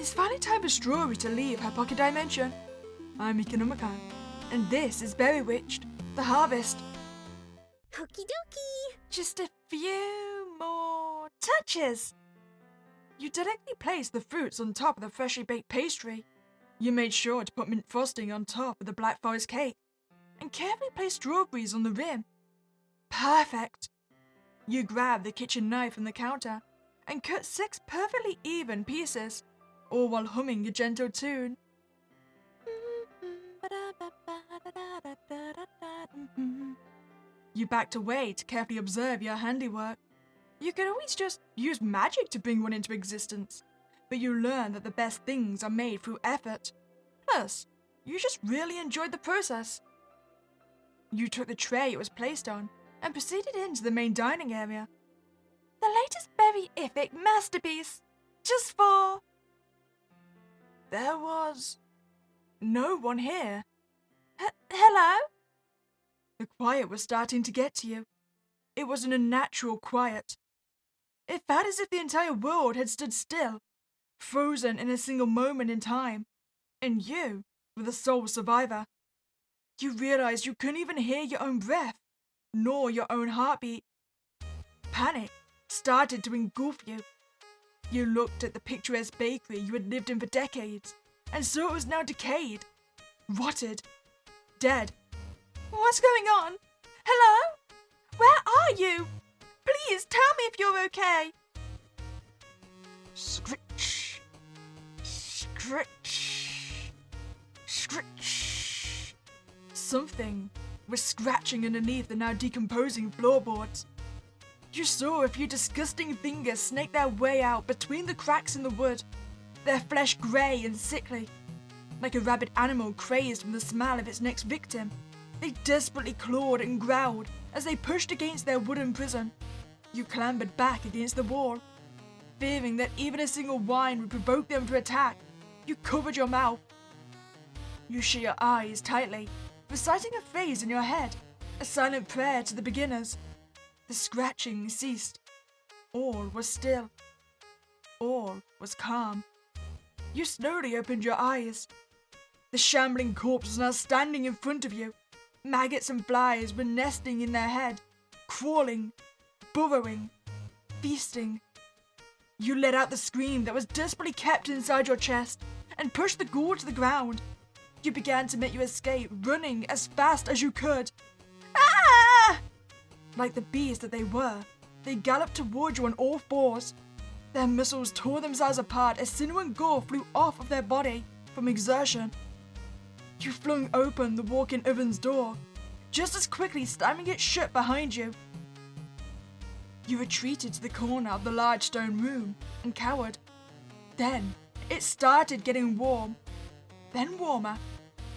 It's finally time for Strawberry to leave her pocket dimension. I'm Meeka Nomicon, and this is Berrywitched, the harvest. Okie dokie! Just a few more touches. You delicately placed the fruits on top of the freshly baked pastry. You made sure to put mint frosting on top of the black forest cake, and carefully placed strawberries on the rim. Perfect! You grabbed the kitchen knife from the counter and cut 6 perfectly even pieces, all while humming a gentle tune. You backed away to carefully observe your handiwork. You could always just use magic to bring one into existence, but you learned that the best things are made through effort. Plus, you just really enjoyed the process. You took the tray it was placed on and proceeded into the main dining area. The latest berry-ific masterpiece, just for... There was no one here. Hello? The quiet was starting to get to you. It was an unnatural quiet. It felt as if the entire world had stood still, frozen in a single moment in time, and you were the sole survivor. You realized you couldn't even hear your own breath, nor your own heartbeat. Panic started to engulf you. You looked at the picturesque bakery you had lived in for decades, and saw it was now decayed, rotted, dead. What's going on? Hello? Where are you? Please tell me if you're okay. Scritch. Scritch. Scritch. Something was scratching underneath the now decomposing floorboards. You saw a few disgusting fingers snake their way out between the cracks in the wood, their flesh grey and sickly. Like a rabid animal crazed from the smell of its next victim, they desperately clawed and growled as they pushed against their wooden prison. You clambered back against the wall. Fearing that even a single whine would provoke them to attack, you covered your mouth. You shut your eyes tightly, reciting a phrase in your head, a silent prayer to the beginners. The scratching ceased. All was still. All was calm. You slowly opened your eyes. The shambling corpse was now standing in front of you. Maggots and flies were nesting in their head, crawling, burrowing, feasting. You let out the scream that was desperately kept inside your chest and pushed the ghoul to the ground. You began to make your escape, running as fast as you could. Ah! Like the beasts that they were, they galloped toward you on all fours. Their muscles tore themselves apart as sinew and gore flew off of their body from exertion. You flung open the walk-in oven's door, just as quickly slamming it shut behind you. You retreated to the corner of the large stone room and cowered. Then it started getting warm, then warmer,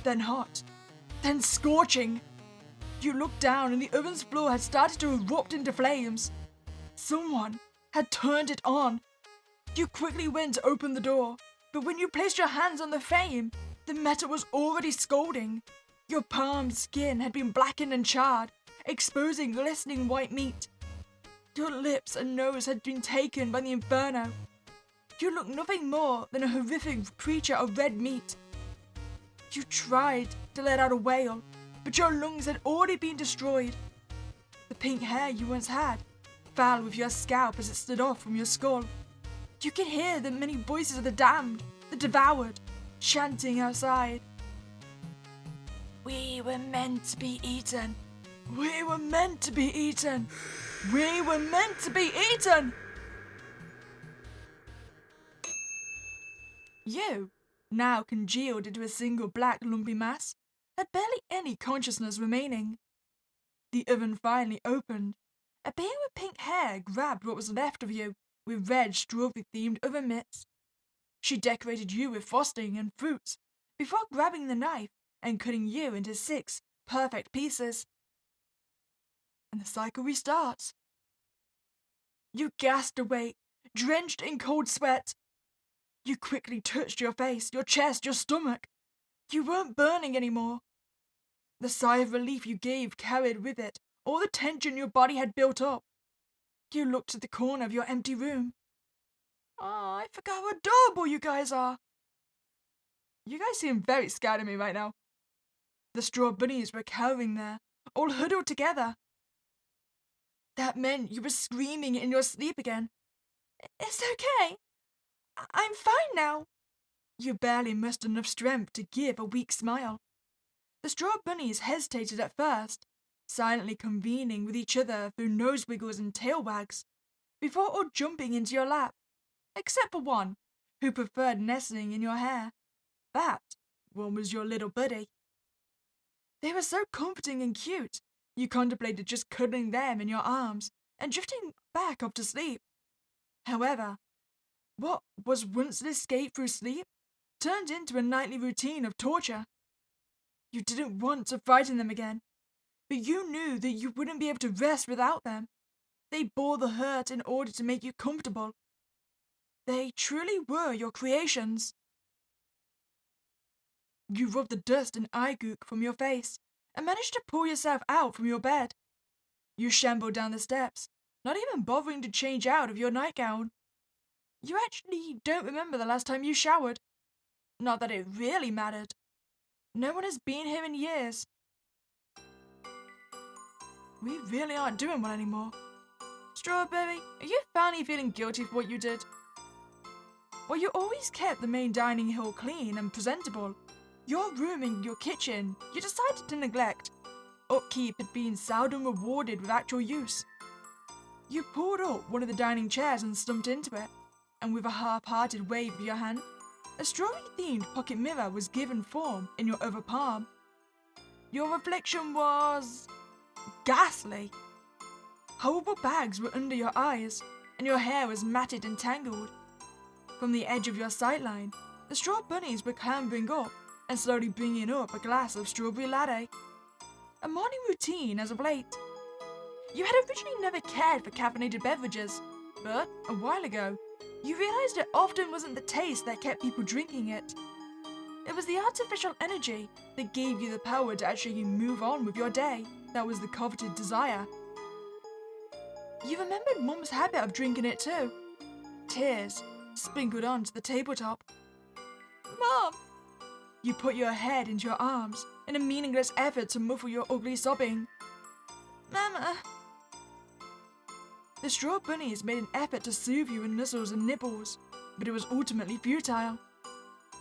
then hot, then scorching. You looked down and the oven's floor had started to erupt into flames. Someone had turned it on. You quickly went to open the door, but when you placed your hands on the flame, the metal was already scalding. Your palm skin had been blackened and charred, exposing glistening white meat. Your lips and nose had been taken by the inferno. You looked nothing more than a horrific creature of red meat. You tried to let out a wail, but your lungs had already been destroyed. The pink hair you once had fell with your scalp as it stood off from your skull. You could hear the many voices of the damned, the devoured, chanting outside. We were meant to be eaten. We were meant to be eaten. We were meant to be eaten. You, now congealed into a single black lumpy mass, had barely any consciousness remaining. The oven finally opened. A being with pink hair grabbed what was left of you with red strawberry-themed oven mitts. She decorated you with frosting and fruits before grabbing the knife and cutting you into 6 perfect pieces. And the cycle restarts. You gasped awake, drenched in cold sweat. You quickly touched your face, your chest, your stomach. You weren't burning anymore. The sigh of relief you gave carried with it all the tension your body had built up. You looked at the corner of your empty room. Oh, I forgot how adorable you guys are. You guys seem very scared of me right now. The straw bunnies were cowering there, all huddled together. That meant you were screaming in your sleep again. It's okay. I'm fine now. You barely mustered enough strength to give a weak smile. The straw bunnies hesitated at first, silently convening with each other through nose wiggles and tail wags, before all jumping into your lap, except for one, who preferred nestling in your hair. That one was your little buddy. They were so comforting and cute, you contemplated just cuddling them in your arms and drifting back off to sleep. However, what was once an escape through sleep turned into a nightly routine of torture. You didn't want to frighten them again, but you knew that you wouldn't be able to rest without them. They bore the hurt in order to make you comfortable. They truly were your creations. You rubbed the dust and eye gook from your face and managed to pull yourself out from your bed. You shambled down the steps, not even bothering to change out of your nightgown. You actually don't remember the last time you showered. Not that it really mattered. No one has been here in years. We really aren't doing well anymore. Strawberry, are you finally feeling guilty for what you did? Well, you always kept the main dining hall clean and presentable. Your room and your kitchen you decided to neglect. Upkeep had been seldom rewarded with actual use. You pulled up one of the dining chairs and slumped into it, and with a half-hearted wave of your hand, a strawberry-themed pocket mirror was given form in your other palm. Your reflection was ghastly. Horrible bags were under your eyes, and your hair was matted and tangled. From the edge of your sightline, the straw bunnies were clambering up and slowly bringing up a glass of strawberry latte. A morning routine as of late. You had originally never cared for caffeinated beverages, but a while ago, you realized it often wasn't the taste that kept people drinking it. It was the artificial energy that gave you the power to actually move on with your day that was the coveted desire. You remembered Mum's habit of drinking it too. Tears sprinkled onto the tabletop. Mom! You put your head into your arms in a meaningless effort to muffle your ugly sobbing. Mama! The straw bunnies made an effort to soothe you with nuzzles and nibbles, but it was ultimately futile.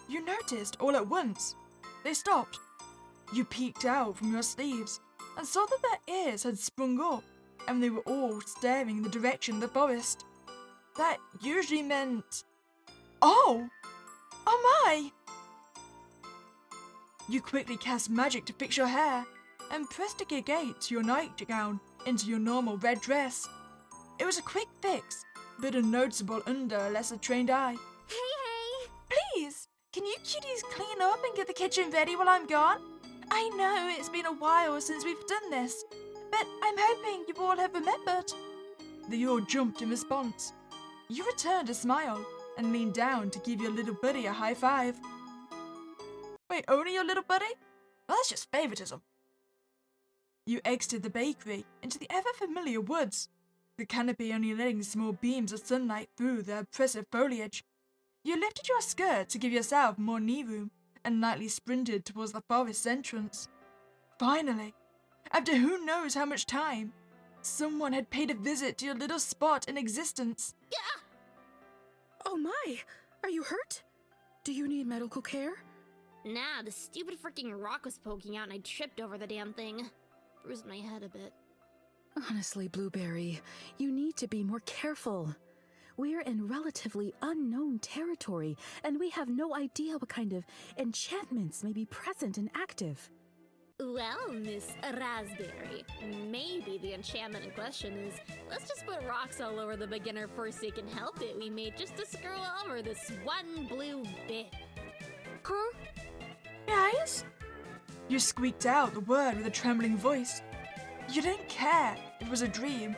You noticed all at once. They stopped. You peeked out from your sleeves and saw that their ears had sprung up and they were all staring in the direction of the forest. That usually meant... Oh! Oh my! You quickly cast magic to fix your hair and pressed a gate to your nightgown into your normal red dress. It was a quick fix, but unnoticeable under a lesser trained eye. Hey! Please, can you cuties clean up and get the kitchen ready while I'm gone? I know it's been a while since we've done this, but I'm hoping you all have remembered. They all jumped in response. You returned a smile and leaned down to give your little buddy a high five. Wait, only your little buddy? Well, that's just favoritism. You exited the bakery into the ever-familiar woods, the canopy only letting small beams of sunlight through the oppressive foliage. You lifted your skirt to give yourself more knee room and lightly sprinted towards the forest's entrance. Finally, after who knows how much time, someone had paid a visit to your little spot in existence. Oh my! Are you hurt? Do you need medical care? Nah, the stupid freaking rock was poking out and I tripped over the damn thing. Bruised my head a bit. Honestly, Blueberry, you need to be more careful. We're in relatively unknown territory, and we have no idea what kind of enchantments may be present and active. Well, Miss Raspberry, maybe the enchantment in question is, let's just put rocks all over the beginner Forsaken helmet we made just to screw over this one blue bit. Huh? Guys? You squeaked out the word with a trembling voice. You didn't care if it was a dream.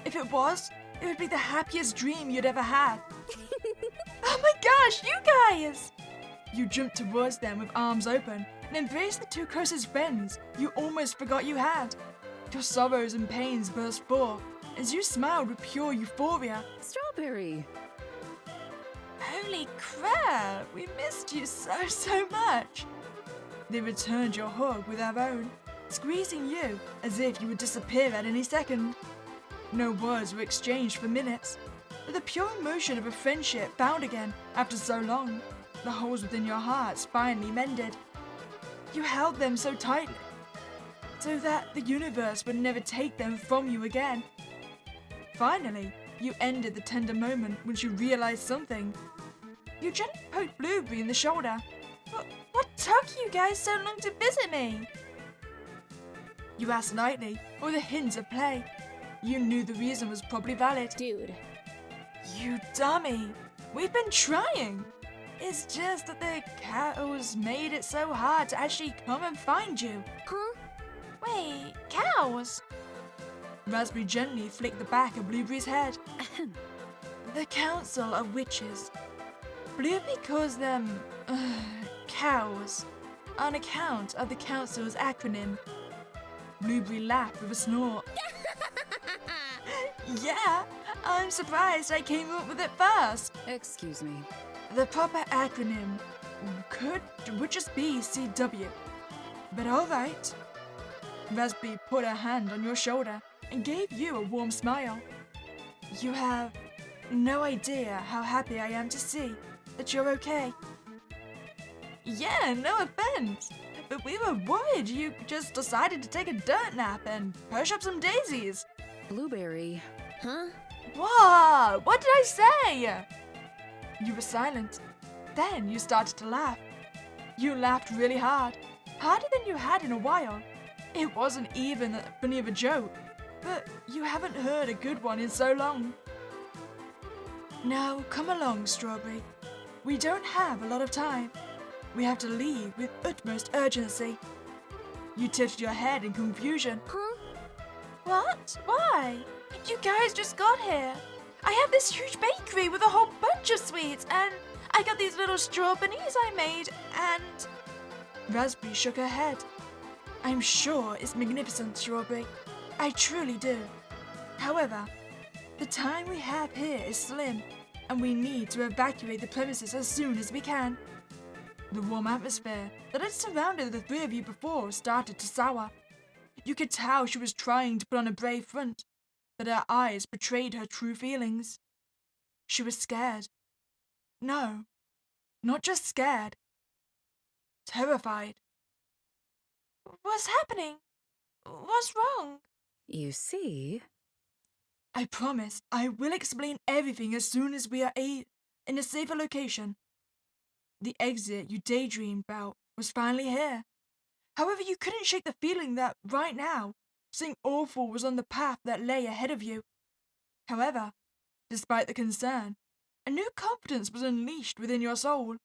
If it was, it would be the happiest dream you'd ever had. Oh my gosh, you guys! You jumped towards them with arms open and embraced the two closest friends you almost forgot you had. Your sorrows and pains burst forth as you smiled with pure euphoria. Strawberry! Holy crap! We missed you so much! They returned your hug with their own, squeezing you as if you would disappear at any second. No words were exchanged for minutes, but the pure emotion of a friendship found again after so long, the holes within your hearts finally mended. You held them so tightly, so that the universe would never take them from you again. Finally, you ended the tender moment when you realized something. You gently poked Blueberry in the shoulder. What took you guys so long to visit me? You asked lightly, with a hint of play. You knew the reason was probably valid. Dude. You dummy. We've been trying. It's just that the cows made it so hard to actually come and find you. Huh? Wait, cows? Raspberry gently flicked the back of Blueberry's head. The Council of Witches. Blueberry calls them cows on account of the council's acronym. Blueberry laughed with a snort. Yeah, I'm surprised I came up with it first. Excuse me. The proper acronym would just be CW. But all right. Raspberry put her hand on your shoulder and gave you a warm smile. You have no idea how happy I am to see that you're okay. Yeah, no offense, but we were worried you just decided to take a dirt nap and push up some daisies. Blueberry. Huh? What? What did I say? You were silent. Then you started to laugh. You laughed really hard, harder than you had in a while. It wasn't even that funny of a joke, but you haven't heard a good one in so long. Now, come along, Strawberry. We don't have a lot of time. We have to leave with utmost urgency. You tilted your head in confusion. Huh? What? Why? You guys just got here. I have this huge bakery with a whole bunch of sweets, and I got these little straw bunnies I made, and... Raspberry shook her head. I'm sure it's magnificent, Strawberry. I truly do. However, the time we have here is slim, and we need to evacuate the premises as soon as we can. The warm atmosphere that had surrounded the three of you before started to sour. You could tell she was trying to put on a brave front, but her eyes betrayed her true feelings. She was scared. No, not just scared. Terrified. What's happening? What's wrong? You see? I promise I will explain everything as soon as we are in a safer location. The exit you daydreamed about was finally here. However, you couldn't shake the feeling that, right now, something awful was on the path that lay ahead of you. However, despite the concern, a new confidence was unleashed within your soul,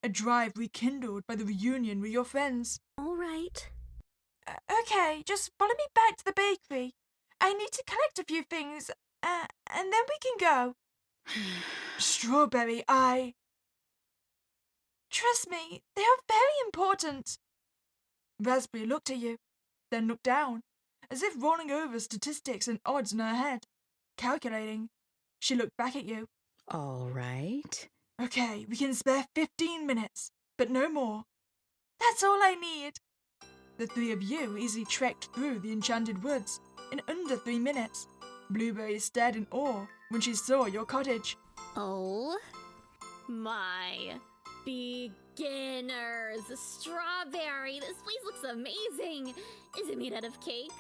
a drive rekindled by the reunion with your friends. All right. Okay, just follow me back to the bakery. I need to collect a few things, and then we can go. Strawberry, Trust me, they are very important. Raspberry looked at you, then looked down, as if rolling over statistics and odds in her head. Calculating, she looked back at you. All right. Okay, we can spare 15 minutes, but no more. That's all I need. The three of you easily trekked through the enchanted woods in under 3 minutes. Blueberry stared in awe when she saw your cottage. Oh my beginners. Strawberry, this place looks amazing. Is it made out of cake?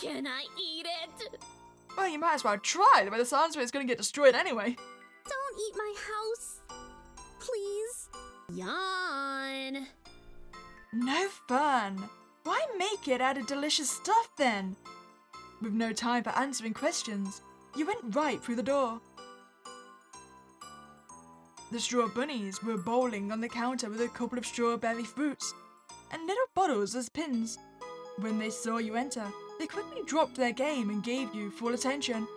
Can I eat it? Well, you might as well try. By the sounds of it, it's going to get destroyed anyway. Don't eat my house. Please. Yawn. No fun. Why make it out of delicious stuff then? With no time for answering questions, you went right through the door. The straw bunnies were bowling on the counter with a couple of strawberry fruits and little bottles as pins. When they saw you enter, they quickly dropped their game and gave you full attention.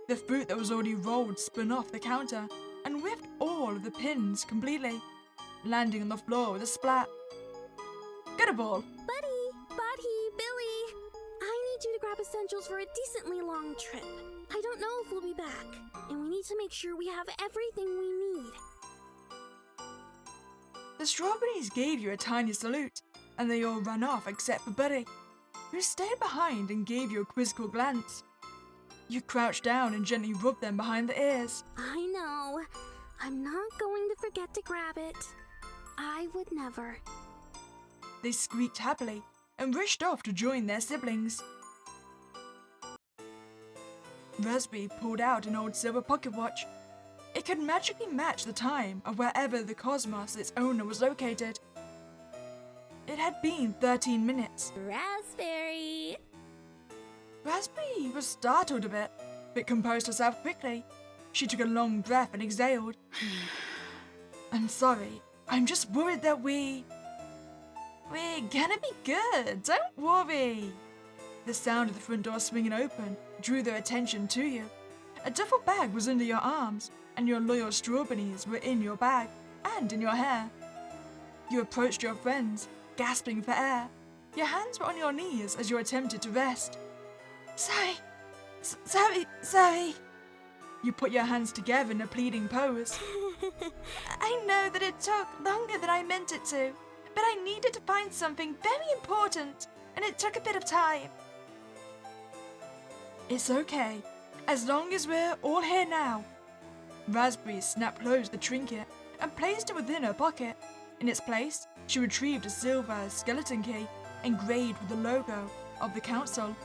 The fruit that was already rolled spun off the counter and whipped all of the pins completely, landing on the floor with a splat. Get a ball. Buddy, Billy. I need you to grab essentials for a decently long trip. I don't know if we'll be back, and we need to make sure we have everything we strawberries gave you a tiny salute, and they all ran off except for Buddy, who stayed behind and gave you a quizzical glance. You crouched down and gently rubbed them behind the ears. I know. I'm not going to forget to grab it. I would never. They squeaked happily and rushed off to join their siblings. Raspberry pulled out an old silver pocket watch. It could magically match the time of wherever the cosmos its owner was located. It had been 13 minutes. Raspberry! Raspberry was startled a bit, but composed herself quickly. She took a long breath and exhaled. I'm sorry. I'm just worried that we're gonna be good. Don't worry. The sound of the front door swinging open drew their attention to you. A duffel bag was under your arms, and your loyal strawberries were in your bag and in your hair. You approached your friends, gasping for air. Your hands were on your knees as you attempted to rest. Sorry. You put your hands together in a pleading pose. I know that it took longer than I meant it to, but I needed to find something very important, and it took a bit of time. It's okay, as long as we're all here now. Raspberry snapped closed the trinket and placed it within her pocket. In its place, she retrieved a silver skeleton key engraved with the logo of the council.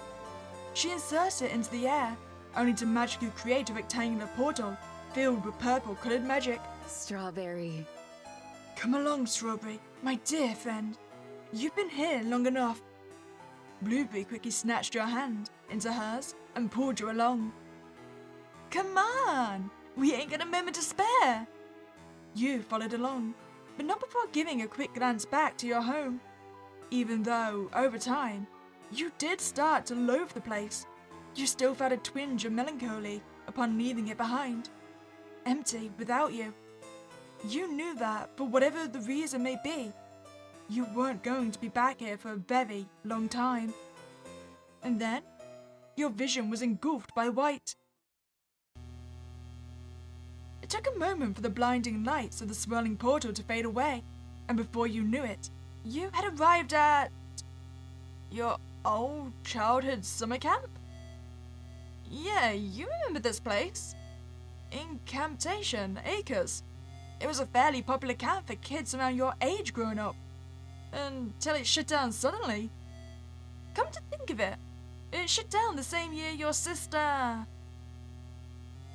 She inserted it into the air, only to magically create a rectangular portal filled with purple-colored magic. Strawberry. Come along, Strawberry, my dear friend. You've been here long enough. Blueberry quickly snatched your hand into hers and pulled you along. Come on! We ain't got a moment to spare! You followed along, but not before giving a quick glance back to your home. Even though, over time, you did start to loathe the place, you still felt a twinge of melancholy upon leaving it behind. Empty without you. You knew that, for whatever the reason may be, you weren't going to be back here for a very long time. And then, your vision was engulfed by white. It took a moment for the blinding lights of the swirling portal to fade away, and before you knew it, you had arrived at your old childhood summer camp? Yeah, you remember this place. Incantation Acres. It was a fairly popular camp for kids around your age growing up, until it shut down suddenly. Come to think of it, it shut down the same year your sister...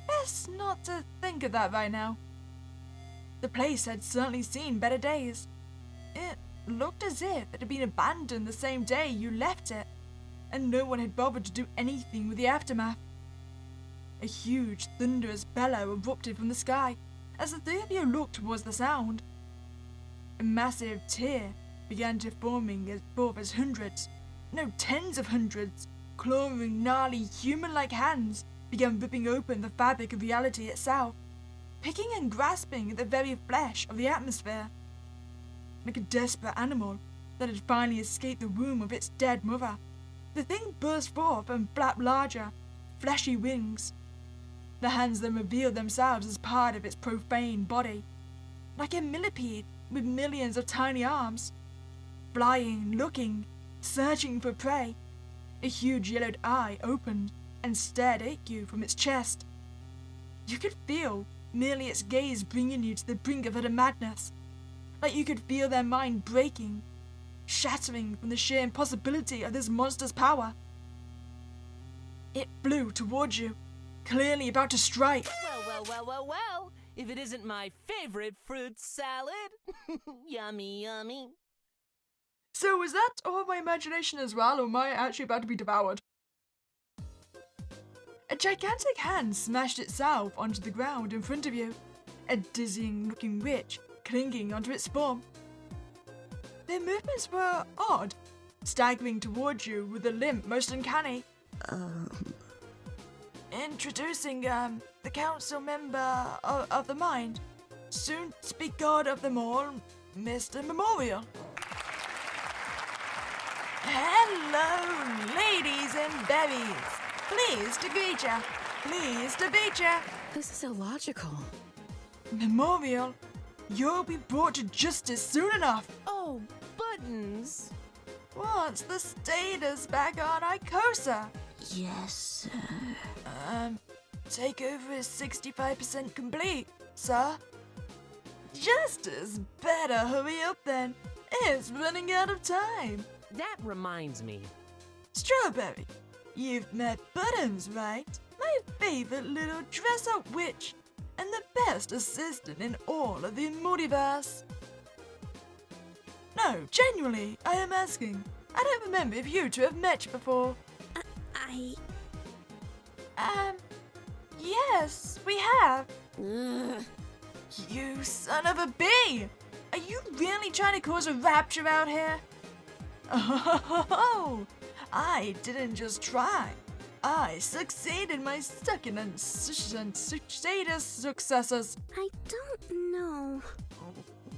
Best not to think of that right now. The place had certainly seen better days. It looked as if it had been abandoned the same day you left it, and no one had bothered to do anything with the aftermath. A huge, thunderous bellow erupted from the sky as the three of you looked towards the sound. A massive tear began to forming as forth as hundreds, no tens of hundreds, clawing, gnarly, human-like hands began ripping open the fabric of reality itself, picking and grasping at the very flesh of the atmosphere. Like a desperate animal that had finally escaped the womb of its dead mother, the thing burst forth and flapped larger, fleshy wings. The hands then revealed themselves as part of its profane body, like a millipede with millions of tiny arms, flying, looking, searching for prey. A huge yellowed eye opened and stared at you from its chest. You could feel merely its gaze bringing you to the brink of utter madness, like you could feel their mind breaking, shattering from the sheer impossibility of this monster's power. It flew towards you, clearly about to strike. Well. If it isn't my favorite fruit salad. Yummy, yummy. So was that all my imagination as well, or am I actually about to be devoured? A gigantic hand smashed itself onto the ground in front of you, a dizzying-looking witch clinging onto its form. Their movements were odd, staggering towards you with a limp most uncanny. Introducing, the council member of the mind, soon to be god of them all, Mr. Memorial. Hello, ladies and berries. Pleased to greet ya. Pleased to meet ya. This is illogical. Memorial, You'll be brought to justice soon enough. Oh, Buttons. What's the status back on Icosa? Yes, sir. Takeover is 65% complete, sir. Justice, better hurry up then. It's running out of time. That reminds me. Strawberry, you've met Buttons, right? My favorite little dress-up witch, and the best assistant in all of the multiverse. No, genuinely, I am asking. I don't remember if you two have met before. Yes, we have. Ugh. You son of a bee! Are you really trying to cause a rapture out here? Oh, I didn't just try. I succeeded my second and status successors. I don't know.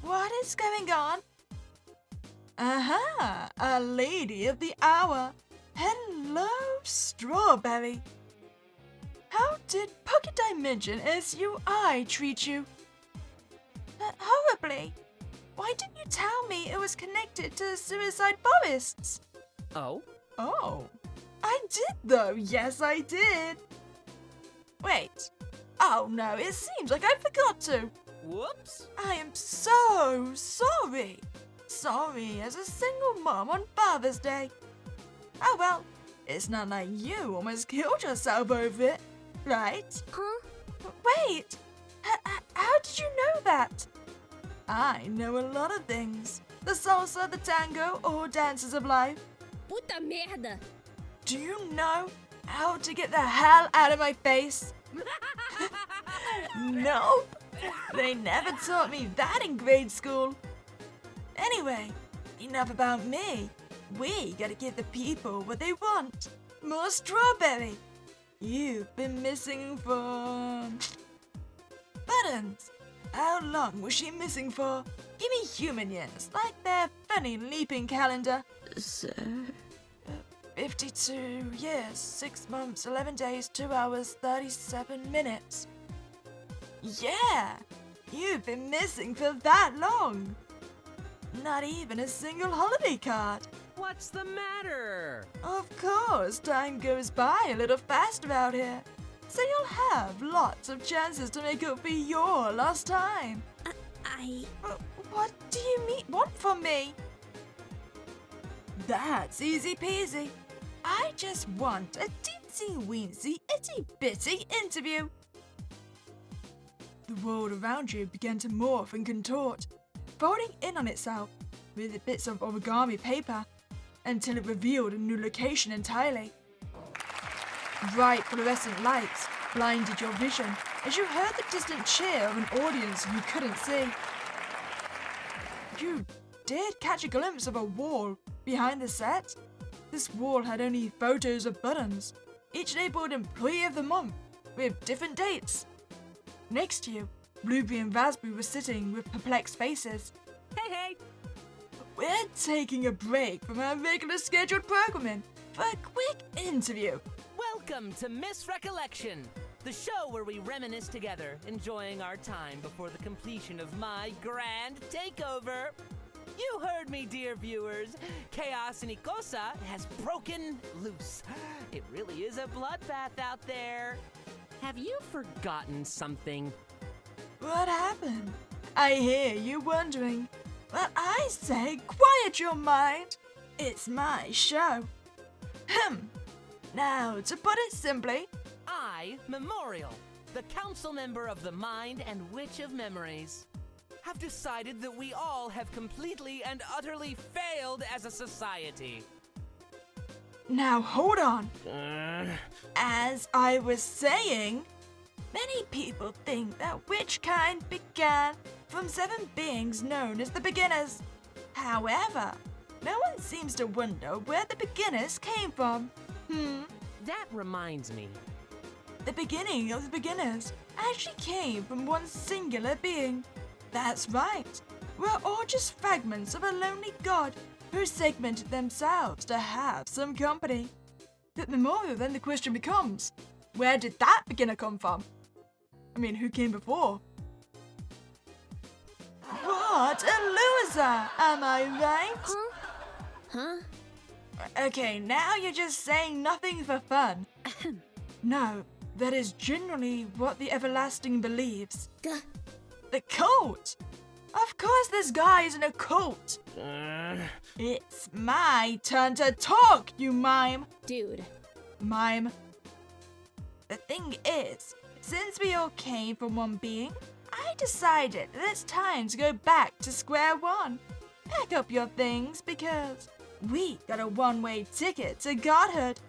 What is going on? Aha, a lady of the hour. Hello, Strawberry. How did Pocket Dimension SUI treat you? Horribly. Why didn't you tell me it was connected to suicide forests? Oh? Oh, I did though. Yes, I did. Wait. Oh no, it seems like I forgot to. Whoops. I am so sorry. Sorry as a single mom on Father's Day. Oh well, it's not like you almost killed yourself over it, right? Huh? Wait, how did you know that? I know a lot of things. The salsa, the tango, or dances of life. Puta merda! Do you know how to get the hell out of my face? Nope. They never taught me that in grade school. Anyway, enough about me. We gotta give the people what they want. More strawberry. You've been missing for... Buttons. How long was she missing for? Give me human years, like their funny leaping calendar. Sir? 52 years, 6 months, 11 days, 2 hours, 37 minutes. Yeah! You've been missing for that long! Not even a single holiday card. What's the matter? Of course, time goes by a little faster out here. So you'll have lots of chances to make up for your lost time. What do you want from me? That's easy peasy. I just want a teensy weensy itty bitty interview. The world around you began to morph and contort, folding in on itself with bits of origami paper until it revealed a new location entirely. Bright fluorescent lights blinded your vision as you heard the distant cheer of an audience you couldn't see. You did catch a glimpse of a wall behind the set. This wall had only photos of Buttons, each labeled Employee of the Month, with different dates. Next to you, Blueberry and Raspberry were sitting with perplexed faces. Hey! We're taking a break from our regular scheduled programming for a quick interview. Welcome to Miss Recollection, the show where we reminisce together, enjoying our time before the completion of my grand takeover. You heard me, dear viewers. Chaos in Icosa has broken loose. It really is a bloodbath out there. Have you forgotten something? What happened? I hear you wondering. But I say, quiet your mind. It's my show. Now, to put it simply, I, Memorial, the council member of the Mind and Witch of Memories, have decided that we all have completely and utterly failed as a society. now hold on. As I was saying, many people think that witchkind began from 7 beings known as the Beginners. However, no one seems to wonder where the Beginners came from. That reminds me. The beginning of the Beginners actually came from one singular being. That's right. We're all just fragments of a lonely god who segmented themselves to have some company. But Memorial, then the question becomes, where did that beginner come from? I mean, who came before? What a loser, am I right? Huh? Okay, now you're just saying nothing for fun. No, that is generally what the Everlasting believes. Gah. The cult! Of course this guy is in a cult! It's my turn to talk, you mime! Dude. Mime. The thing is, since we all came from one being, I decided that it's time to go back to square one. Pack up your things because we got a one-way ticket to godhood.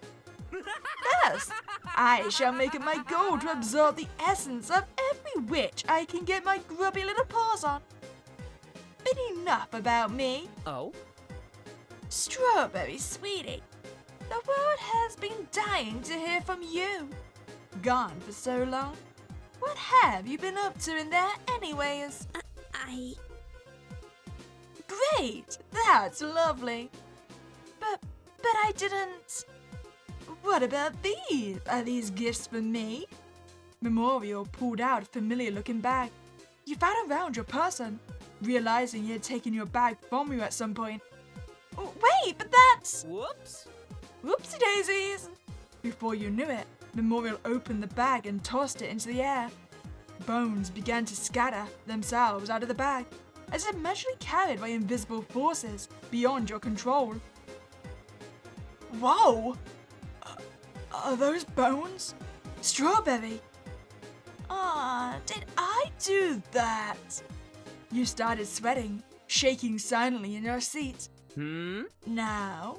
First, I shall make it my goal to absorb the essence of every witch I can get my grubby little paws on. But enough about me. Oh? Strawberry sweetie, the world has been dying to hear from you. Gone for so long. What have you been up to in there anyways? I... Great, that's lovely. But I didn't... What about these? Are these gifts for me? Memorial pulled out a familiar-looking bag. You found around your person, realizing he had taken your bag from you at some point. Oh, wait, but that's... Whoops! Whoopsie daisies! Before you knew it, Memorial opened the bag and tossed it into the air. Bones began to scatter themselves out of the bag, as if magically carried by invisible forces beyond your control. Whoa! Are those bones? Strawberry! Ah, did I do that? You started sweating, shaking silently in your seat. Now,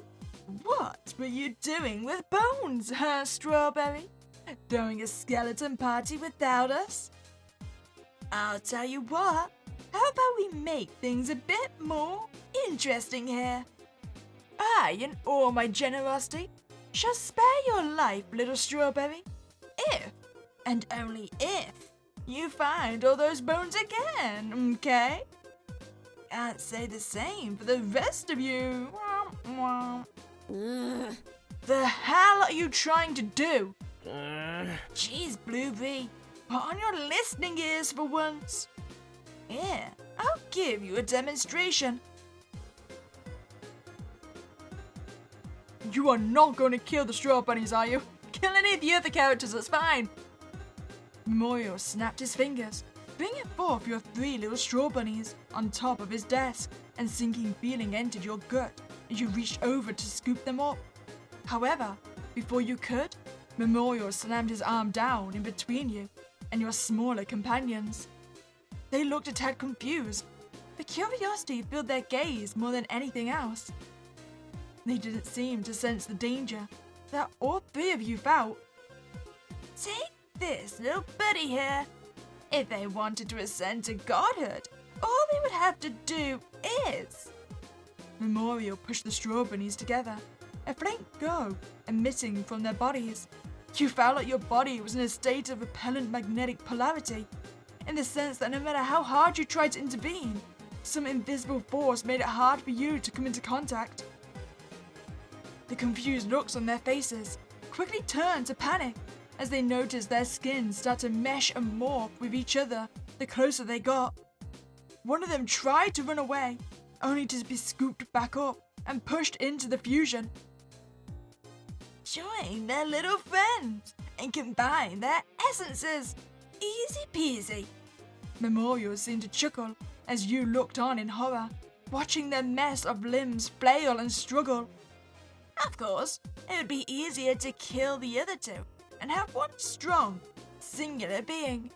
what were you doing with Bones, huh, Strawberry? Throwing a skeleton party without us? I'll tell you what, how about we make things a bit more interesting here? I, in all my generosity, shall spare your life, little Strawberry, if, and only if, you find all those bones again, okay? Can't say the same for the rest of you. Ugh. The hell are you trying to do? Jeez, Blueberry, put on your listening ears for once. Here, I'll give you a demonstration. You are not going to kill the straw bunnies, are you? Kill any of the other characters, that's fine. Memorial snapped his fingers, bringing forth your 3 little straw bunnies on top of his desk, and sinking feeling entered your gut as you reached over to scoop them up. However, before you could, Memorial slammed his arm down in between you and your smaller companions. They looked a tad confused, but curiosity filled their gaze more than anything else. They didn't seem to sense the danger that all 3 of you felt. Take this little buddy here. If they wanted to ascend to godhood, all they would have to do is... Memorial pushed the straw bunnies together, a faint glow emitting from their bodies. You felt like your body was in a state of repellent magnetic polarity, in the sense that no matter how hard you tried to intervene, some invisible force made it hard for you to come into contact. The confused looks on their faces quickly turned to panic as they noticed their skins start to mesh and morph with each other the closer they got. One of them tried to run away, only to be scooped back up and pushed into the fusion. Join their little friends and combine their essences. Easy peasy. Memorial seemed to chuckle as you looked on in horror, watching their mess of limbs flail and struggle. Of course, it would be easier to kill the other 2 and have one strong, singular being.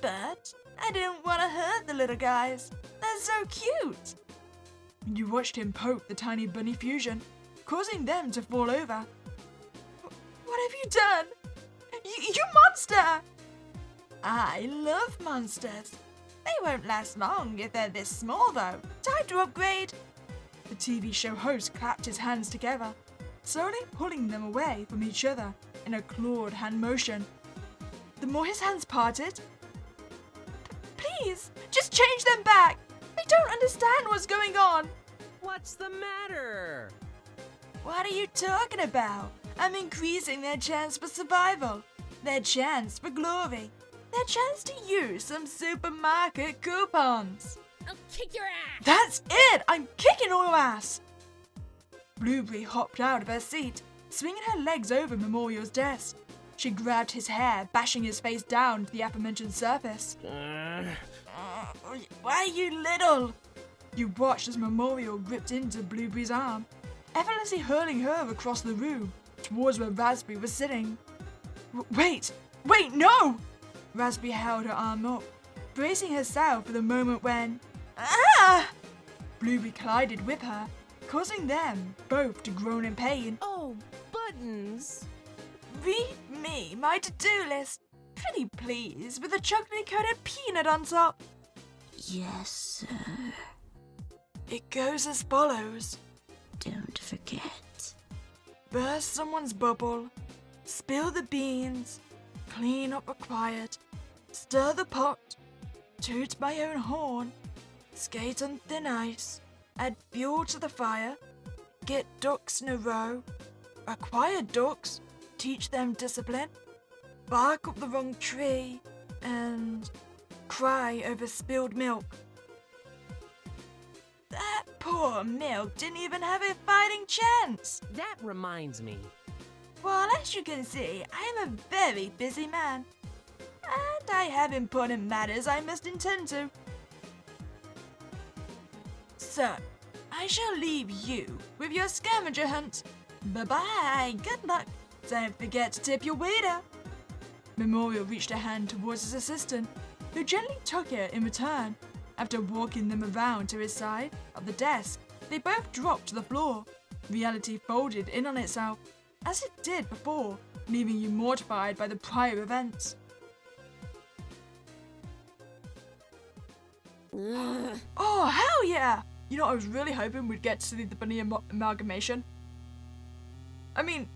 But I didn't want to hurt the little guys. They're so cute. You watched him poke the tiny bunny fusion, causing them to fall over. What have you done? You monster! I love monsters. They won't last long if they're this small, though. Time to upgrade. The TV show host clapped his hands together, slowly pulling them away from each other in a clawed hand motion. The more his hands parted, please, just change them back. They don't understand what's going on. What's the matter? What are you talking about? I'm increasing their chance for survival, their chance for glory, their chance to use some supermarket coupons. I'll kick your ass! That's it! I'm kicking all your ass! Blueberry hopped out of her seat, swinging her legs over Memorial's desk. She grabbed his hair, bashing his face down to the aforementioned surface. Why, you little? You watched as Memorial gripped into Blueberry's arm, effortlessly hurling her across the room, towards where Raspberry was sitting. Wait, no! Raspberry held her arm up, bracing herself for the moment when... Ah! Blueberry collided with her, causing them both to groan in pain. Oh, buttons! Read me my to-do list, pretty please, with a chocolate-coated peanut on top. Yes, sir. It goes as follows. Don't forget. Burst someone's bubble, spill the beans, clean up required, stir the pot, toot my own horn, skate on thin ice, add fuel to the fire, get ducks in a row, acquire ducks, teach them discipline, bark up the wrong tree, and cry over spilled milk. That poor Milk didn't even have a fighting chance. That reminds me. Well, as you can see, I am a very busy man, and I have important matters I must attend to. So, I shall leave you with your scavenger hunt. Bye-bye, good luck. Don't forget to tip your waiter. Memorial reached a hand towards his assistant, who gently took it in return. After walking them around to his side of the desk, they both dropped to the floor. Reality folded in on itself, as it did before, leaving you mortified by the prior events. Oh, hell yeah! You know, I was really hoping we'd get to see the bunny amalgamation. I mean,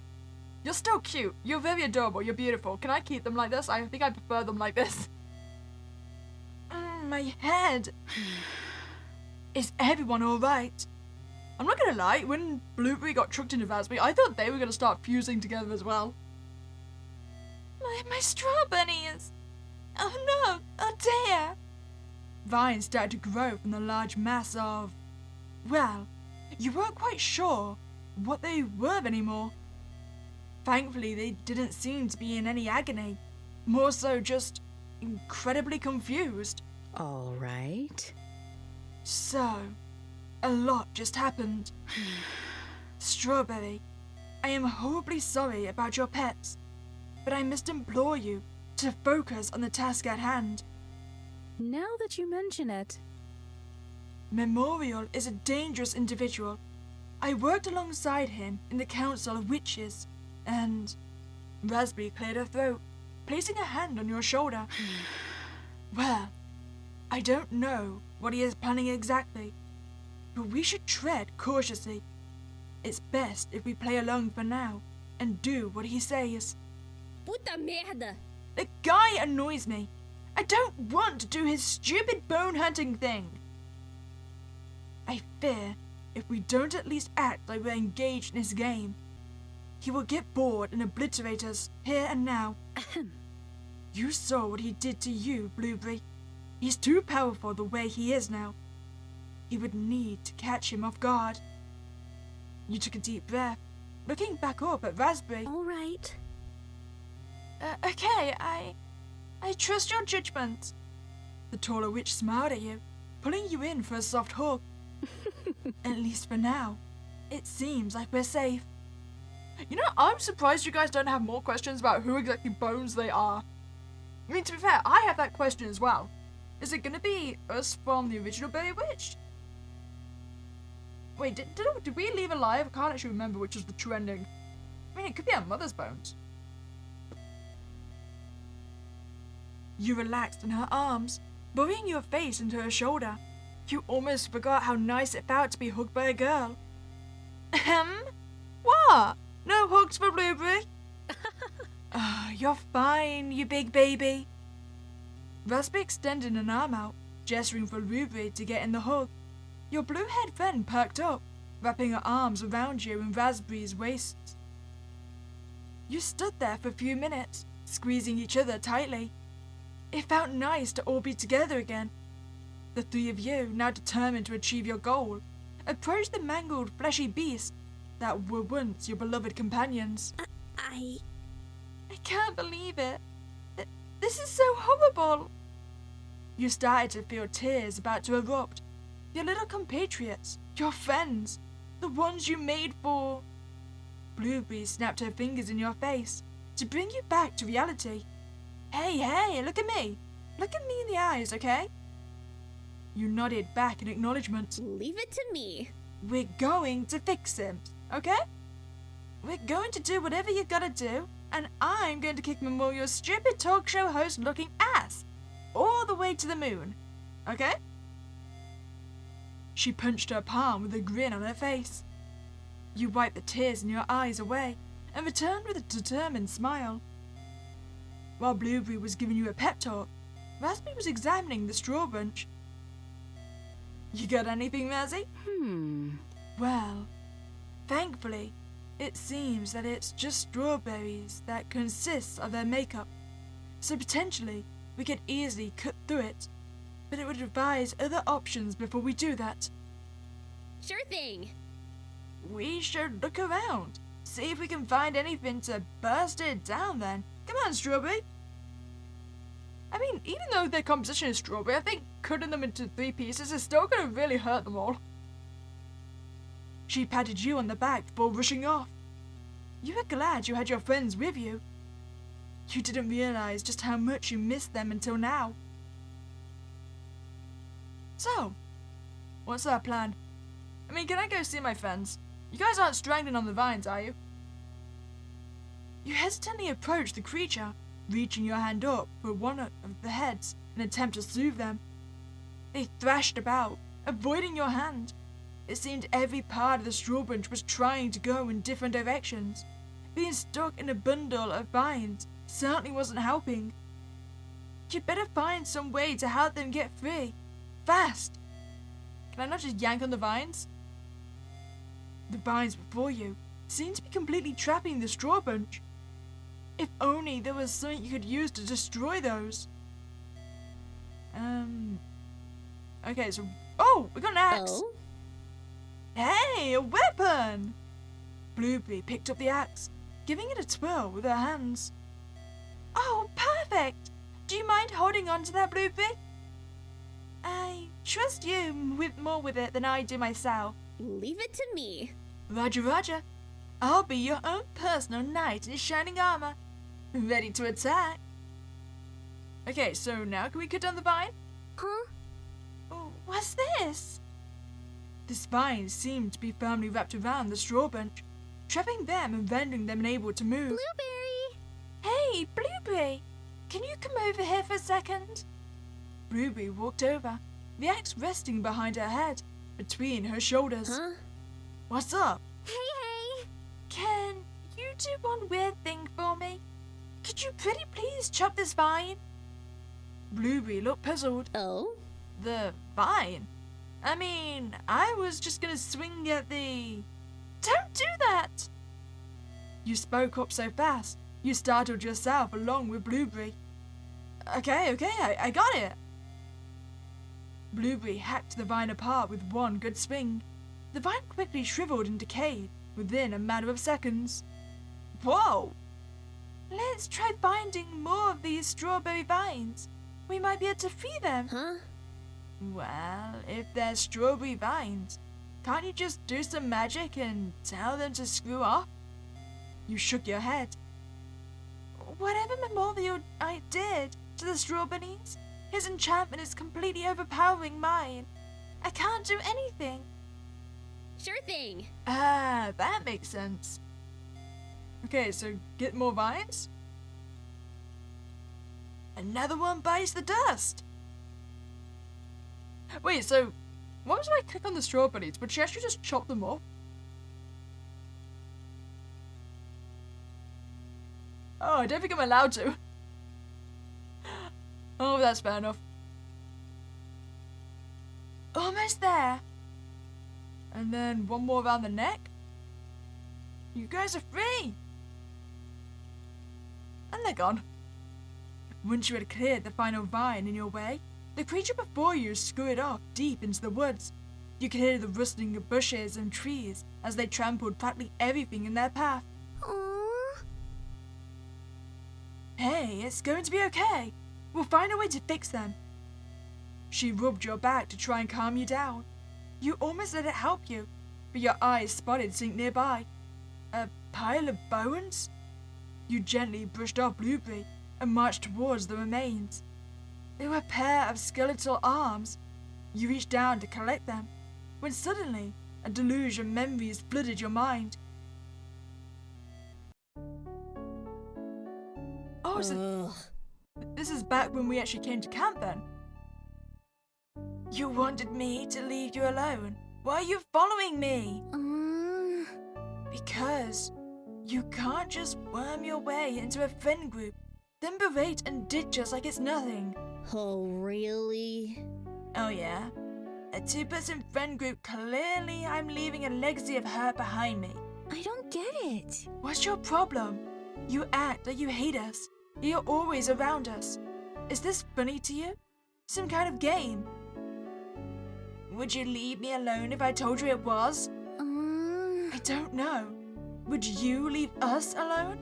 you're still cute. You're very adorable. You're beautiful. Can I keep them like this? I think I prefer them like this. My head. Is everyone alright? I'm not gonna lie, when Blueberry got trucked into Raspberry, I thought they were gonna start fusing together as well. My straw bunnies! Oh no! Oh dear! Vines started to grow from the large mass of... Well, you weren't quite sure what they were anymore. Thankfully, they didn't seem to be in any agony. More so just incredibly confused. All right. So, a lot just happened. Strawberry, I am horribly sorry about your pets, but I must implore you to focus on the task at hand. Now that you mention it. Memorial is a dangerous individual. I worked alongside him in the Council of Witches, and... Raspberry cleared her throat, placing a hand on your shoulder. Well, I don't know what he is planning exactly, but we should tread cautiously. It's best if we play along for now and do what he says. Puta merda! The guy annoys me. I don't want to do his stupid bone hunting thing. I fear if we don't at least act like we're engaged in his game, he will get bored and obliterate us here and now. You saw what he did to you, Blueberry. He's too powerful the way he is now. He would need to catch him off guard. You took a deep breath, looking back up at Raspberry. All right. Okay, I trust your judgment. The taller witch smiled at you, pulling you in for a soft hug. At least for now, it seems like we're safe. You know, I'm surprised you guys don't have more questions about who exactly Bones they are. I mean, to be fair, I have that question as well. Is it gonna be us from the original Berrywitched? Wait, did we leave alive? I can't actually remember which is the true ending. I mean, it could be our mother's bones. You relaxed in her arms, burying your face into her shoulder. You almost forgot how nice it felt to be hugged by a girl. What? No hugs for Blueberry? You're fine, you big baby. Raspberry extended an arm out, gesturing for Blueberry to get in the hug. Your blue-haired friend perked up, wrapping her arms around you and Raspberry's waist. You stood there for a few minutes, squeezing each other tightly. It felt nice to all be together again. The three of you, now determined to achieve your goal, approach the mangled, fleshy beasts that were once your beloved companions. I can't believe it. This is so horrible. You started to feel tears about to erupt. Your little compatriots, your friends, the ones you made for... Blueberry snapped her fingers in your face to bring you back to reality. Hey, look at me. Look at me in the eyes, okay? You nodded back in acknowledgement. leave it to me. We're going to fix him, okay? We're going to do whatever you gotta do, and I'm going to kick Memorial's stupid talk show host looking ass all the way to the moon, okay? She punched her palm with a grin on her face. You wiped the tears in your eyes away and returned with a determined smile. While Blueberry was giving you a pep talk, Raspberry was examining the straw bunch. You got anything, Razzie? Well, thankfully, it seems that it's just strawberries that consists of their makeup, so potentially we could easily cut through it, but it would advise other options before we do that. Sure thing. We should look around, see if we can find anything to burst it down then. Come on, Strawberry. I mean, even though their composition is strawberry, I think cutting them into 3 pieces is still going to really hurt them all. She patted you on the back before rushing off. You were glad you had your friends with you. You didn't realize just how much you missed them until now. So, what's our plan? I mean, can I go see my friends? You guys aren't strangling on the vines, are you? You hesitantly approached the creature, reaching your hand up for one of the heads in an attempt to soothe them. They thrashed about, avoiding your hand. It seemed every part of the straw bunch was trying to go in different directions. Being stuck in a bundle of vines certainly wasn't helping. You'd better find some way to help them get free. Fast! Can I not just yank on the vines? The vines before you seemed to be completely trapping the straw bunch. If only there was something you could use to destroy those. Okay, so... Oh, we got an axe! Oh? Hey, a weapon! Blueberry picked up the axe, giving it a twirl with her hands. Oh, perfect! Do you mind holding on to that, Blueberry? I trust you more with it than I do myself. Leave it to me. Roger, Roger. I'll be your own personal knight in shining armor, ready to attack. Okay, so now can we cut down the vine? Huh? Oh, what's this? The spine seemed to be firmly wrapped around the straw bunch, trapping them and rendering them unable to move. Blueberry! Hey, Blueberry! Can you come over here for a second? Blueberry walked over, the axe resting behind her head, between her shoulders. Huh? What's up? Hey! Can you do one weird thing for me? Could you pretty please chop this vine? Blueberry looked puzzled. Oh? The vine? I mean, I was just gonna swing at the... Don't do that! You spoke up so fast, you startled yourself along with Blueberry. Okay, I got it. Blueberry hacked the vine apart with one good swing. The vine quickly shriveled and decayed within a matter of seconds. Whoa! Let's try finding more of these strawberry vines. We might be able to free them. Huh? Well, if they're strawberry vines, can't you just do some magic and tell them to screw off? You shook your head. Whatever Memorial I did to the strawberries, his enchantment is completely overpowering mine. I can't do anything. Sure thing. Ah, that makes sense. Okay, so get more vines? Another one bites the dust. Wait, so what was I click on the strawberries? Would she actually just chop them off? Oh, I don't think I'm allowed to. Oh, that's fair enough. Almost there. And then one more around the neck. You guys are free. And they're gone. Once you had cleared the final vine in your way, The creature before you scurried off deep into the woods. You could hear the rustling of bushes and trees as they trampled practically everything in their path. Aww. Hey, it's going to be okay. We'll find a way to fix them. She rubbed your back to try and calm you down. You almost let it help you, but your eyes spotted something nearby. A pile of bones? You gently brushed off Blueberry and marched towards the remains. They were a pair of skeletal arms. You reached down to collect them, when suddenly a deluge of memories flooded your mind. Oh, so this is back when we actually came to camp then. You wanted me to leave you alone. Why are you following me? Because you can't just worm your way into a friend group, then berate and ditch us like it's nothing. Oh, really? Oh yeah? A two-person friend group, clearly I'm leaving a legacy of hurt behind me. I don't get it. What's your problem? You act like you hate us. You're always around us. Is this funny to you? Some kind of game? Would you leave me alone if I told you it was? I don't know. Would you leave us alone?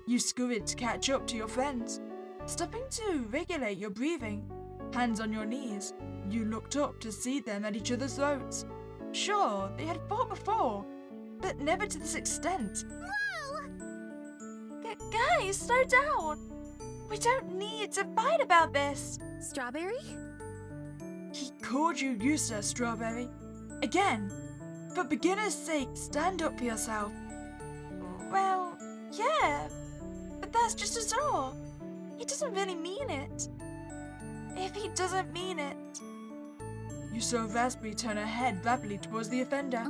You scurried to catch up to your friends, stopping to regulate your breathing. Hands on your knees, you looked up to see them at each other's throats. Sure, they had fought before, but never to this extent. Guys, slow down. We don't need to fight about this. Strawberry? He called you useless, Strawberry. Again. For beginner's sake, stand up for yourself. Well, yeah, but that's just Azor. He doesn't really mean it. If he doesn't mean it... You saw Raspberry turn her head rapidly towards the offender.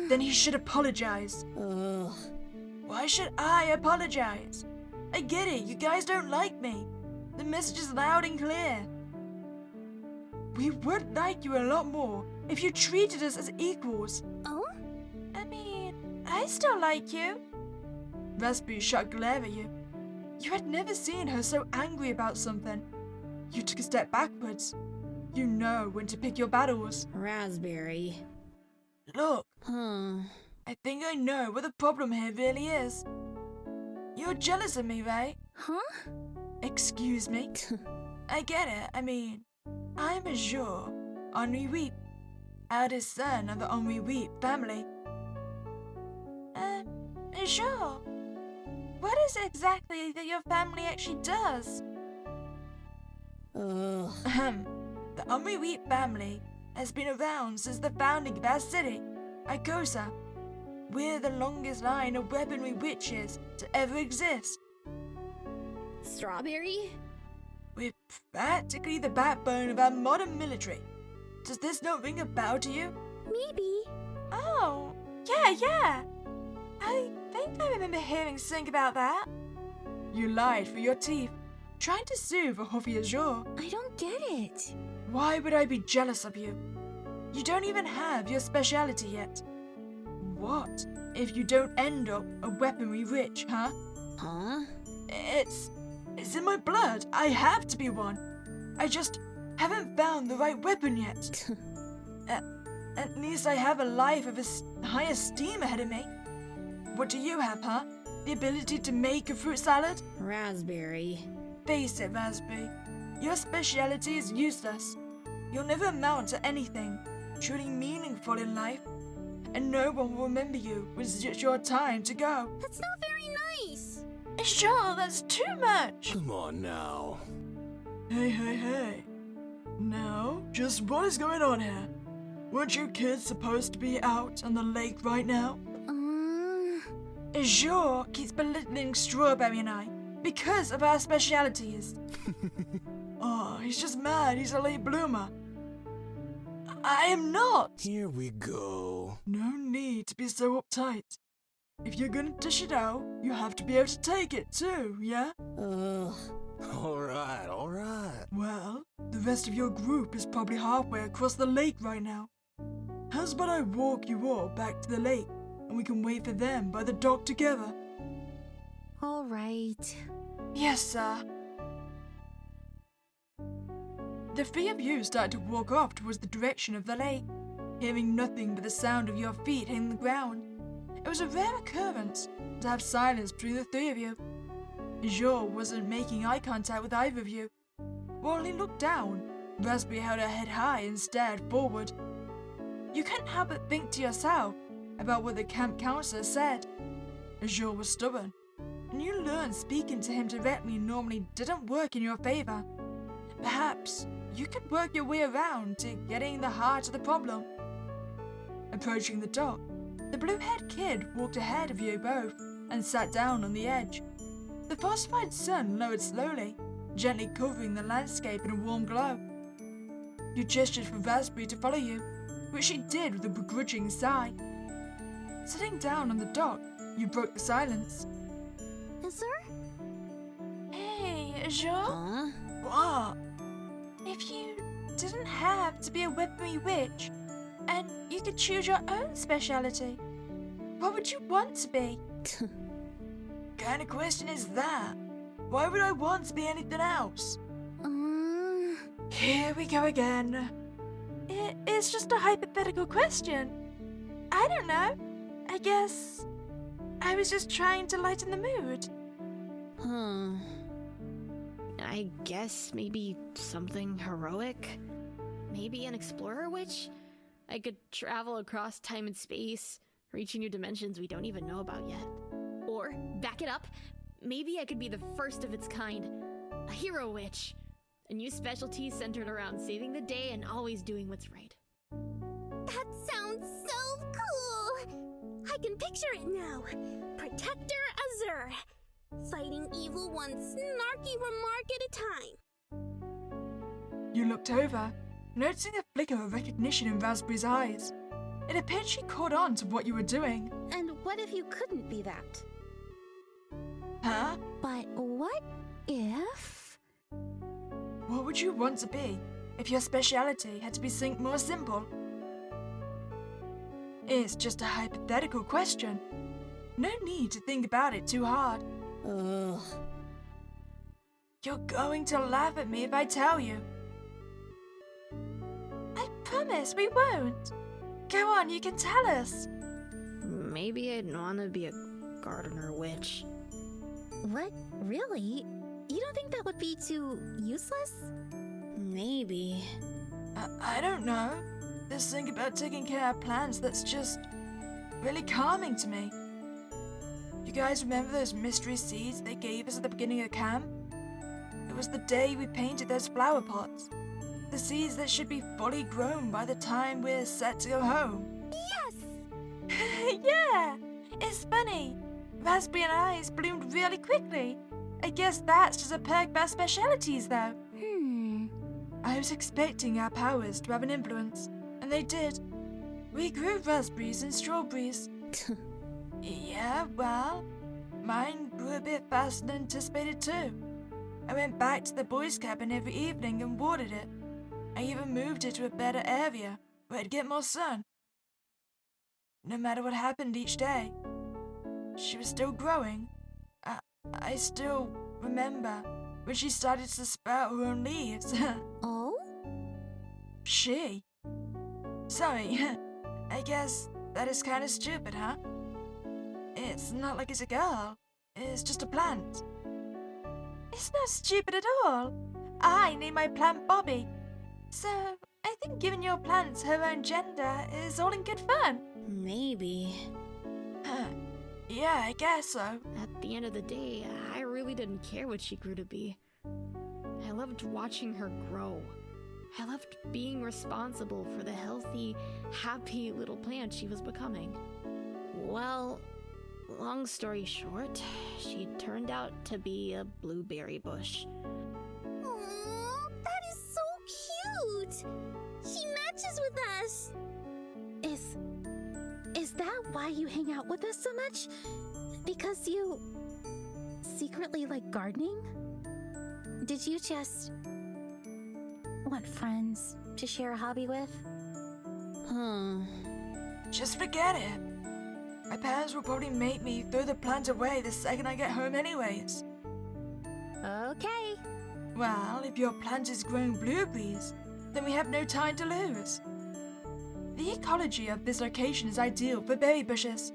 Then he should apologize. Why should I apologize? I get it, you guys don't like me. The message is loud and clear. We would like you a lot more if you treated us as equals. Oh? I mean, I still like you. Raspberry shot a glare at you. You had never seen her so angry about something. You took a step backwards. You know when to pick your battles. Raspberry. Look, I think I know what the problem here really is. You're jealous of me, right? Huh? Excuse me? I get it. I mean, I'm Azure, Henri Weep, eldest son of the Henri Weep family. Azure, what is it exactly that your family actually does? The Henri Weep family has been around since the founding of our city, Icosa. We're the longest line of weaponry witches to ever exist. Strawberry? We're practically the backbone of our modern military. Does this not ring a bell to you? Maybe. Oh, yeah. I think I remember hearing something about that. You lied for your teeth, trying to soothe a huffy Azure. I don't get it. Why would I be jealous of you? You don't even have your speciality yet. What if you don't end up a weaponry rich, huh? Huh? It's in my blood. I have to be one. I just haven't found the right weapon yet. At least I have a life of high esteem ahead of me. What do you have, huh? The ability to make a fruit salad? Raspberry. Face it, Raspberry. Your speciality is useless. You'll never amount to anything truly meaningful in life. And no one will remember you when it's your time to go. That's not very nice. Sure, that's too much. Come on now. Hey. Now, just what is going on here? Weren't you kids supposed to be out on the lake right now? Azure keeps belittling Strawberry and I because of our specialities. Oh, he's just mad he's a late bloomer. I am not. Here we go. No need to be so uptight. If you're gonna dish it out, you have to be able to take it too, yeah? All right. Well, the rest of your group is probably halfway across the lake right now. How's about I walk you all back to the lake, and we can wait for them by the dock together? All right. Yes, sir. The three of you started to walk off towards the direction of the lake, hearing nothing but the sound of your feet hitting the ground. It was a rare occurrence to have silence between the three of you. Azure wasn't making eye contact with either of you. While he looked down, Raspberry held her head high and stared forward. You couldn't help but think to yourself about what the camp counselor said. Azure was stubborn, and you learned speaking to him directly normally didn't work in your favor. Perhaps you could work your way around to getting the heart of the problem. Approaching the dock, the blue-haired kid walked ahead of you both and sat down on the edge. The phosphide sun lowered slowly, gently covering the landscape in a warm glow. You gestured for Raspberry to follow you, which she did with a begrudging sigh. Sitting down on the dock, you broke the silence. Is there? Hey, Azure? Huh? What? If you didn't have to be a weaponry witch, and you could choose your own speciality, what would you want to be? Kind of question is that? Why would I want to be anything else? Here we go again. It's just a hypothetical question. I don't know. I guess I was just trying to lighten the mood. I guess maybe something heroic? Maybe an explorer witch? I could travel across time and space, reaching new dimensions we don't even know about yet. Or, back it up, maybe I could be the first of its kind. A hero witch. A new specialty centered around saving the day and always doing what's right. That sounds so cool! I can picture it now. Protector Azure. Fighting evil one snarky remark at a time. You looked over, noticing a flicker of recognition in Raspberry's eyes. It appeared she caught on to what you were doing. And what if you couldn't be that? Huh? But what if... What would you want to be if your speciality had to be more simple? It's just a hypothetical question. No need to think about it too hard. Ugh. You're going to laugh at me if I tell you. I promise we won't. Go on, you can tell us. Maybe I'd want to be a gardener witch. What? Really? You don't think that would be too useless? Maybe. I don't know. This thing about taking care of plants that's just really calming to me. You guys remember those mystery seeds they gave us at the beginning of camp? It was the day we painted those flower pots. The seeds that should be fully grown by the time we're set to go home. Yes! Yeah! It's funny. Raspberry and I's bloomed really quickly. I guess that's just a perk of our specialities, though. I was expecting our powers to have an influence, and they did. We grew raspberries and strawberries. Yeah, well, mine grew a bit faster than anticipated too. I went back to the boys' cabin every evening and watered it. I even moved it to a better area where it'd get more sun. No matter what happened each day, she was still growing. I still remember when she started to sprout her own leaves. Oh? She? Sorry, I guess that is kind of stupid, huh? It's not like it's a girl. It's just a plant. It's not stupid at all. I named my plant Bobby. So, I think giving your plants her own gender is all in good fun. Maybe. Yeah, I guess so. At the end of the day, I really didn't care what she grew to be. I loved watching her grow. I loved being responsible for the healthy, happy little plant she was becoming. Well, long story short, she turned out to be a blueberry bush. Aww, that is so cute! She matches with us! Is that why you hang out with us so much? Because you secretly like gardening? Did you just want friends to share a hobby with? Just forget it. My parents will probably make me throw the plant away the second I get home anyways. Okay. Well, if your plant is growing blueberries, then we have no time to lose. The ecology of this location is ideal for berry bushes,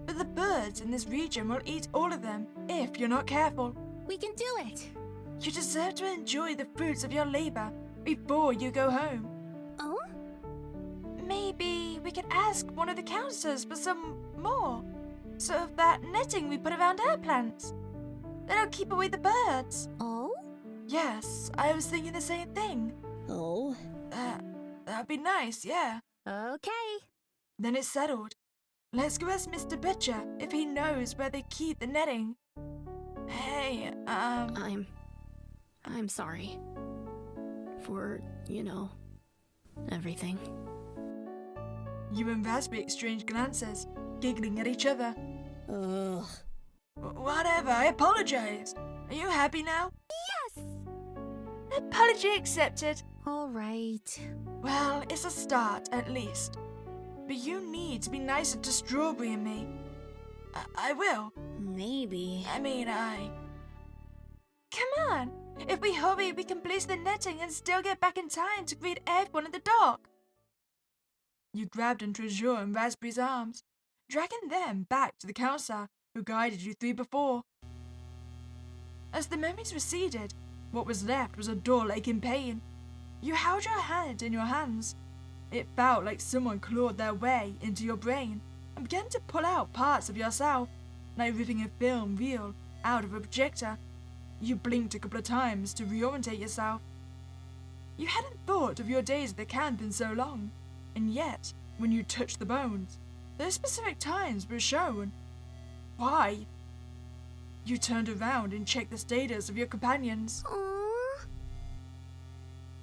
but the birds in this region will eat all of them if you're not careful. We can do it. You deserve to enjoy the fruits of your labor before you go home. Oh? Maybe we could ask one of the counselors for some more. Sort of that netting we put around our plants. That'll keep away the birds. Oh? Yes, I was thinking the same thing. Oh. That'd be nice, yeah. Okay. Then it's settled. Let's go ask Mr. Butcher if he knows where they keep the netting. Hey, I'm sorry. For, everything. You and Raspberry exchange glances, giggling at each other. Ugh. Whatever, I apologize. Are you happy now? Yes! Apology accepted. All right. Well, it's a start, at least. But you need to be nicer to Strawberry and me. I will. Maybe. Come on! If we hurry, we can place the netting and still get back in time to greet everyone at the dock. You grabbed onto Azure and Raspberry's arms, dragging them back to the counselor who guided you through before. As the memories receded, what was left was a dull aching pain. You held your hand in your hands. It felt like someone clawed their way into your brain and began to pull out parts of yourself, like ripping a film reel out of a projector. You blinked a couple of times to reorientate yourself. You hadn't thought of your days at the camp in so long, and yet, when you touched the bones, those specific times were shown. Why? You turned around and checked the status of your companions. Aww.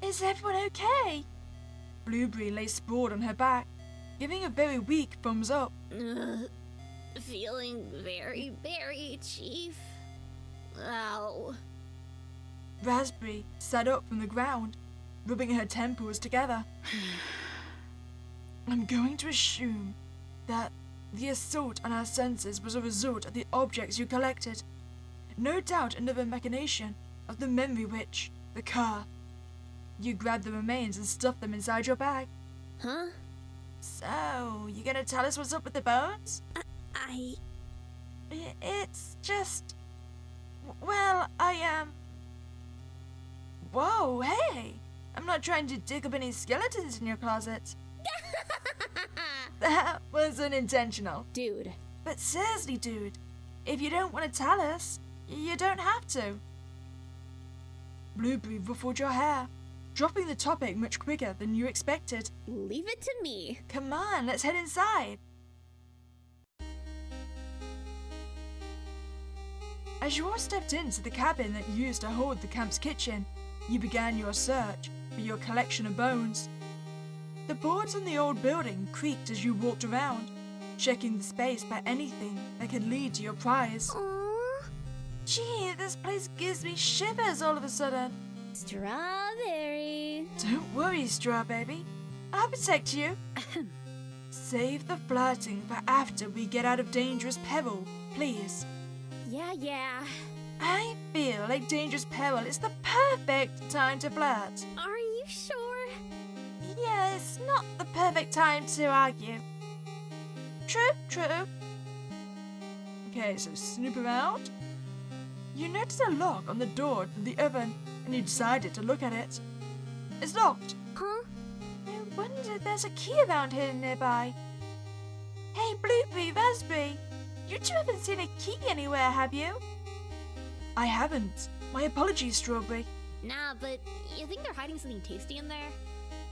Is everyone okay? Blueberry lay sprawled on her back, giving a very weak thumbs up. Feeling very, very, Chief. Ow. Raspberry sat up from the ground, rubbing her temples together. I'm going to assume that the assault on our senses was a result of the objects you collected. No doubt another machination of the memory witch, the car. You grabbed the remains and stuffed them inside your bag. Huh? So, you gonna tell us what's up with the bones? It's just... Well, Whoa, hey! I'm not trying to dig up any skeletons in your closet. That was unintentional. Dude. But seriously, dude, if you don't want to tell us, you don't have to. Blueberry ruffled your hair, dropping the topic much quicker than you expected. Leave it to me. Come on, let's head inside. As you all stepped into the cabin that you used to hold the camp's kitchen, you began your search for your collection of bones. The boards on the old building creaked as you walked around, checking the space for anything that could lead to your prize. Aww. Gee, this place gives me shivers all of a sudden. Strawberry. Don't worry, Straw Baby. I'll protect you. Save the flirting for after we get out of dangerous peril, please. Yeah. I feel like dangerous peril is the perfect time to flirt. Are you sure? Yeah, it's not the perfect time to argue. True. Okay, so snoop around. You notice a lock on the door to the oven, and you decided to look at it. It's locked. Huh? I wonder if there's a key around here nearby. Hey, Blueberry, Raspberry, you two haven't seen a key anywhere, have you? I haven't. My apologies, Strawberry. Nah, but you think they're hiding something tasty in there?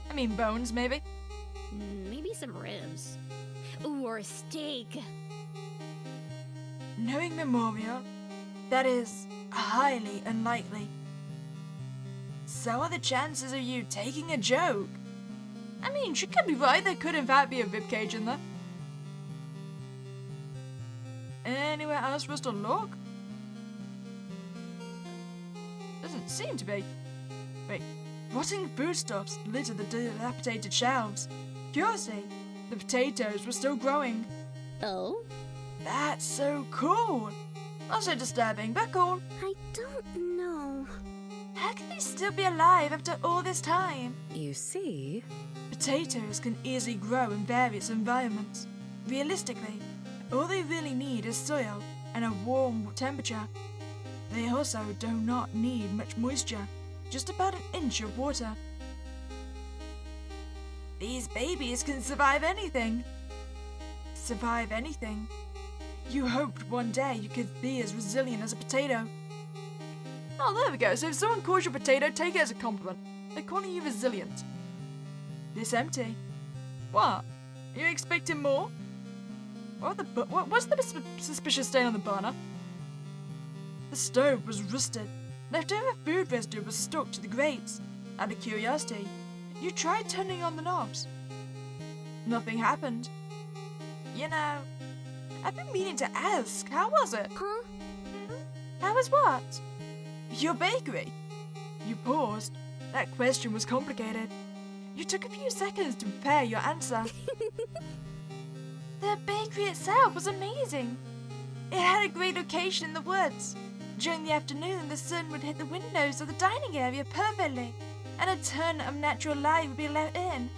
I mean bones, maybe. Maybe some ribs. Ooh, or a steak. Knowing Memorial, that is highly unlikely. So are the chances of you taking a joke. I mean, she could be right, there could in fact be a ribcage in there. Anywhere else for us to look? Doesn't seem to be. Wait, rotting foodstuffs litter the dilapidated shelves. Curiously, the potatoes were still growing. Oh? That's so cool. Also disturbing, but cool. I don't know. How can they still be alive after all this time? You see? Potatoes can easily grow in various environments. Realistically, all they really need is soil and a warm temperature. They also do not need much moisture, just about an inch of water. These babies can survive anything. Survive anything? You hoped one day you could be as resilient as a potato. Oh, there we go. So if someone calls you a potato, take it as a compliment. They're calling you resilient. This empty. What? Are you expecting more? What's the suspicious stain on the burner? The stove was rusted. Leftover food residue was stuck to the grates. Out of curiosity, you tried turning on the knobs. Nothing happened. You know, I've been meaning to ask, how was it? Huh? How was what? Your bakery. You paused. That question was complicated. You took a few seconds to prepare your answer. The bakery itself was amazing. It had a great location in the woods. During the afternoon, the sun would hit the windows of the dining area perfectly, and a ton of natural light would be let in.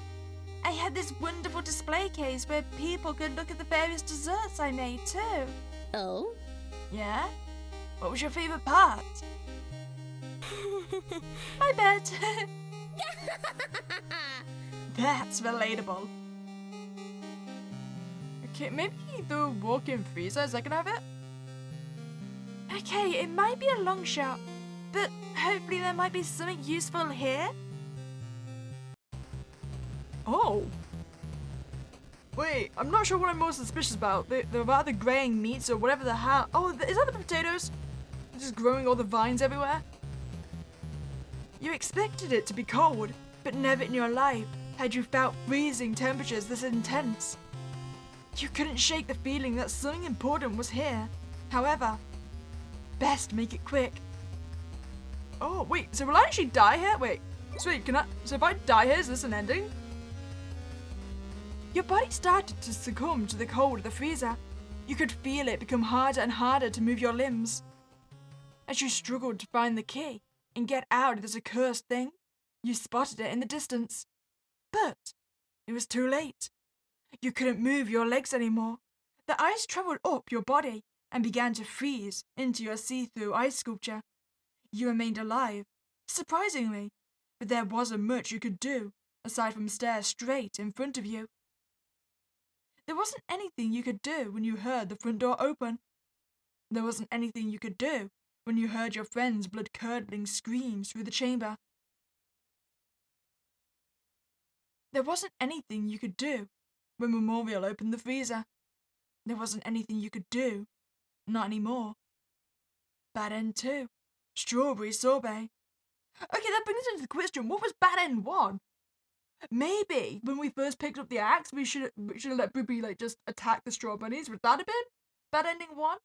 I had this wonderful display case where people could look at the various desserts I made too. Oh? Yeah? What was your favorite part? I bet. That's relatable. Okay, maybe the walk-in freezer, is that gonna have it? Okay, it might be a long shot, but hopefully there might be something useful here. Oh. Wait, I'm not sure what I'm most suspicious about. The rather graying meats or whatever the hell. Oh, is that the potatoes? Just growing all the vines everywhere? You expected it to be cold, but never in your life had you felt freezing temperatures this intense. You couldn't shake the feeling that something important was here. However, best make it quick. Oh, wait, so will I actually die here? Wait, sweet, so if I die here, is this an ending? Your body started to succumb to the cold of the freezer. You could feel it become harder and harder to move your limbs. As you struggled to find the key and get out of this accursed thing, you spotted it in the distance. But it was too late. You couldn't move your legs anymore. The ice traveled up your body and began to freeze into your see-through ice sculpture. You remained alive, surprisingly, but there wasn't much you could do aside from stare straight in front of you. There wasn't anything you could do when you heard the front door open. There wasn't anything you could do when you heard your friend's blood-curdling screams through the chamber. There wasn't anything you could do when Memorial opened the freezer. There wasn't anything you could do. Not anymore. Bad end 2. Strawberry sorbet. Okay, that brings us into the question, what was bad end 1? Maybe when we first picked up the axe, we should have let Booby just attack the strawberries. Would that have been bad ending 1?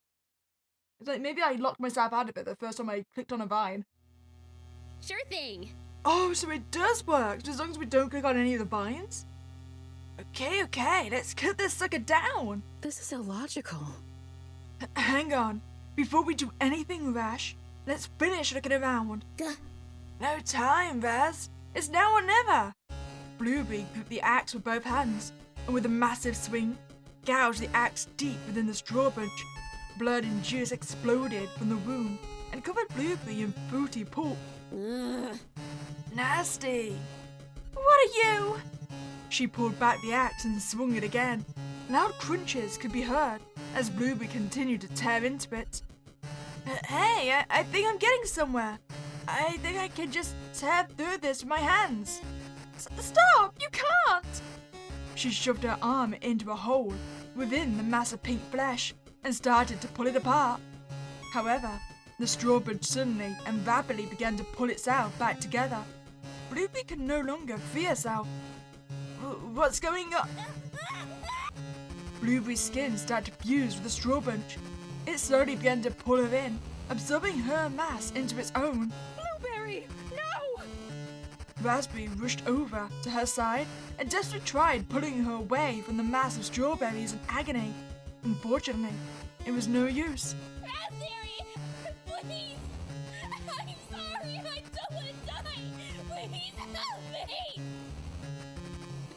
It's like maybe I locked myself out of it the first time I clicked on a vine. Sure thing. Oh, so it does work, as long as we don't click on any of the vines? Okay, let's cut this sucker down. This is illogical. Hang on. Before we do anything rash, let's finish looking around. Duh. No time, Raz. It's now or never. Blueberry gripped the axe with both hands, and with a massive swing, gouged the axe deep within the straw bunch. Blood and juice exploded from the wound and covered Blueberry in fruity pulp. Ugh. Nasty. What are you? She pulled back the axe and swung it again. Loud crunches could be heard as Blueberry continued to tear into it. Hey, I think I'm getting somewhere. I think I can just tear through this with my hands. Stop! You can't! She shoved her arm into a hole within the mass of pink flesh and started to pull it apart. However, the straw bunch suddenly and rapidly began to pull itself back together. Blueberry could no longer free herself. What's going on? Blueberry's skin started to fuse with the straw bunch. It slowly began to pull her in, absorbing her mass into its own. Blueberry, no! Raspberry rushed over to her side and desperately tried pulling her away from the mass of strawberries in agony. Unfortunately, it was no use. Raspberry! Please! I'm sorry! I don't want to die! Help me!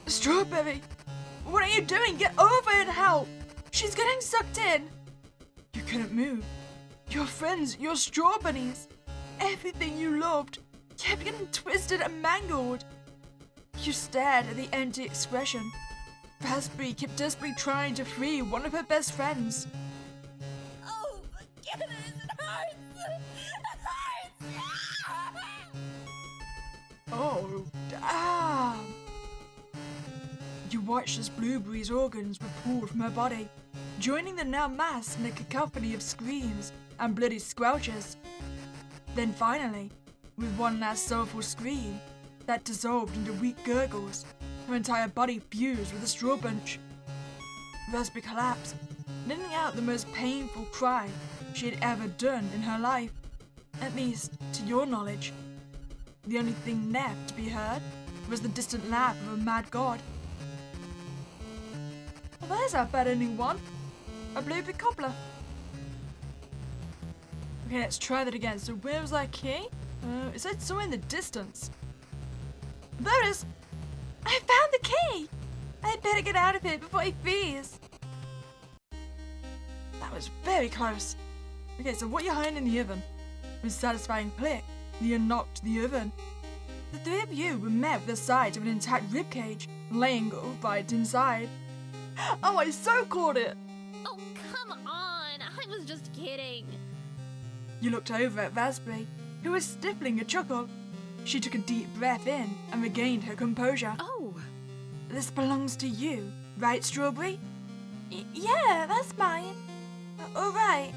Strawberry, what are you doing? Get over and help! She's getting sucked in! You couldn't move. Your friends, your straw bunnies, everything you loved, kept getting twisted and mangled. You stared at the empty expression. Raspberry kept desperately trying to free one of her best friends. Oh, goodness, it hurts! It hurts! Oh, damn! You watched as Blueberry's organs were pulled from her body, joining the now mass in a cacophony of screams and bloody squelches. Then finally, with one last soulful scream that dissolved into weak gurgles, her entire body fused with a straw bunch. Raspberry collapsed, letting out the most painful cry she had ever done in her life, at least to your knowledge. The only thing left to be heard was the distant laugh of a mad god. Well, there's our bad-ending one. A blueberry cobbler. Okay, let's try that again. So where was that key? It said somewhere in the distance. There it is! I found the key! I better get out of here before he frees. That was very close. Okay, so what you're hiding in the oven? With a satisfying click, you unlocked the oven. The three of you were met with the sight of an intact ribcage laying right inside. Oh, I so caught it! Oh, come on! I was just kidding. You looked over at Raspberry, who was stifling a chuckle. She took a deep breath in and regained her composure. Oh, This belongs to you, right, Strawberry? Yeah, that's mine. All right.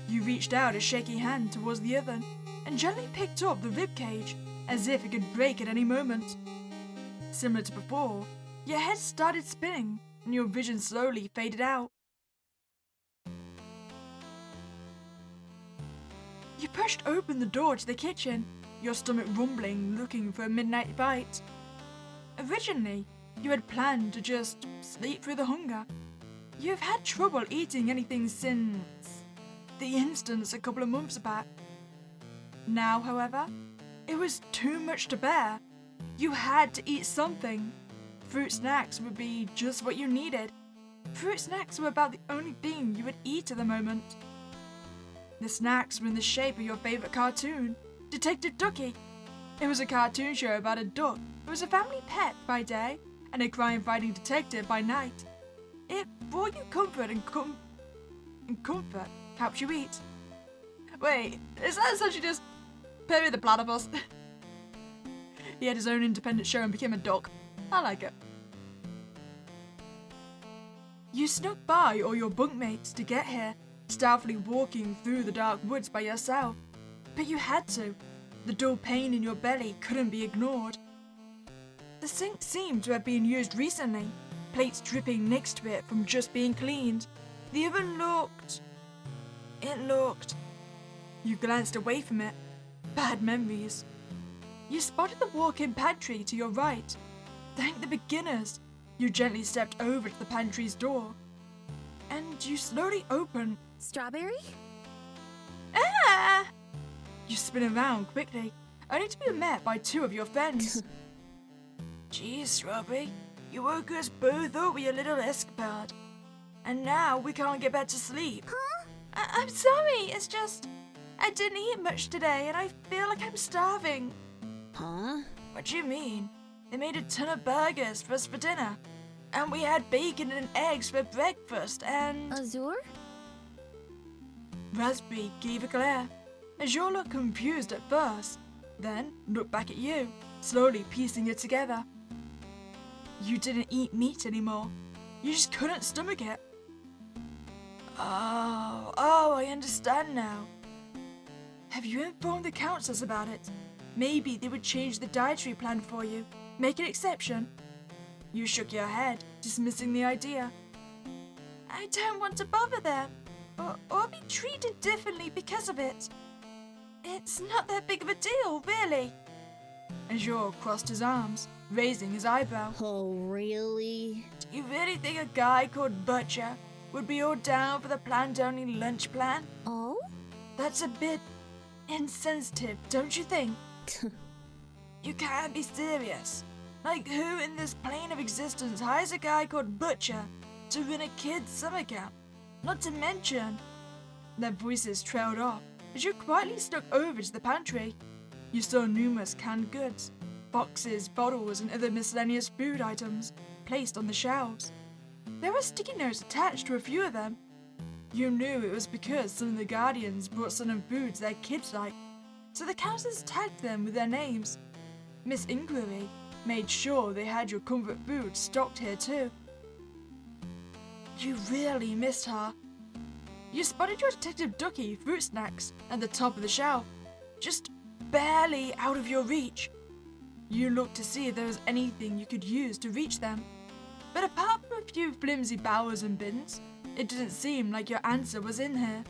You reached out a shaky hand towards the oven and gently picked up the ribcage as if it could break at any moment. Similar to before, your head started spinning and your vision slowly faded out. You pushed open the door to the kitchen, your stomach rumbling, looking for a midnight bite. Originally, you had planned to just sleep through the hunger. You've had trouble eating anything since the instance a couple of months back. Now, however, it was too much to bear. You had to eat something. Fruit snacks would be just what you needed. Fruit snacks were about the only thing you would eat at the moment. The snacks were in the shape of your favorite cartoon, Detective Ducky. It was a cartoon show about a duck who was a family pet by day and a crime-fighting detective by night. It brought you comfort and comfort helped you eat. Wait, is that essentially just Perry the Platypus? He had his own independent show and became a duck. I like it. You snuck by all your bunkmates to get here, stealthily walking through the dark woods by yourself. But you had to. The dull pain in your belly couldn't be ignored. The sink seemed to have been used recently, plates dripping next to it from just being cleaned. The oven looked... You glanced away from it. Bad memories. You spotted the walk-in pantry to your right. Thank the beginners. You gently stepped over to the pantry's door. And you slowly opened... Strawberry? Ah! You spin around quickly, only to be met by two of your friends. Geez, Strawberry, you woke us both up with your little escapade. And now we can't get back to sleep. Huh? I'm sorry, it's just... I didn't eat much today and I feel like I'm starving. Huh? What do you mean? They made a ton of burgers for us for dinner. And we had bacon and eggs for breakfast and... Azure? Raspberry gave a glare. Azure looked confused at first, then looked back at you, slowly piecing it together. You didn't eat meat anymore. You just couldn't stomach it. Oh, I understand now. Have you informed the counselors about it? Maybe they would change the dietary plan for you, make an exception. You shook your head, dismissing the idea. I don't want to bother them, or be treated differently because of it. It's not that big of a deal, really. Azure crossed his arms, raising his eyebrow. Oh, really? Do you really think a guy called Butcher would be all down for the planned-only lunch plan? Oh? That's a bit insensitive, don't you think? You can't be serious. Like, who in this plane of existence hires a guy called Butcher to run a kid's summer camp? Not to mention... Their voices trailed off as you quietly snuck over to the pantry. You saw numerous canned goods, boxes, bottles, and other miscellaneous food items placed on the shelves. There were sticky notes attached to a few of them. You knew it was because some of the Guardians brought some foods their kids liked, so the counselors tagged them with their names. Miss Inquiry made sure they had your comfort food stocked here too. You really missed her. You spotted your Detective Ducky fruit snacks at the top of the shelf, just barely out of your reach. You looked to see if there was anything you could use to reach them, but apart from a few flimsy barrels and bins, it didn't seem like your answer was in here.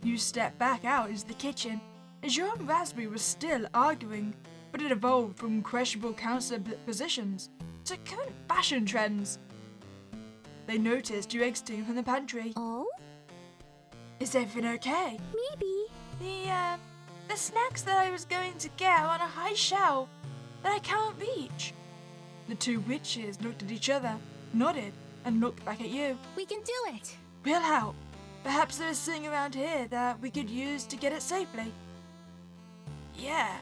You stepped back out into the kitchen as you and Raspberry were still arguing, but it evolved from questionable counselor positions to current fashion trends. They noticed you exiting from the pantry. Oh? Is everything okay? Maybe. The snacks that I was going to get are on a high shelf that I can't reach. The two witches looked at each other, nodded, and looked back at you. We can do it. We'll help. Perhaps there is something around here that we could use to get it safely. Yeah,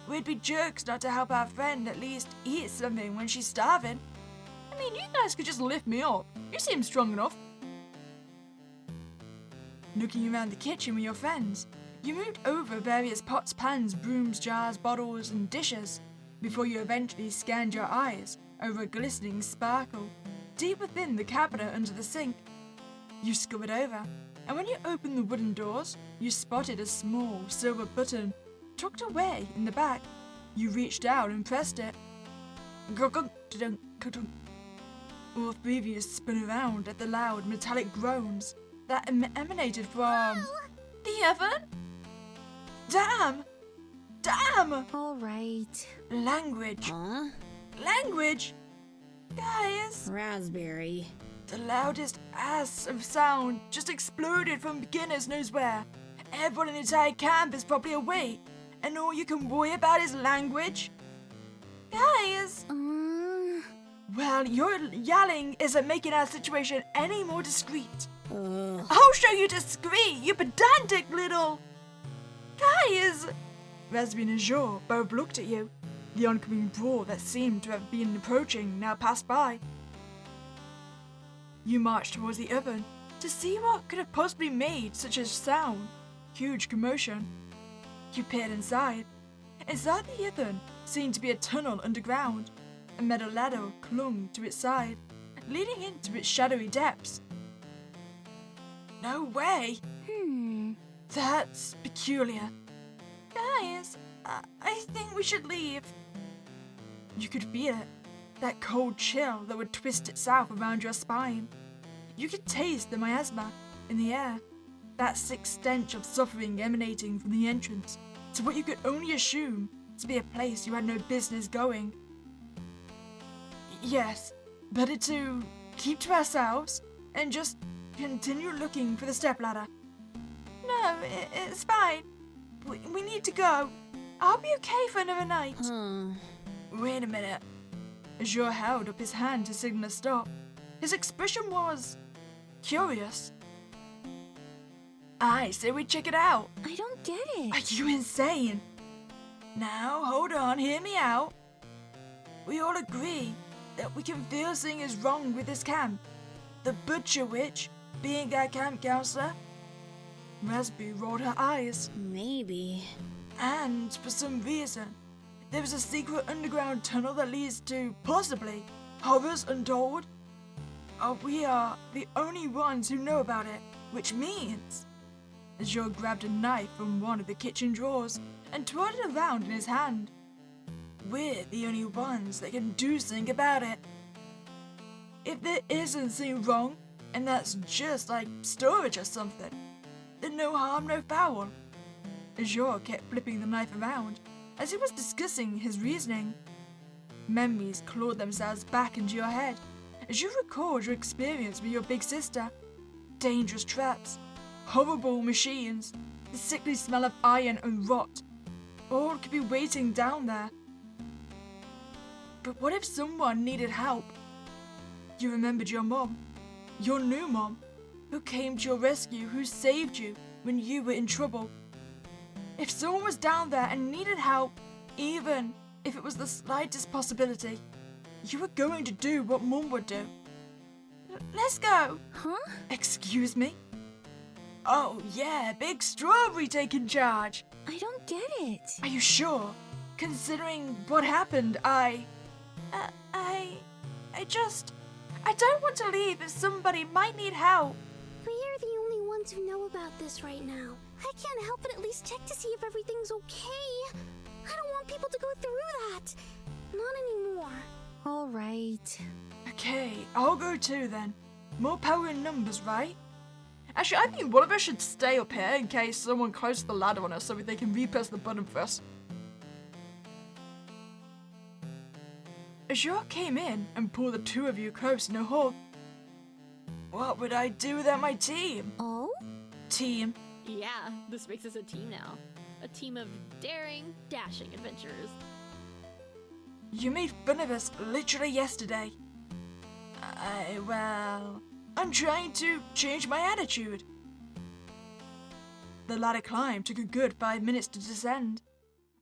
we'd be jerks not to help our friend at least eat something when she's starving. I mean, you guys could just lift me up. You seem strong enough. Looking around the kitchen with your friends, you moved over various pots, pans, brooms, jars, bottles, and dishes before you eventually scanned your eyes over a glistening sparkle deep within the cabinet under the sink. You scurried over, and when you opened the wooden doors, you spotted a small silver button tucked away in the back. You reached out and pressed it. All three of you spun around at the loud metallic groans that emanated from the oven. Damn! All right. Language. Huh? Language! Guys, Raspberry. the loudest ass of sound just exploded from beginners knows where. Everyone in the entire camp is probably awake, and all you can worry about is language. Guys! Well, your yelling isn't making our situation any more discreet. I'll show you discreet, you pedantic little... Guys! Raspberry and Azure both looked at you. The oncoming brawl that seemed to have been approaching now passed by. You marched towards the oven to see what could have possibly made such a sound. Huge commotion. You peered inside. Inside the oven seemed to be a tunnel underground. A metal ladder clung to its side, leading into its shadowy depths. No way! That's peculiar. Guys, I think we should leave. You could feel it, that cold chill that would twist itself around your spine. You could taste the miasma in the air, that sick stench of suffering emanating from the entrance to what you could only assume to be a place you had no business going. Yes, better to keep to ourselves and just continue looking for the stepladder. No, it's fine. We need to go. I'll be okay for another night. Wait a minute. Azure held up his hand to signal a stop. His expression was curious. I say we check it out. I don't get it. Are you insane? Now, hold on, hear me out. We all agree that we can feel something is wrong with this camp. The Butcher Witch being our camp counselor. Raspberry rolled her eyes. Maybe. And for some reason, there is a secret underground tunnel that leads to, possibly, horrors untold. We are the only ones who know about it, which means... Azure grabbed a knife from one of the kitchen drawers and twirled it around in his hand. We're the only ones that can do something about it. If there isn't something wrong, and that's just like storage or something, then no harm, no foul. Azure kept flipping the knife around as he was discussing his reasoning. Memories clawed themselves back into your head as you recalled your experience with your big sister. Dangerous traps, horrible machines, the sickly smell of iron and rot. all could be waiting down there. But what if someone needed help? You remembered your mom, your new mom, who came to your rescue, who saved you when you were in trouble. If someone was down there and needed help, even if it was the slightest possibility, you were going to do what Mum would do. Let's go. Huh? Excuse me? Oh yeah, Big Strawberry taking charge. I don't get it. Are you sure? Considering what happened, I don't want to leave if somebody might need help. We're the only ones who know about this right now. I can't help but at least check to see if everything's okay. I don't want people to go through that. Not anymore. All right. Okay, I'll go too then. More power in numbers, right? Actually, I think one of us should stay up here in case someone closes the ladder on us so they can repress the button for us. Azure came in and pulled the two of you close in a hug. What would I do without my team? Oh? Team. Yeah, this makes us a team now. A team of daring, dashing adventurers. You made fun of us literally yesterday. I'm trying to change my attitude. The ladder climb took a good 5 minutes to descend.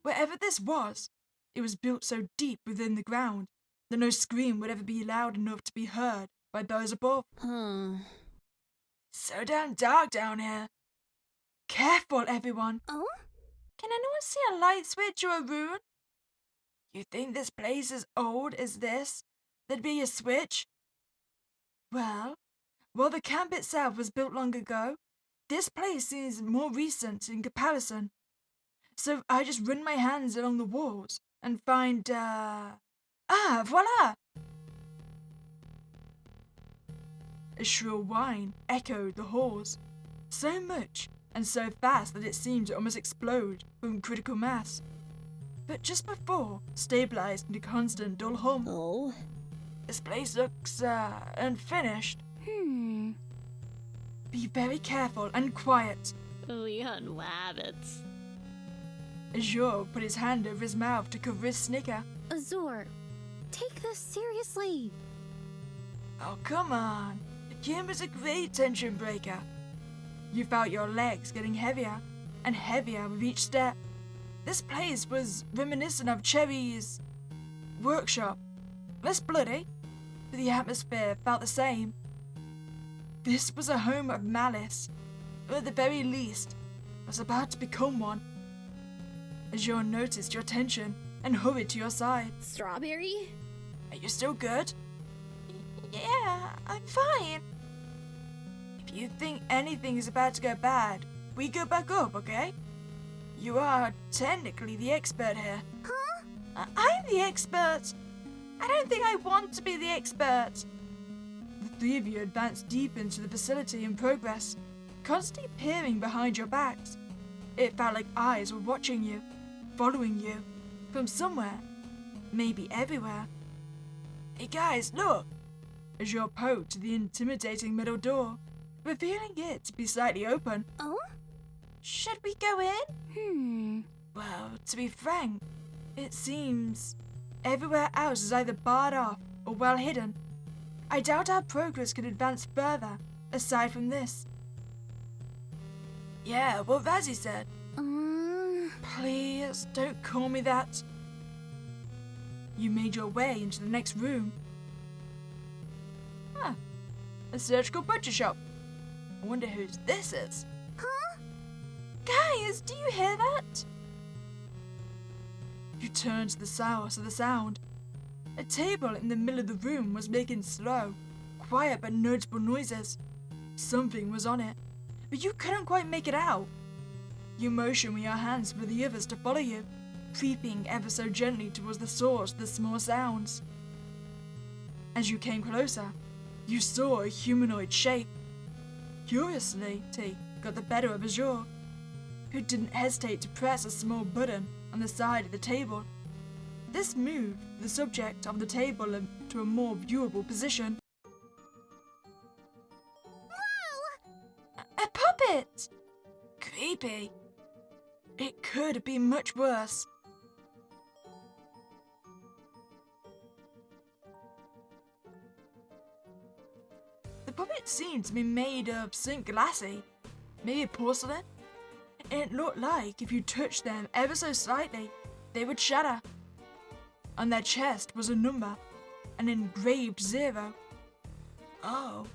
Wherever this was, it was built so deep within the ground that no scream would ever be loud enough to be heard by those above. So damn dark down here. Careful, everyone. Oh? Can anyone see a light switch or a rune? You think this place is old as this? There'd be a switch? Well, while the camp itself was built long ago, this place seems more recent in comparison. So I just run my hands along the walls and find, voila! A shrill whine echoed the halls, so much and so fast that it seemed to almost explode from critical mass. But just before, stabilized into constant dull hum. Oh? This place looks, unfinished. Be very careful and quiet. We hunt rabbits. Azure put his hand over his mouth to cover his snicker. Azure, take this seriously. Oh, come on. The game is a great tension breaker. You felt your legs getting heavier and heavier with each step. This place was reminiscent of Cherry's workshop. Less bloody, but the atmosphere felt the same. This was a home of malice, or at the very least, was about to become one. Azure noticed your tension and hurried to your side. Strawberry? Are you still good? Yeah, I'm fine. If you think anything is about to go bad, we go back up, okay? You are technically the expert here. Huh? I'm the expert. I don't think I want to be the expert. The three of you advanced deep into the facility in progress, constantly peering behind your backs. It felt like eyes were watching you, following you, from somewhere, maybe everywhere. Hey guys, look! Azure poked to the intimidating middle door, revealing it to be slightly open. Oh? Should we go in? Well, to be frank, it seems everywhere else is either barred off or well hidden. I doubt our progress could advance further, aside from this. Yeah, what Razzie said. Please, don't call me that. You made your way into the next room. Huh. A surgical butcher shop. I wonder whose this is. Huh? Guys, do you hear that? You turned to the source of the sound. A table in the middle of the room was making slow, quiet but noticeable noises. Something was on it, but you couldn't quite make it out. You motioned with your hands for the others to follow you, creeping ever so gently towards the source of the small sounds. As you came closer, you saw a humanoid shape. Curiosity got the better of Azure, who didn't hesitate to press a small button on the side of the table. This moved the subject of the table to a more viewable position. Whoa! A puppet! Creepy. It could be much worse. The puppet seemed to be made of something glassy, maybe porcelain. It looked like if you touched them ever so slightly, they would shatter. On their chest was a number, an engraved 0. Oh,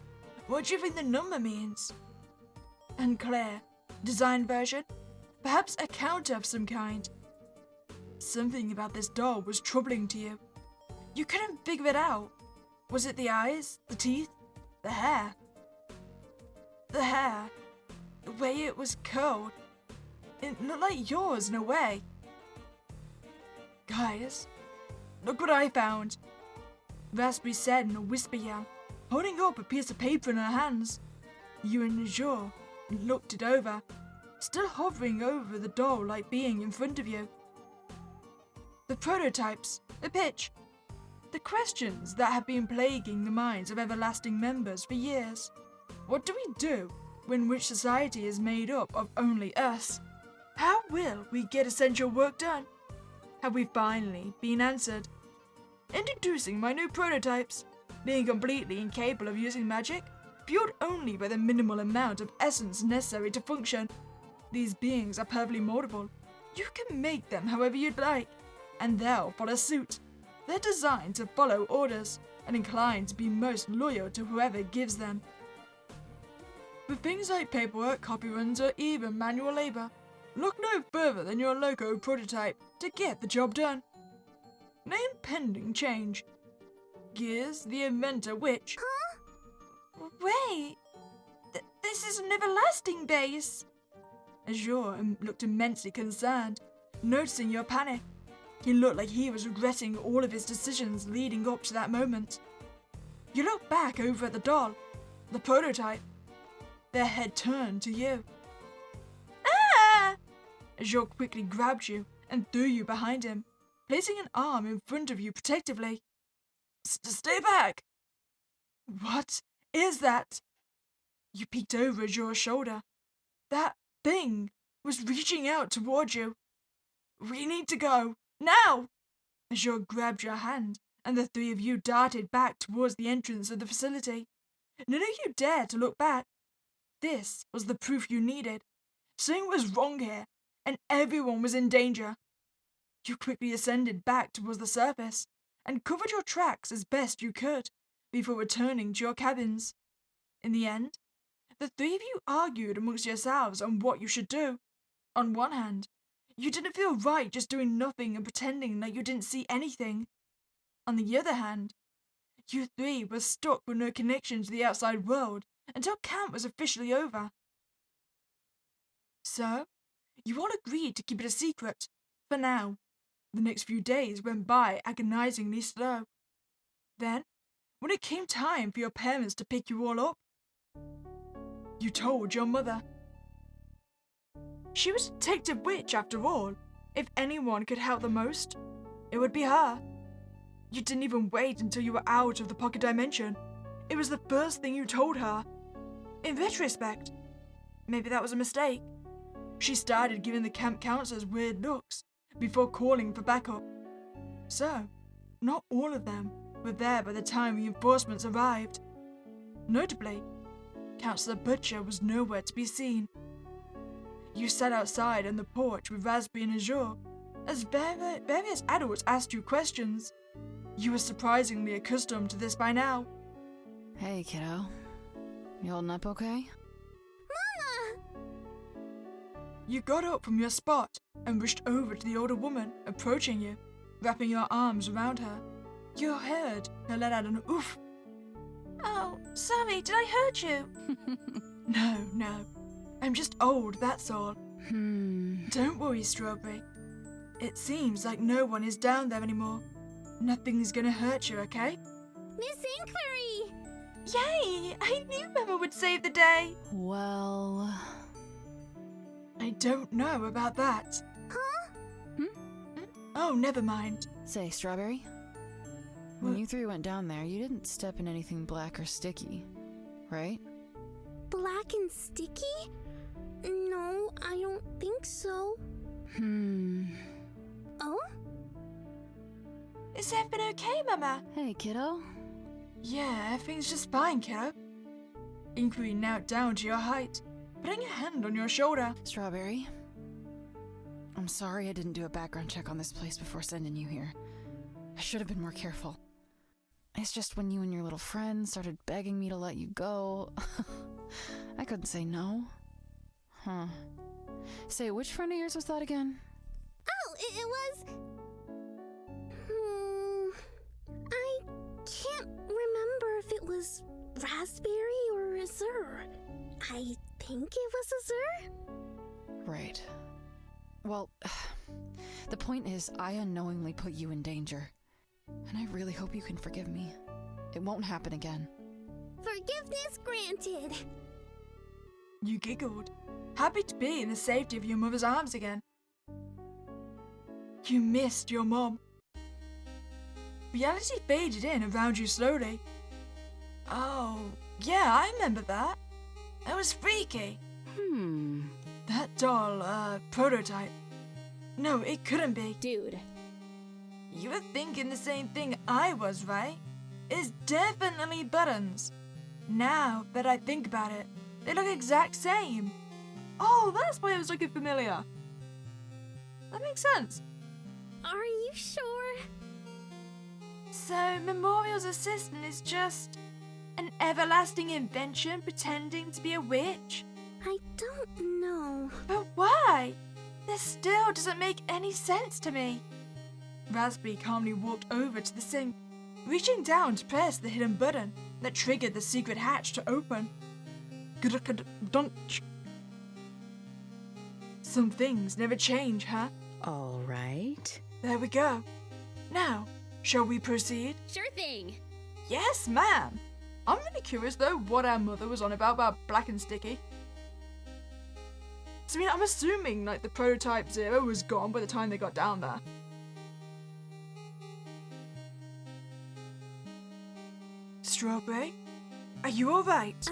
what do you think the number means? Unclear. Design version? Perhaps a counter of some kind. Something about this doll was troubling to you. You couldn't figure it out. Was it the eyes, the teeth, the hair? The hair. The way it was curled. It looked like yours in a way. Guys, look what I found. Raspberry said in a whisper yell, holding up a piece of paper in her hands. You and Najor looked it over, still hovering over the doll like being in front of you. The prototypes, the pitch, the questions that have been plaguing the minds of everlasting members for years. What do we do when which society is made up of only us? How will we get essential work done? Have we finally been answered? Introducing my new prototypes, being completely incapable of using magic, fueled only by the minimal amount of essence necessary to function. These beings are perfectly moldable. You can make them however you'd like, and they'll follow suit. They're designed to follow orders, and inclined to be most loyal to whoever gives them. For things like paperwork, copy runs, or even manual labor, look no further than your loco prototype to get the job done. Name pending change. Gears, the inventor which... Huh? Wait, this is an everlasting base. Azure looked immensely concerned, noticing your panic. He looked like he was regretting all of his decisions leading up to that moment. You looked back over at the doll, the prototype. Their head turned to you. Ah! Azure quickly grabbed you and threw you behind him, placing an arm in front of you protectively. Stay back! What is that? You peeked over Azure's shoulder. That thing was reaching out toward you. We need to go, now! Azure grabbed your hand, and the three of you darted back towards the entrance of the facility. None of you dared to look back. This was the proof you needed. Something was wrong here, and everyone was in danger. You quickly ascended back towards the surface, and covered your tracks as best you could, before returning to your cabins. In the end, the three of you argued amongst yourselves on what you should do. On one hand, you didn't feel right just doing nothing and pretending like you didn't see anything. On the other hand, you three were stuck with no connection to the outside world until camp was officially over. So, you all agreed to keep it a secret, for now. The next few days went by agonizingly slow. Then, when it came time for your parents to pick you all up, you told your mother. She was a detective witch after all. If anyone could help the most, it would be her. You didn't even wait until you were out of the pocket dimension. It was the first thing you told her. In retrospect, maybe that was a mistake. She started giving the camp counselors weird looks before calling for backup. So, not all of them were there by the time reinforcements arrived. Notably, Counselor Butcher was nowhere to be seen. You sat outside on the porch with Raspberry and Azure as various adults asked you questions. You were surprisingly accustomed to this by now. Hey, kiddo. You holding up okay? Mama! You got up from your spot and rushed over to the older woman, approaching you, wrapping your arms around her. You heard her let out an oof. Oh, sorry, did I hurt you? No. I'm just old, that's all. Don't worry, Strawberry. It seems like no one is down there anymore. Nothing's gonna hurt you, okay? Miss Inquiry! Yay! I knew Mama would save the day! Well... I don't know about that. Huh? Oh, never mind. Say, Strawberry? When you three went down there, you didn't step in anything black or sticky, right? Black and sticky? No, I don't think so. Oh? Is everything okay, Mama? Hey, kiddo. Yeah, everything's just fine, kiddo. Inquiry now down to your height, putting a hand on your shoulder. Strawberry. I'm sorry I didn't do a background check on this place before sending you here. I should have been more careful. It's just when you and your little friend started begging me to let you go, I couldn't say no. Huh. Say, which friend of yours was that again? Oh, it was... I can't remember if it was Raspberry or Azure. I think it was Azure? Right. Well, the point is, I unknowingly put you in danger. And I really hope you can forgive me. It won't happen again. Forgiveness granted. You giggled, happy to be in the safety of your mother's arms again. You missed your mom. Reality faded in around you slowly. Oh, yeah, I remember that. That was freaky. That doll, prototype. No, it couldn't be. Dude. You were thinking the same thing I was, right? It's definitely buttons. Now that I think about it, they look exact same. Oh, that's why I was looking familiar. That makes sense. Are you sure? So, Memorial's assistant is just an everlasting invention pretending to be a witch? I don't know. But why? This still doesn't make any sense to me. Raspberry calmly walked over to the sink, reaching down to press the hidden button that triggered the secret hatch to open. Dunch. Some things never change, huh? All right. There we go. Now, shall we proceed? Sure thing. Yes, ma'am. I'm really curious, though, what our mother was on about Black and Sticky. So, I mean, I'm assuming, like, the prototype Zero was gone by the time they got down there. Strawberry, are you alright?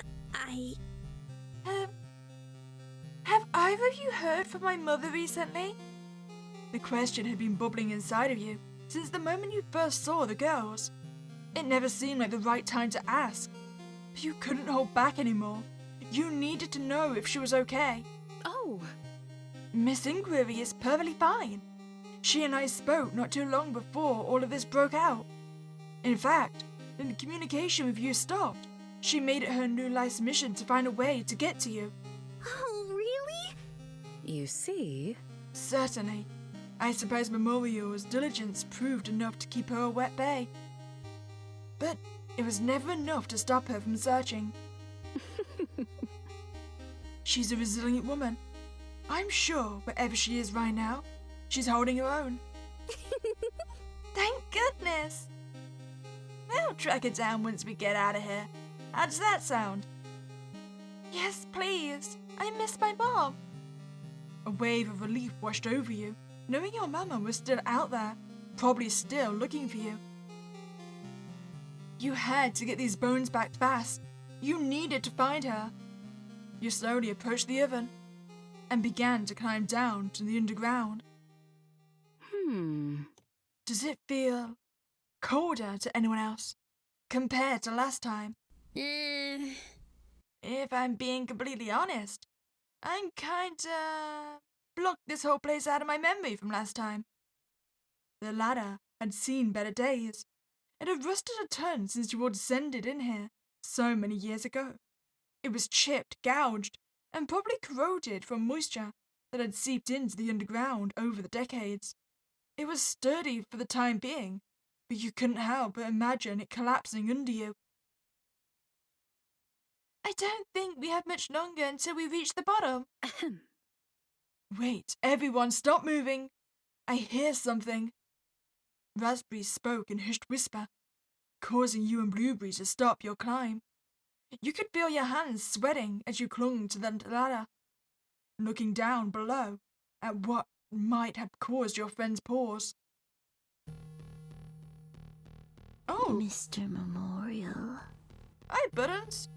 Have either of you heard from my mother recently? The question had been bubbling inside of you since the moment you first saw the girls. It never seemed like the right time to ask, but you couldn't hold back anymore. You needed to know if she was okay. Oh, Miss Inquiry is perfectly fine. She and I spoke not too long before all of this broke out. In fact, when the communication with you stopped, she made it her new life's mission to find a way to get to you. Oh, really? you see? Certainly. I suppose Memorial's diligence proved enough to keep her a wet bay. But it was never enough to stop her from searching. She's a resilient woman. I'm sure wherever she is right now, she's holding her own. Thank goodness! We'll track her down once we get out of here. How does that sound? Yes, please. I miss my mom. A wave of relief washed over you, knowing your mama was still out there, probably still looking for you. You had to get these bones back fast. You needed to find her. You slowly approached the oven and began to climb down to the underground. Does it feel colder to anyone else compared to last time? If I'm being completely honest, I'm kinda blocked this whole place out of my memory from last time. The ladder had seen better days. It had rusted a ton since you all descended in here so many years ago. It was chipped, gouged, and probably corroded from moisture that had seeped into the underground over the decades. It was sturdy for the time being, but you couldn't help but imagine it collapsing under you. I don't think we have much longer until we reach the bottom. Wait, everyone, stop moving. I hear something. Raspberry spoke in hushed whisper, causing you and Blueberry to stop your climb. You could feel your hands sweating as you clung to the ladder, looking down below at what might have caused your friend's pause. Oh, Mr. Memorial. hi, Buttons.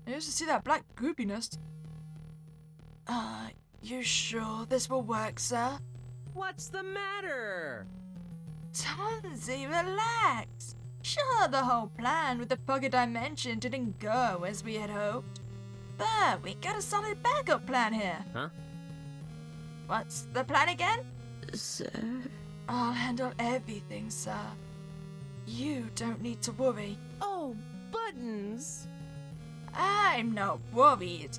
I used to see that black goopiness. You sure this will work, sir? What's the matter? Tonzi, relax. Sure, the whole plan with the pocket dimension didn't go as we had hoped. But we got a solid backup plan here. Huh? What's the plan again? Sir? I'll handle everything, sir. You don't need to worry. Oh, Buttons! I'm not worried.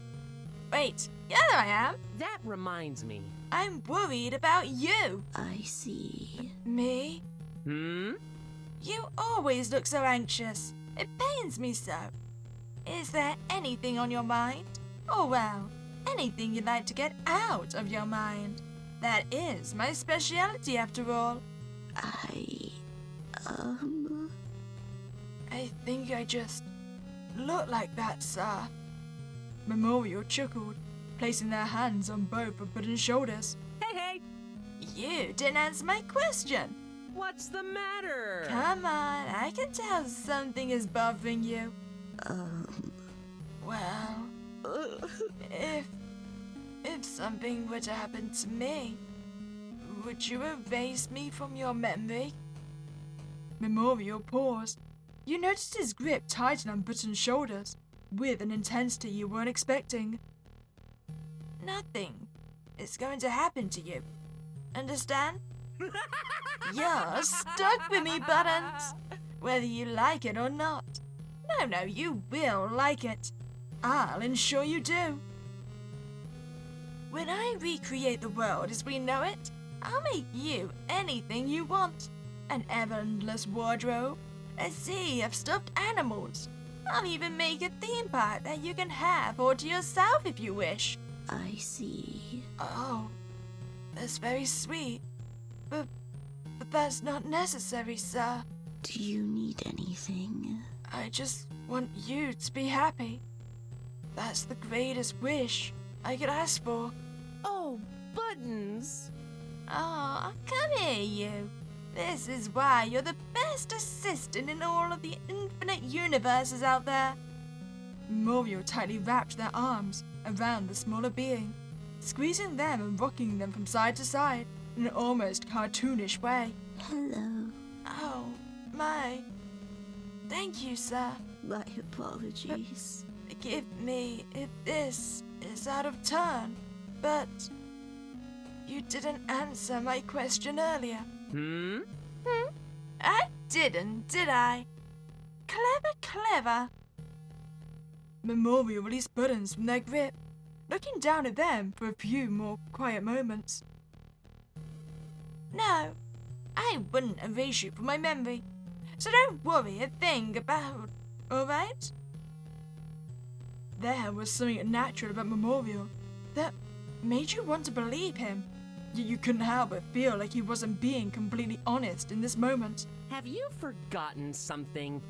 Wait, yeah, there I am. That reminds me. I'm worried about you. I see. Me? Hmm? You always look so anxious. It pains me so. Is there anything on your mind? Or, well, anything you'd like to get out of your mind? That is my speciality, after all. I think I just look like that, sir. Memorial chuckled, placing their hands on both of Budden's shoulders. Hey! You didn't answer my question. What's the matter? Come on, I can tell something is bothering you. Well, if something were to happen to me, would you erase me from your memory? Memorial paused. You noticed his grip tighten on Button's shoulders, with an intensity you weren't expecting. Nothing is going to happen to you. Understand? You're stuck with me, Buttons. Whether you like it or not. No, you will like it. I'll ensure you do. When I recreate the world as we know it, I'll make you anything you want. An endless wardrobe, a sea of stuffed animals. I'll even make a theme park that you can have all to yourself if you wish. I see. Oh, that's very sweet. But that's not necessary, sir. Do you need anything? I just want you to be happy. That's the greatest wish I could ask for. Oh, Buttons! Oh, come here, you. This is why you're the best assistant in all of the infinite universes out there. Memorial tightly wrapped their arms around the smaller being, squeezing them and rocking them from side to side in an almost cartoonish way. Hello. Oh, my. Thank you, sir. My apologies. Forgive me if this is out of turn, but you didn't answer my question earlier. Hmm? I didn't, did I? Clever. Memorial released Buttons from their grip, looking down at them for a few more quiet moments. No, I wouldn't erase you from my memory, so don't worry a thing about, alright? There was something natural about Memorial that made you want to believe him, yet you couldn't help but feel like he wasn't being completely honest in this moment. Have you forgotten something?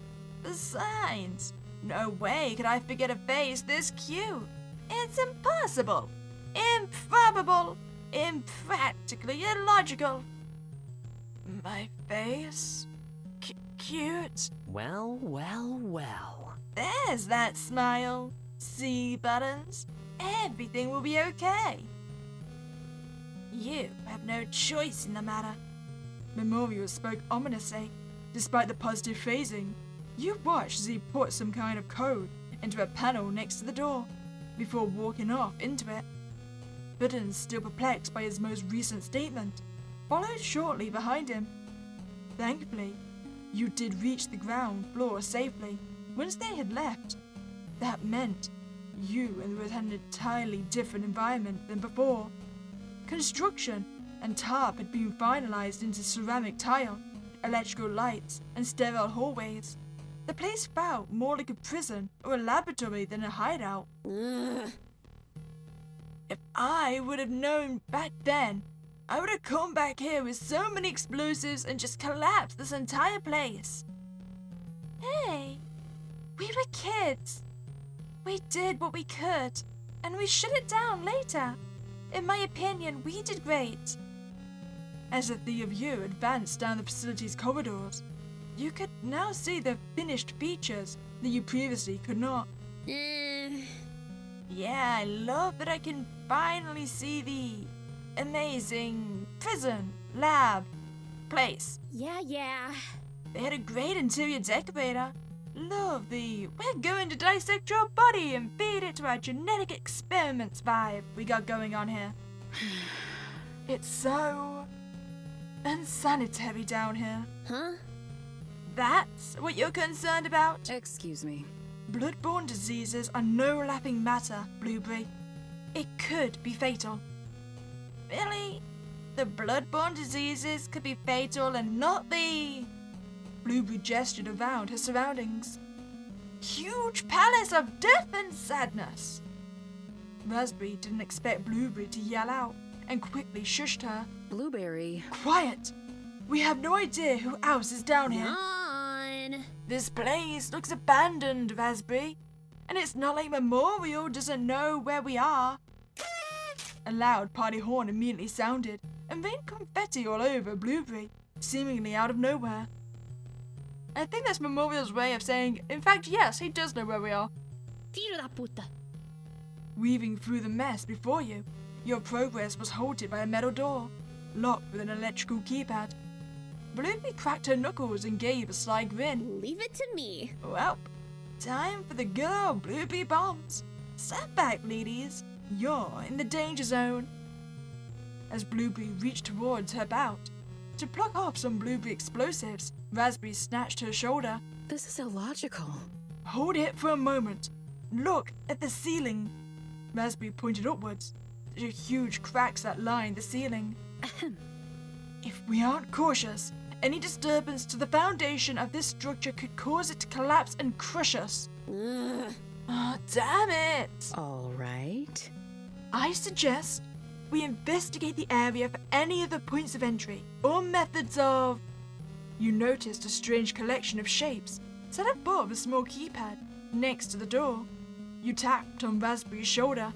Besides, no way could I forget a face this cute. It's impossible, improbable, impractically illogical. My face? Cute? Well. There's that smile. See, Buttons? Everything will be okay. You have no choice in the matter. Memorial spoke ominously, despite the positive phrasing. You watched as he put some kind of code into a panel next to the door, before walking off into it. Buttons, still perplexed by his most recent statement, followed shortly behind him. Thankfully, you did reach the ground floor safely once they had left. That meant you and were in an entirely different environment than before. Construction and tarp had been finalized into ceramic tile, electrical lights, and sterile hallways. The place felt more like a prison or a laboratory than a hideout. If I would have known back then, I would have come back here with so many explosives and just collapsed this entire place. Hey, we were kids. We did what we could, and we shut it down later. In my opinion, we did great. As the three of you advanced down the facility's corridors, you could now see the finished features that you previously could not. Yeah, I love that I can finally see the amazing prison, lab, place. Yeah. They had a great interior decorator. Love the "we're going to dissect your body and feed it to our genetic experiments" vibe we got going on here. It's so unsanitary down here. Huh? That's what you're concerned about? Excuse me. Bloodborne diseases are no laughing matter, Blueberry. It could be fatal. Really? The bloodborne diseases could be fatal and not the... Blueberry gestured around her surroundings. Huge palace of death and sadness. Raspberry didn't expect Blueberry to yell out and quickly shushed her. Blueberry. Quiet! We have no idea who else is down here. On. This place looks abandoned, Raspberry. And it's not like Memorial doesn't know where we are. A loud party horn immediately sounded and rained confetti all over Blueberry, seemingly out of nowhere. I think that's Memorial's way of saying, in fact, yes, he does know where we are. Filho da puta. Weaving through the mess before you, your progress was halted by a metal door, locked with an electrical keypad. Blueberry cracked her knuckles and gave a sly grin. Leave it to me. Well, time for the good old Blueberry bombs. Stand back, ladies. You're in the danger zone. As Blueberry reached towards her bout to pluck off some Blueberry explosives, Raspberry snatched her shoulder. This is illogical. Hold it for a moment. Look at the ceiling. Raspberry pointed upwards to huge cracks that lined the ceiling. If we aren't cautious, any disturbance to the foundation of this structure could cause it to collapse and crush us. Ugh. Oh, damn it! All right. I suggest we investigate the area for any other points of entry or methods of... You noticed a strange collection of shapes set above a small keypad next to the door. You tapped on Raspberry's shoulder.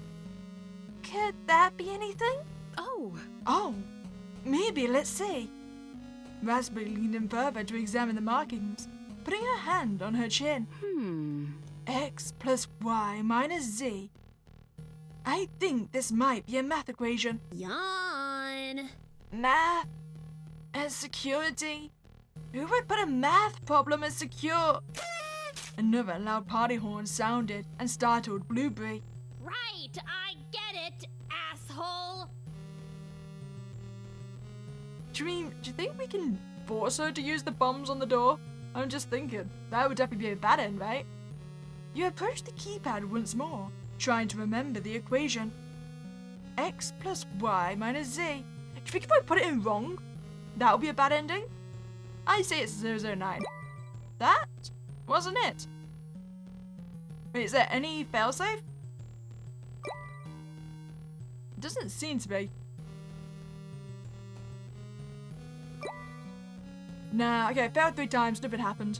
Could that be anything? Oh, maybe, let's see. Raspberry leaned in further to examine the markings, putting her hand on her chin. X plus Y minus Z. I think this might be a math equation. Yawn. Math as security? Who would put a math problem as secure? Another loud party horn sounded and startled Blueberry. Right, I get it, asshole. Dream, do you think we can force her to use the bombs on the door? I'm just thinking. That would definitely be a bad end, right? You approach the keypad once more, trying to remember the equation. X plus Y minus Z. Do you think if I put it in wrong, that would be a bad ending? I say it's 009. That wasn't it. Wait, is there any failsafe? Doesn't seem to be. Nah, okay, I failed 3 times, nothing happened.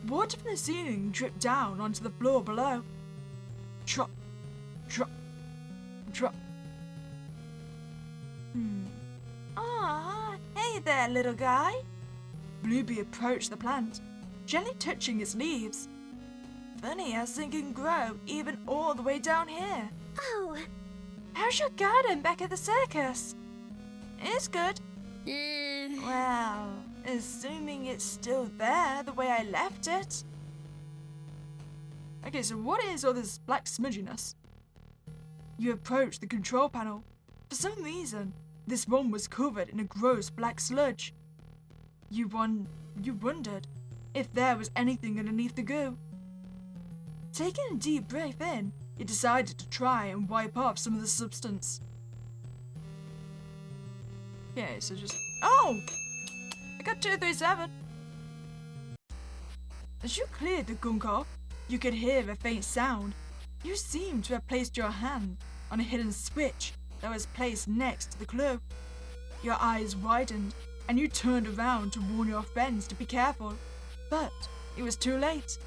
Water from the ceiling dripped down onto the floor below. Drop, drop, drop. Ah, hey there, little guy. Blueberry approached the plant, gently touching its leaves. Funny how things can grow even all the way down here. Oh, How's your garden back at the circus? It's good. Well, assuming it's still there the way I left it. Okay, so what is all this black smudginess? You approach the control panel. For some reason, this one was covered in a gross black sludge. You wondered if there was anything underneath the goo. Taking a deep breath in, you decided to try and wipe off some of the substance. Okay, so just... Oh! I got 237. As you cleared the gunk off, you could hear a faint sound. You seemed to have placed your hand on a hidden switch that was placed next to the clue. Your eyes widened, and you turned around to warn your friends to be careful. But it was too late.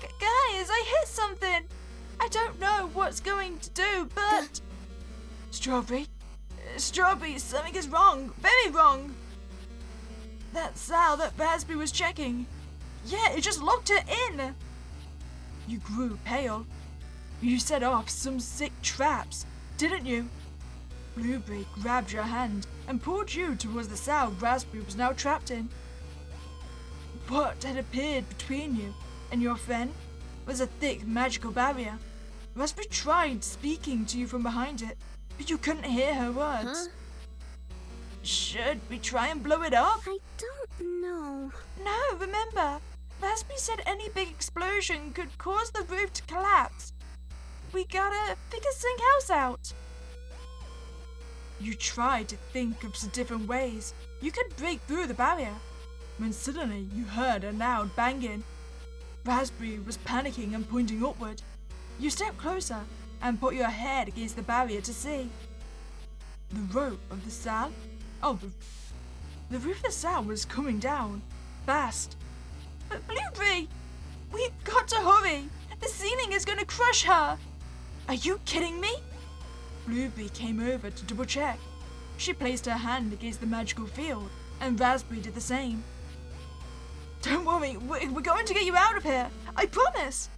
Guys, I hit something! I don't know what's going to do, but... Strawberry? Strawberry, something is wrong. Very wrong. That cell that Raspberry was checking. Yeah, it just locked her in. You grew pale. You set off some sick traps, didn't you? Blueberry grabbed your hand and pulled you towards the cell Raspberry was now trapped in. What had appeared between you and your friend was a thick magical barrier. Raspberry tried speaking to you from behind it, but you couldn't hear her words. Huh? Should we try and blow it up? I don't know. No, remember, Raspberry said any big explosion could cause the roof to collapse. We gotta figure something else out. You tried to think of some different ways you could break through the barrier, when suddenly you heard a loud banging. Raspberry was panicking and pointing upward. You stepped closer and put your head against the barrier to see. The rope of the cell? Oh, the roof of the cell was coming down, fast. But Blueberry, we've got to hurry. The ceiling is going to crush her. Are you kidding me? Blueberry came over to double check. She placed her hand against the magical field, and Raspberry did the same. Don't worry, we're going to get you out of here. I promise.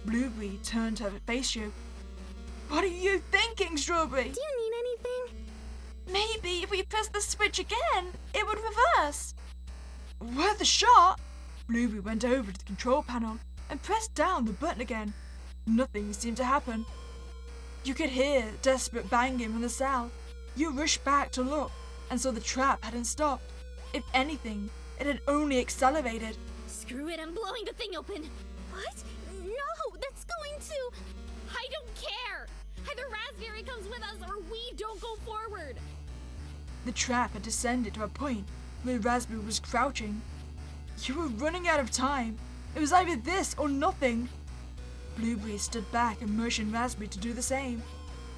Blueberry turned to face you. What are you thinking, Strawberry? Do you need anything? Maybe if we press the switch again, it would reverse. Worth a shot. Blueberry went over to the control panel and pressed down the button again. Nothing seemed to happen. You could hear desperate banging from the cell. You rushed back to look and saw the trap hadn't stopped. If anything, it had only accelerated. Screw it, I'm blowing the thing open. What? No, that's going to... I don't care. Either Raspberry comes with us or we don't go forward. The trap had descended to a point where Raspberry was crouching. You were running out of time. It was either this or nothing. Blueberry stood back and motioned Raspberry to do the same.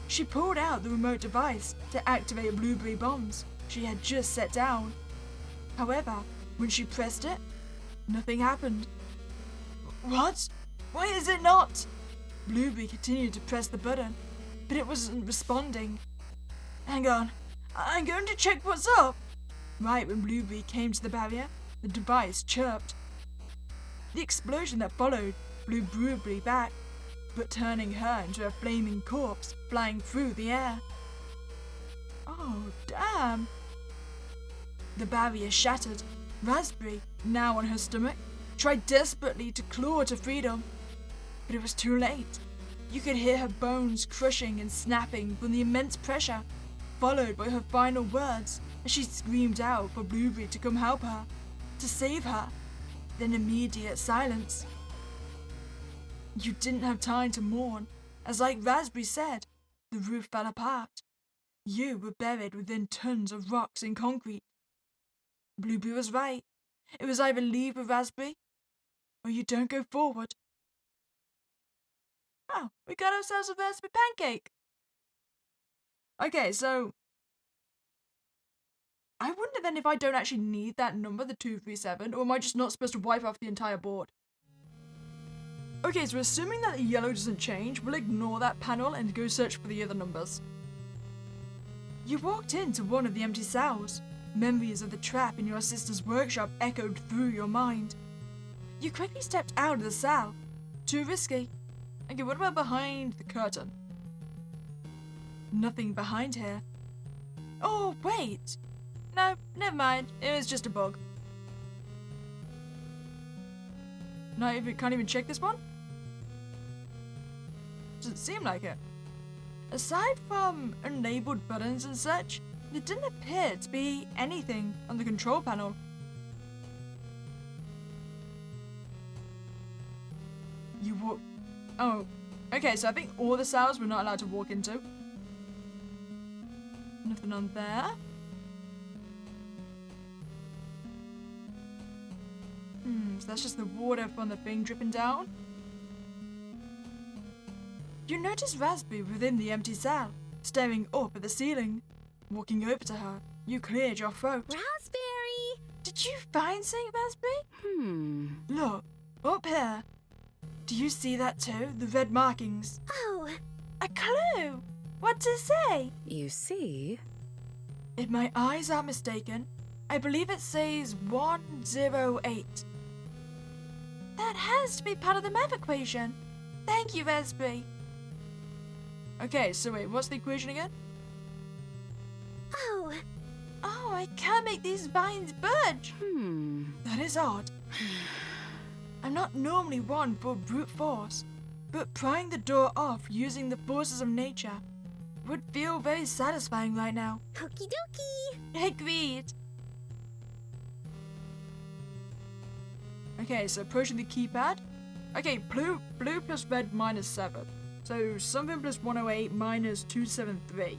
She pulled out the remote device to activate Blueberry bombs she had just set down. However, when she pressed it, nothing happened. What? Why is it not? Blueberry continued to press the button, but it wasn't responding. Hang on, I'm going to check what's up. Right when Blueberry came to the barrier, the device chirped. The explosion that followed blew Blueberry back, but turning her into a flaming corpse flying through the air. Oh, damn. The barrier shattered. Raspberry, now on her stomach, tried desperately to claw to freedom, but it was too late. You could hear her bones crushing and snapping from the immense pressure, followed by her final words as she screamed out for Blueberry to come help her, to save her. Then immediate silence. You didn't have time to mourn, as like Raspberry said, the roof fell apart. You were buried within tons of rocks and concrete. Blueberry was right. It was either leave with Raspberry, or you don't go forward. Oh, we got ourselves a raspberry pancake. Okay, so I wonder then if I don't actually need that number, the 237, or am I just not supposed to wipe off the entire board? Okay, so assuming that the yellow doesn't change, we'll ignore that panel and go search for the other numbers. You walked into one of the empty cells. Memories of the trap in your sister's workshop echoed through your mind. You quickly stepped out of the cell. Too risky. Okay, what about behind the curtain? Nothing behind here. Oh, wait. No, never mind. It was just a bug. Can't even check this one? Doesn't seem like it. Aside from unlabeled buttons and such, there didn't appear to be anything on the control panel. You walk... Oh, okay, so I think all the cells we're not allowed to walk into. Nothing on there. So that's just the water from the thing dripping down. You notice Raspberry within the empty cell, staring up at the ceiling. Walking over to her, you cleared your throat. Raspberry! Did you find St. Raspberry? Look, up here. Do you see that too? The red markings. Oh! A clue! What does it say? You see? If my eyes aren't mistaken, I believe it says 108. That has to be part of the math equation. Thank you, Raspberry. Okay, so wait, what's the equation again? Oh, Oh, I can't make these vines budge. That is odd. I'm not normally one for brute force, but prying the door off using the forces of nature would feel very satisfying right now. okie dokie. Agreed. Okay, so approaching the keypad. Okay, blue plus red minus 7. So something plus 108 minus 273.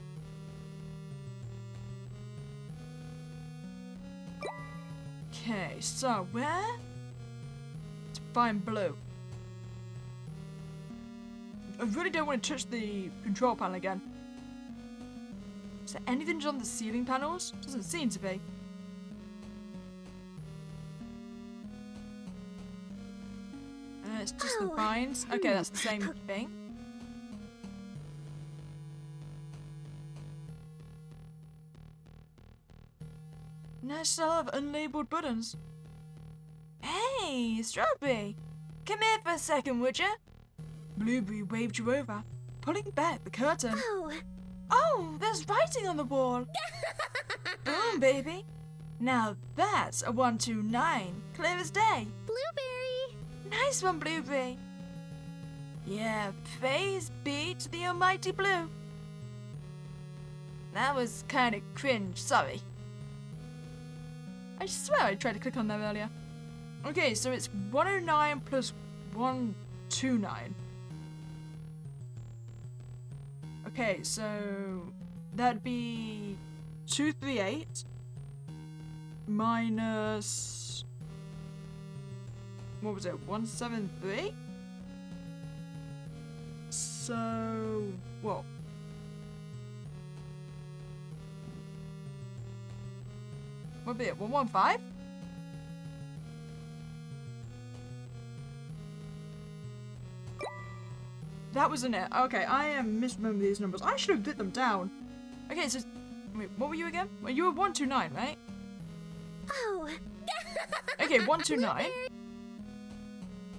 Okay, so where? To find blue. I really don't want to touch the control panel again. Is there anything on the ceiling panels? Doesn't seem to be. It's just the vines. Okay, that's the same thing. Nice style of unlabeled buttons. Hey, Strawberry! Come here for a second, would ya? Blueberry waved you over, pulling back the curtain. Oh, Oh, there's writing on the wall. Boom, baby. Now that's a 129, clear as day. Blueberry. Nice one, Blueberry. Yeah, praise be to the almighty Blue. That was kind of cringe, sorry. I swear I tried to click on that earlier. Okay, so it's 109 plus 129. Okay, so that'd be 238 minus, what was it, 173? So, what? What'd be it, 115? That wasn't it. Okay, I am misremembering these numbers. I should have written them down. Okay, so wait, what were you again? Well, you were 129, right? Oh. Okay, 129.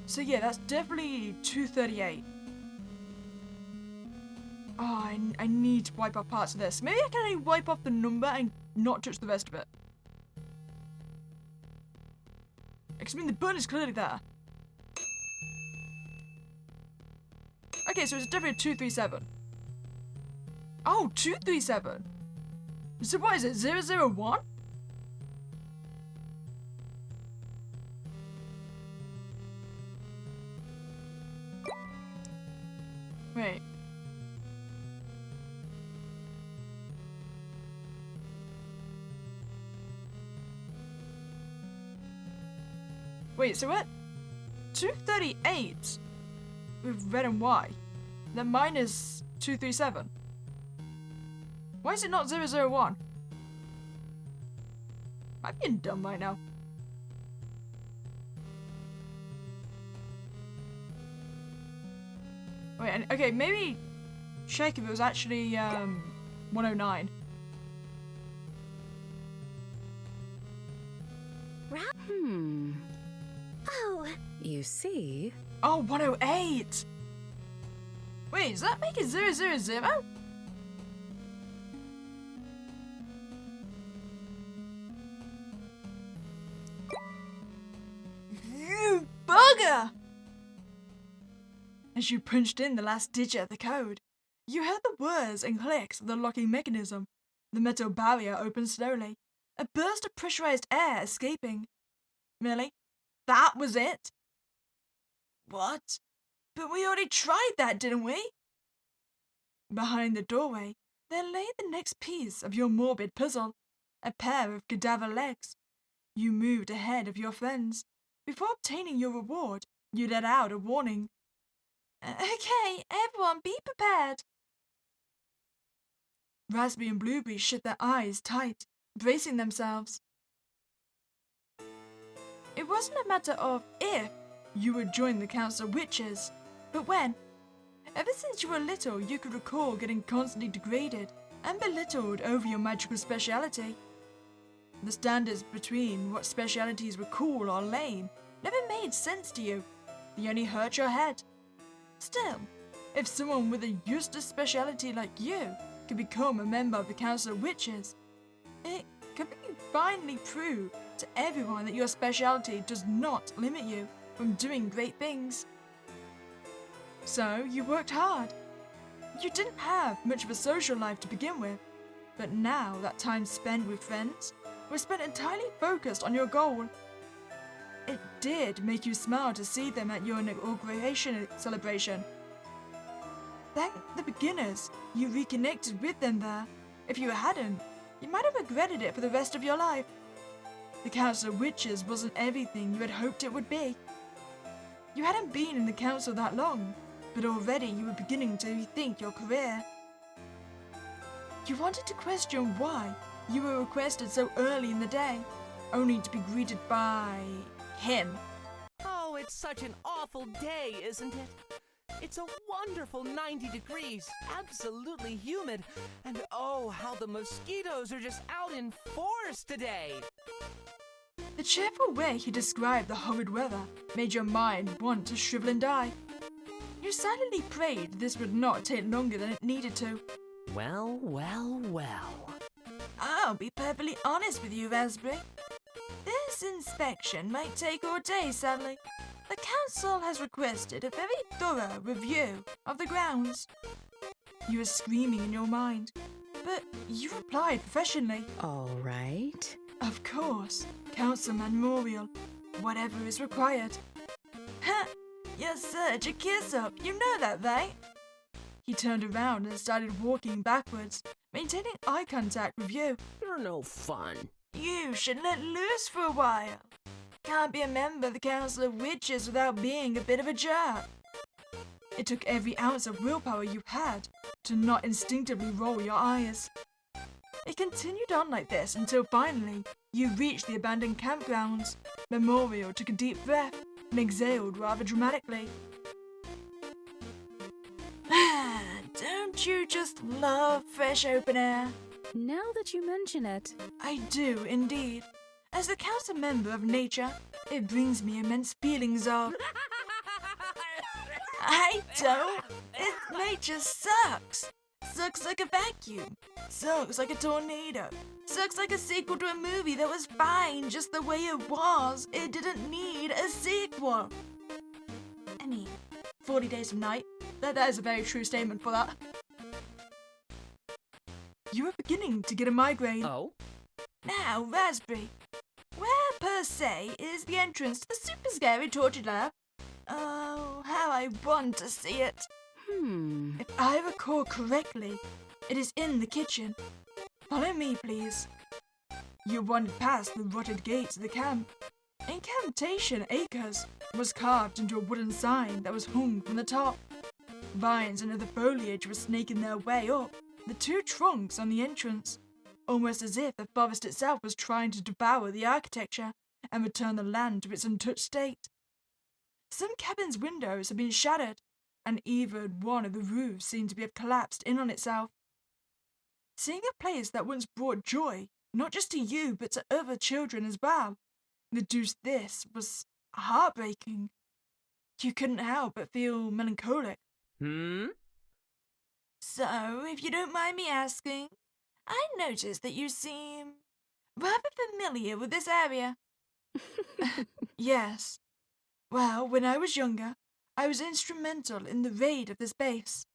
So yeah, that's definitely 238. Oh, I need to wipe off parts of this. Maybe I can only wipe off the number and not touch the rest of it. Because I mean, the button is clearly there. Okay, so it's definitely 237. Oh, 237. So what is it, 001? Wait. Wait, so what? 238 with red and white. Then minus 237. Why is it not 001? I'm being dumb right now. Wait, okay, maybe check if it was actually 109. Oh. You see? Oh, 108! Wait, does that make it 000? You bugger! As you punched in the last digit of the code, you heard the whirs and clicks of the locking mechanism. The metal barrier opened slowly, a burst of pressurized air escaping. Really? That was it? What? But we already tried that, didn't we? Behind the doorway, there lay the next piece of your morbid puzzle, a pair of cadaver legs. You moved ahead of your friends. Before obtaining your reward, you let out a warning. Okay, everyone be prepared. Raspberry and Blueberry shut their eyes tight, bracing themselves. It wasn't a matter of if you would join the Council of Witches, but when. Ever since you were little, you could recall getting constantly degraded and belittled over your magical speciality. The standards between what specialities were cool or lame never made sense to you. They only hurt your head. Still, if someone with a useless speciality like you could become a member of the Council of Witches, It can be finally prove to everyone that your speciality does not limit you from doing great things. So you worked hard. You didn't have much of a social life to begin with, but now that time spent with friends was spent entirely focused on your goal. It did make you smile to see them at your inauguration celebration. Thank the beginners you reconnected with them there. If you hadn't, you might have regretted it for the rest of your life. The Council of Witches wasn't everything you had hoped it would be. You hadn't been in the council that long, but already you were beginning to rethink your career. You wanted to question why you were requested so early in the day, only to be greeted by him. Oh, it's such an awful day, isn't it? It's a wonderful 90 degrees, absolutely humid, and oh, how the mosquitoes are just out in force today. The cheerful way he described the horrid weather made your mind want to shrivel and die. You silently prayed this would not take longer than it needed to. Well, well, well. I'll be perfectly honest with you, Raspberry. This inspection might take all day, sadly. The council has requested a very thorough review of the grounds. You were screaming in your mind, but you replied professionally. All right. Of course, Councilman Muriel. Whatever is required. Ha! You're such a kiss-up, you know that, right? He turned around and started walking backwards, maintaining eye contact with you. You're no fun. You should let loose for a while. Can't be a member of the Council of Witches without being a bit of a jerk. It took every ounce of willpower you had to not instinctively roll your eyes. It continued on like this until finally you reached the abandoned campgrounds. Memorial took a deep breath and exhaled rather dramatically. Don't you just love fresh open air? Now that you mention it. I do indeed. As a council member of nature, it brings me immense feelings of... I don't. Nature sucks. Sucks like a vacuum. Sucks like a tornado. Sucks like a sequel to a movie that was fine just the way it was. It didn't need a sequel. I mean, 40 Days of Night. That is a very true statement for that. You were beginning to get a migraine. Oh? Now, Raspberry, where per se is the entrance to the super scary torture lab? Oh, how I want to see it. If I recall correctly, it is in the kitchen. Follow me, please. You wandered past the rotted gates of the camp. Incantation Acres was carved into a wooden sign that was hung from the top. Vines and other foliage were snaking their way up the two trunks on the entrance, almost as if the forest itself was trying to devour the architecture and return the land to its untouched state. Some cabins' windows had been shattered, and even one of the roofs seemed to have collapsed in on itself. Seeing a place that once brought joy, not just to you but to other children as well, reduced this was heartbreaking. You couldn't help but feel melancholic. So, if you don't mind me asking, I noticed that you seem rather familiar with this area. Yes. Well, when I was younger, I was instrumental in the raid of this base.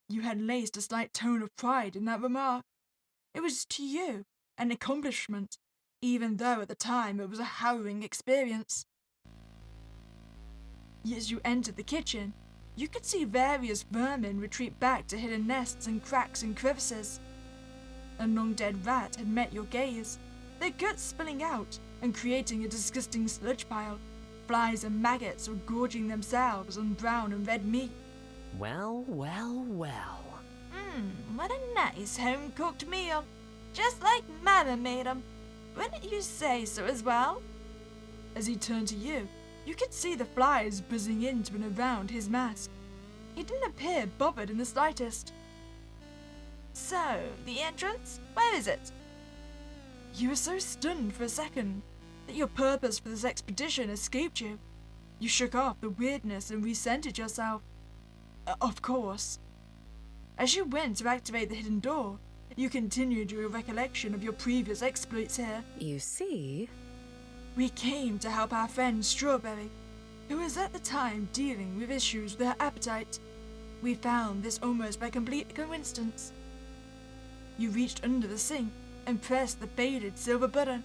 You had laced a slight tone of pride in that remark. It was to you an accomplishment, even though at the time it was a harrowing experience. As you entered the kitchen, you could see various vermin retreat back to hidden nests and cracks and crevices. A long-dead rat had met your gaze, their guts spilling out and creating a disgusting sludge pile. Flies and maggots were gorging themselves on brown and red meat. Well, well, well. What a nice home-cooked meal. Just like Mama made 'em. Wouldn't you say so as well? As he turned to you, you could see the flies buzzing into and around his mask. He didn't appear bothered in the slightest. So, the entrance? Where is it? You were so stunned for a second that your purpose for this expedition escaped you. You shook off the weirdness and recentered yourself. Of course. As you went to activate the hidden door, you continued your recollection of your previous exploits here. You see? We came to help our friend Strawberry, who was at the time dealing with issues with her appetite. We found this almost by complete coincidence. You reached under the sink and pressed the faded silver button.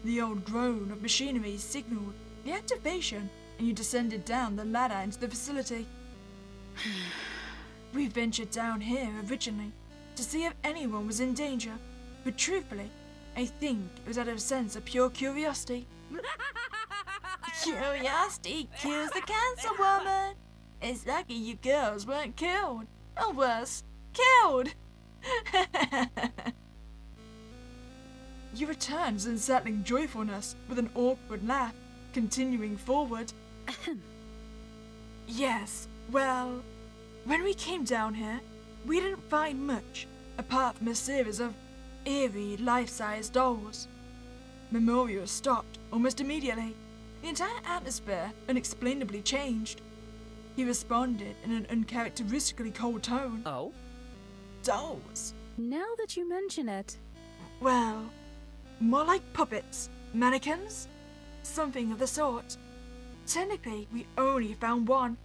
The old drone of machinery signaled the activation, and you descended down the ladder into the facility. We ventured down here originally to see if anyone was in danger, but truthfully, I think it was out of a sense of pure curiosity. Curiosity kills the cancer, woman. It's lucky you girls weren't killed, or worse, killed. You returned with unsettling joyfulness with an awkward laugh, continuing forward. Yes, well, when we came down here, we didn't find much, apart from a series of eerie, life-size dolls. Memorial stopped almost immediately. The entire atmosphere unexplainably changed. He responded in an uncharacteristically cold tone. Oh? Dolls? Now that you mention it. Well, more like puppets, mannequins, something of the sort. Technically, we only found one.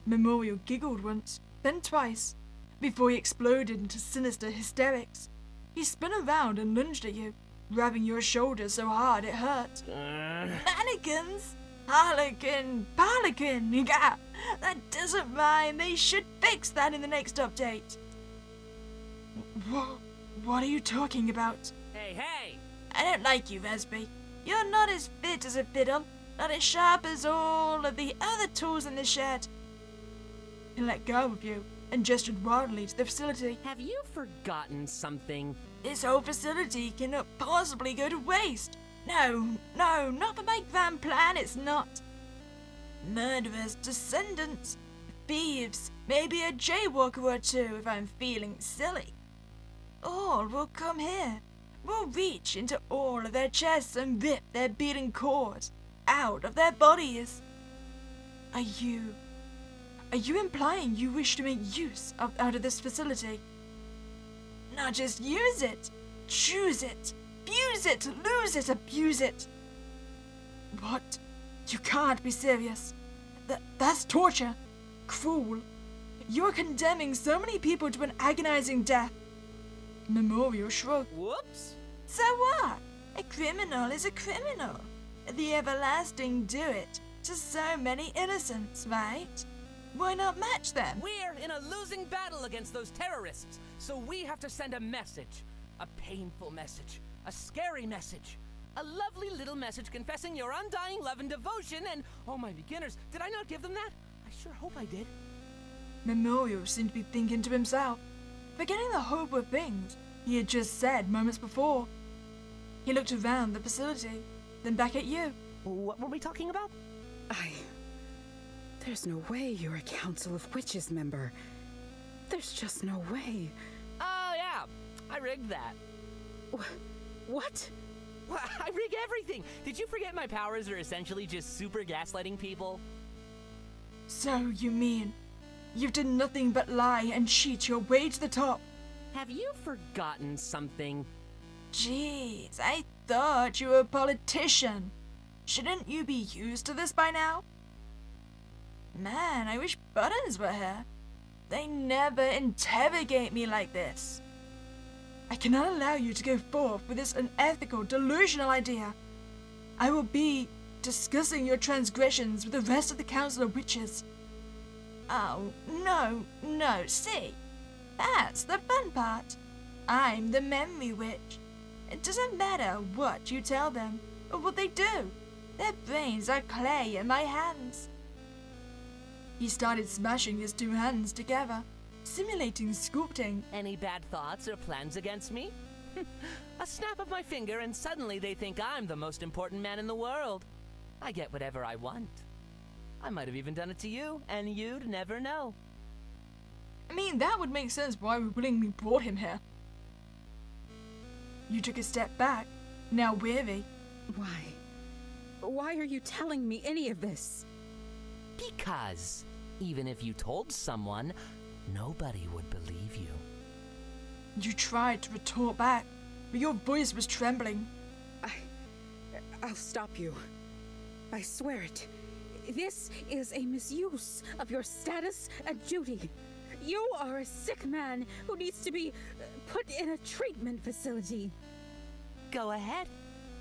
Memorial giggled once, then twice, before he exploded into sinister hysterics. He spun around and lunged at you, grabbing your shoulder so hard it hurt. Mannequins? Harlequin, Parlequin, yeah, that doesn't rhyme. They should fix that in the next update. What are you talking about? Hey! I don't like you, Vesby. You're not as fit as a fiddle, not as sharp as all of the other tools in the shed. He let go of you and gestured wildly to the facility. Have you forgotten something? This whole facility cannot possibly go to waste. No, not for my grand plan, it's not. Murderers, descendants, thieves, maybe a jaywalker or two if I'm feeling silly. All will come here. We'll reach into all of their chests and rip their beating cores out of their bodies. Are you implying you wish to make use out of this facility? Not just use it, choose it, fuse it, lose it, abuse it. What? You can't be serious. That's torture. Cruel. You're condemning so many people to an agonizing death. Memorial shrugged. Whoops! So what? A criminal is a criminal. The everlasting do it to so many innocents, right? Why not match them? We're in a losing battle against those terrorists, so we have to send a message. A painful message. A scary message. A lovely little message confessing your undying love and devotion and... Oh, my beginners, did I not give them that? I sure hope I did. Memorial seemed to be thinking to himself, forgetting the horrible things he had just said moments before. He looked around the facility, then back at you. What were we talking about? There's no way you're a Council of Witches member. There's just no way. Oh, yeah. I rigged that. What? Well, I rig everything. Did you forget my powers are essentially just super gaslighting people? So you mean you've done nothing but lie and cheat your way to the top? Have you forgotten something? Jeez, I thought you were a politician. Shouldn't you be used to this by now? Man, I wish Buttons were here. They never interrogate me like this. I cannot allow you to go forth with this unethical, delusional idea. I will be discussing your transgressions with the rest of the Council of Witches. Oh, no, see? That's the fun part. I'm the Memory Witch. It doesn't matter what you tell them, or what they do. Their brains are clay in my hands. He started smashing his two hands together, simulating sculpting. Any bad thoughts or plans against me? A snap of my finger and suddenly they think I'm the most important man in the world. I get whatever I want. I might have even done it to you, and you'd never know. I mean, that would make sense why we willingly brought him here. You took a step back, now weary. Why are you telling me any of this? Because even if you told someone, nobody would believe you. You tried to retort back, but your voice was trembling. I'll stop you. I swear it. This is a misuse of your status and duty. You are a sick man who needs to be put in a treatment facility. Go ahead.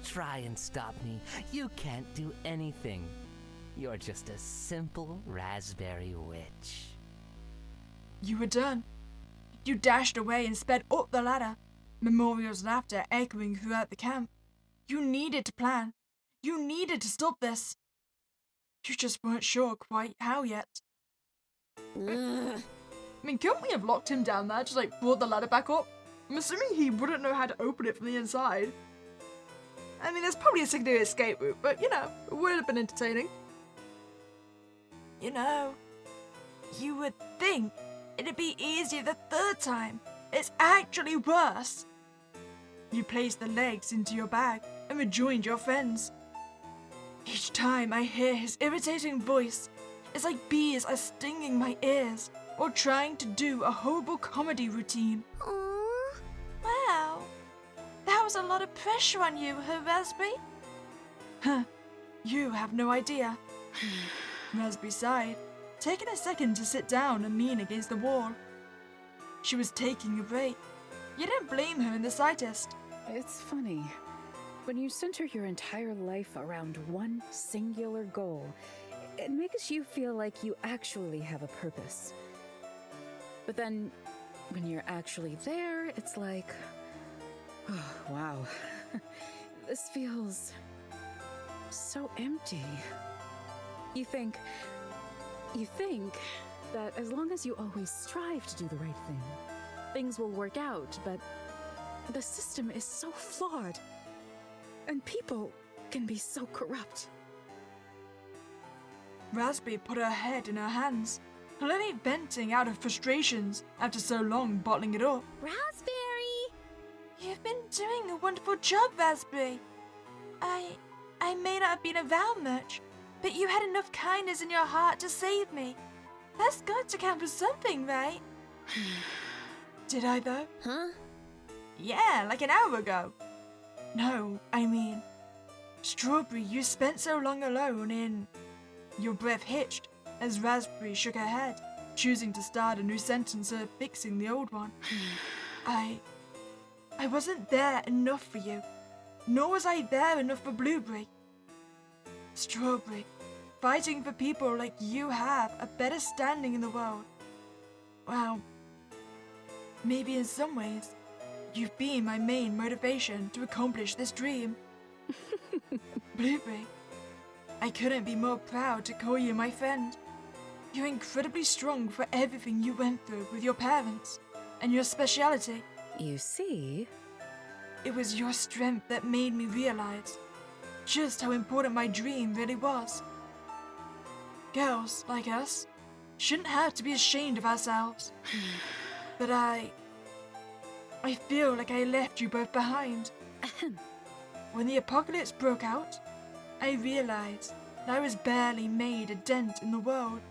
Try and stop me. You can't do anything. You're just a simple raspberry witch. You were done. You dashed away and sped up the ladder, Memorial's laughter echoing throughout the camp. You needed to plan. You needed to stop this. You just weren't sure quite how yet. I mean, couldn't we have locked him down there, just like brought the ladder back up? I'm assuming he wouldn't know how to open it from the inside. I mean, there's probably a secondary escape route, but you know, it would have been entertaining. You know, you would think it'd be easier the third time. It's actually worse. You placed the legs into your bag and rejoined your friends. Each time I hear his irritating voice, it's like bees are stinging my ears or trying to do a horrible comedy routine. Aww. Wow, that was a lot of pressure on you, huh, Raspberry? Huh, you have no idea. Raspberry sighed, taking a second to sit down and lean against the wall. She was taking a break. You didn't blame her in the slightest. It's funny. When you center your entire life around one singular goal, it makes you feel like you actually have a purpose. But then, when you're actually there, it's like, oh, wow, this feels so empty. You think that as long as you always strive to do the right thing, things will work out, but the system is so flawed, and people can be so corrupt. Raspberry put her head in her hands, clearly venting out her frustrations after so long bottling it up. Raspberry! You've been doing a wonderful job, Raspberry. I may not have been around much, but you had enough kindness in your heart to save me. That's got to count for something, right? Did I, though? Huh? Yeah, like an hour ago. No, I mean, Strawberry, you spent so long alone in... Your breath hitched as Raspberry shook her head, choosing to start a new sentence of fixing the old one. I wasn't there enough for you, nor was I there enough for Blueberry. Strawberry, fighting for people like you have a better standing in the world. Well, maybe in some ways, you've been my main motivation to accomplish this dream. Blueberry, I couldn't be more proud to call you my friend. You're incredibly strong for everything you went through with your parents and your speciality. You see? It was your strength that made me realize just how important my dream really was. Girls like us shouldn't have to be ashamed of ourselves. But I feel like I left you both behind. When the apocalypse broke out, I realized that I was barely made a dent in the world.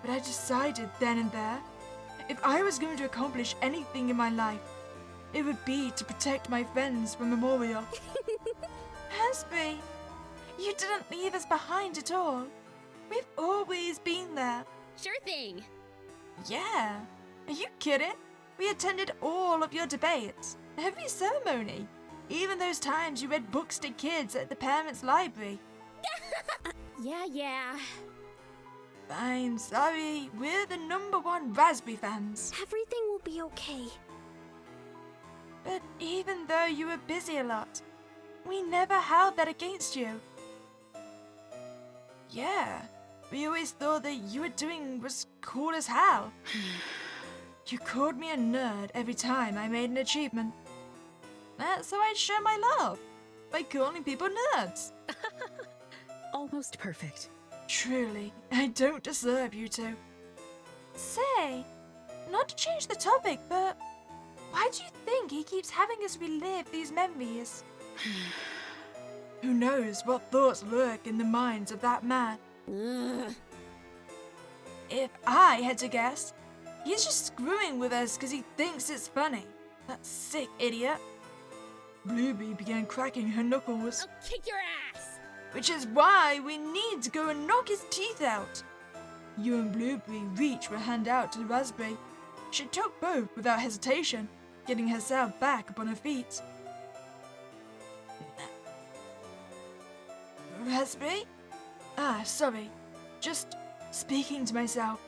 But I decided then and there, if I was going to accomplish anything in my life, it would be to protect my friends from Memorial. Raspberry, you didn't leave us behind at all. We've always been there. Sure thing. Yeah, are you kidding? We attended all of your debates, every ceremony, even those times you read books to kids at the parents' library. Yeah. I'm sorry, we're the #1 Raspberry fans. Everything will be okay. But even though you were busy a lot, we never held that against you. Yeah, we always thought that you were doing was cool as hell. You called me a nerd every time I made an achievement. That's how I show my love, by calling people nerds. Almost perfect. Truly, I don't deserve you to. Say, not to change the topic, but why do you think he keeps having us relive these memories? Who knows what thoughts lurk in the minds of that man? Ugh. If I had to guess, he's just screwing with us because he thinks it's funny. That sick idiot. Blueberry began cracking her knuckles. I'll kick your ass! Which is why we need to go and knock his teeth out. You and Blueberry reached her hand out to Raspberry. She took both without hesitation, getting herself back upon her feet. Raspberry? Sorry. Just speaking to myself.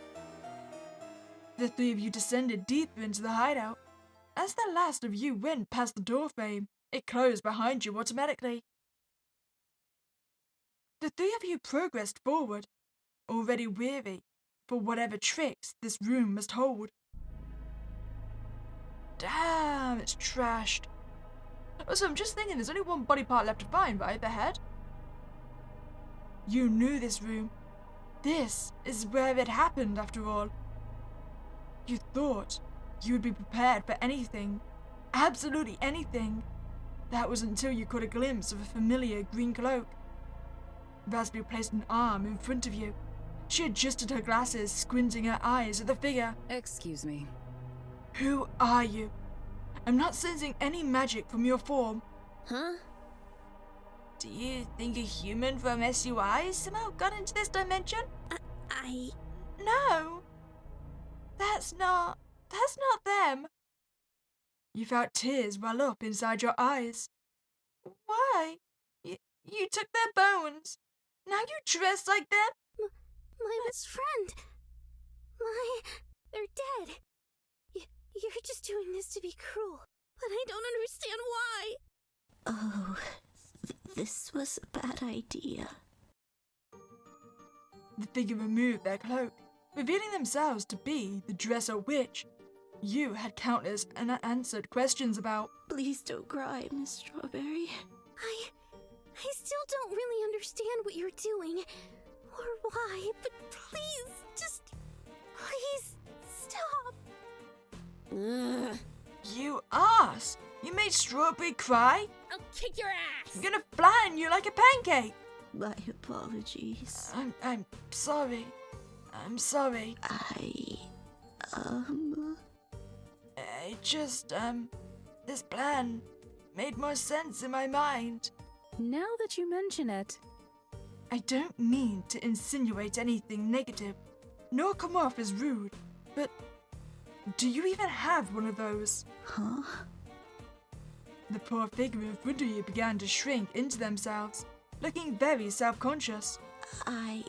The three of you descended deeper into the hideout. As the last of you went past the door frame, it closed behind you automatically. The three of you progressed forward, already weary for whatever tricks this room must hold. Damn, it's trashed. Also, I'm just thinking there's only one body part left to find, right? The head? You knew this room. This is where it happened, after all. You thought you would be prepared for anything, absolutely anything. That was until you caught a glimpse of a familiar green cloak. Raspberry placed an arm in front of you. She adjusted her glasses, squinting her eyes at the figure. Excuse me. Who are you? I'm not sensing any magic from your form. Huh? Do you think a human from SUI somehow got into this dimension? No. That's not them. You felt tears well up inside your eyes. Why? You took their bones. Now you dress like them? My best friend. They're dead. You're just doing this to be cruel, but I don't understand why. Oh, this was a bad idea. The figure removed their cloak, revealing themselves to be the Dresser Witch. You had countless unanswered questions about. Please don't cry, Miss Strawberry. I still don't really understand what you're doing, or why, but please stop. Ugh. You ass! You made Strawberry cry? I'll kick your ass! I'm gonna flatten you like a pancake! My apologies. I'm sorry. I'm sorry. I just, this plan made more sense in my mind. Now that you mention it, I don't mean to insinuate anything negative, nor come off as rude, but do you even have one of those? Huh? The poor figure in front of you began to shrink into themselves, looking very self-conscious. I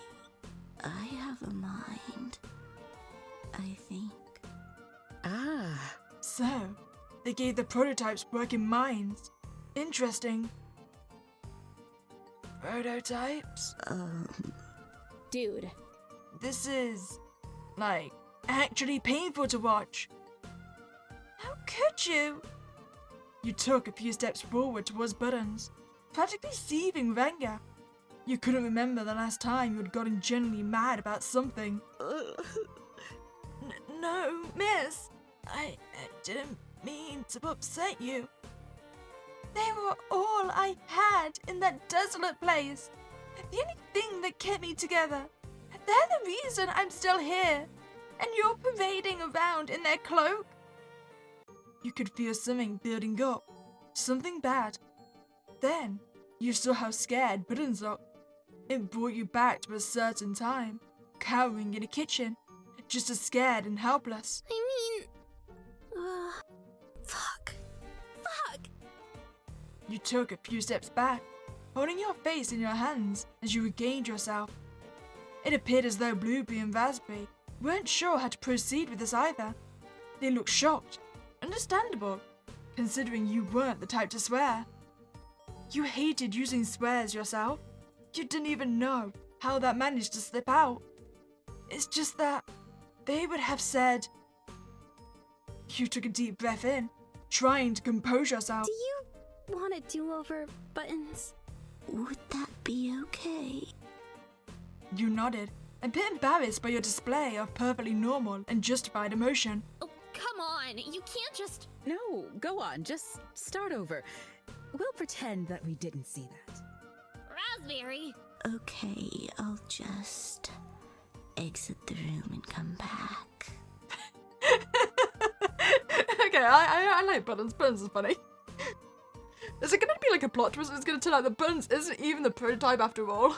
have a mind, I think. ah, So, they gave the prototypes working minds. Interesting. Prototypes? Dude. This is, actually painful to watch. How could you? You took a few steps forward towards Buttons, practically seething with anger. You couldn't remember the last time you had gotten genuinely mad about something. No, miss. I didn't mean to upset you. They were all I had in that desolate place. The only thing that kept me together. They're the reason I'm still here. And you're parading around in their cloak. You could feel something building up. Something bad. Then, you saw how scared Buttons looked. It brought you back to a certain time, cowering in a kitchen, just as scared and helpless. Fuck. You took a few steps back, holding your face in your hands as you regained yourself. It appeared as though Blueberry and Raspberry weren't sure how to proceed with this either. They looked shocked. Understandable, considering you weren't the type to swear. You hated using swears yourself. You didn't even know how that managed to slip out. It's just that they would have said. You took a deep breath in, trying to compose yourself. Do you want a do-over, Buttons? Would that be okay? You nodded, a bit embarrassed by your display of perfectly normal and justified emotion. Oh, come on. You can't just... no, go on, just start over. We'll pretend that we didn't see that. Raspberry. Okay, I'll just exit the room and come back. Okay, I like Buttons. Buttons is funny. Is it gonna be like a plot twist? It's gonna turn out that Buttons isn't even the prototype after all.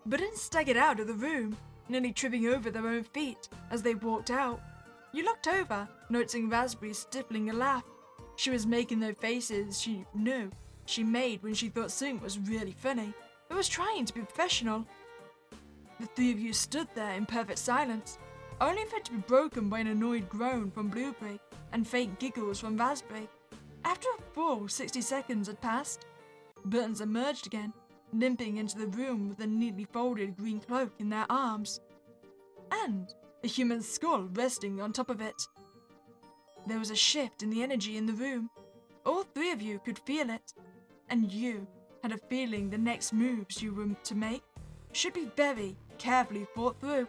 Buttons staggered out of the room, nearly tripping over their own feet as they walked out. You looked over, noticing Raspberry stifling a laugh. She was making those faces she knew she made when she thought something was really funny, but was trying to be professional. The three of you stood there in perfect silence, only for it to be broken by an annoyed groan from Blueberry and faint giggles from Raspberry. After a full 60 seconds had passed, Buttons emerged again, limping into the room with a neatly folded green cloak in their arms, and a human skull resting on top of it. There was a shift in the energy in the room. All three of you could feel it, and you had a feeling the next moves you were to make should be very carefully thought through.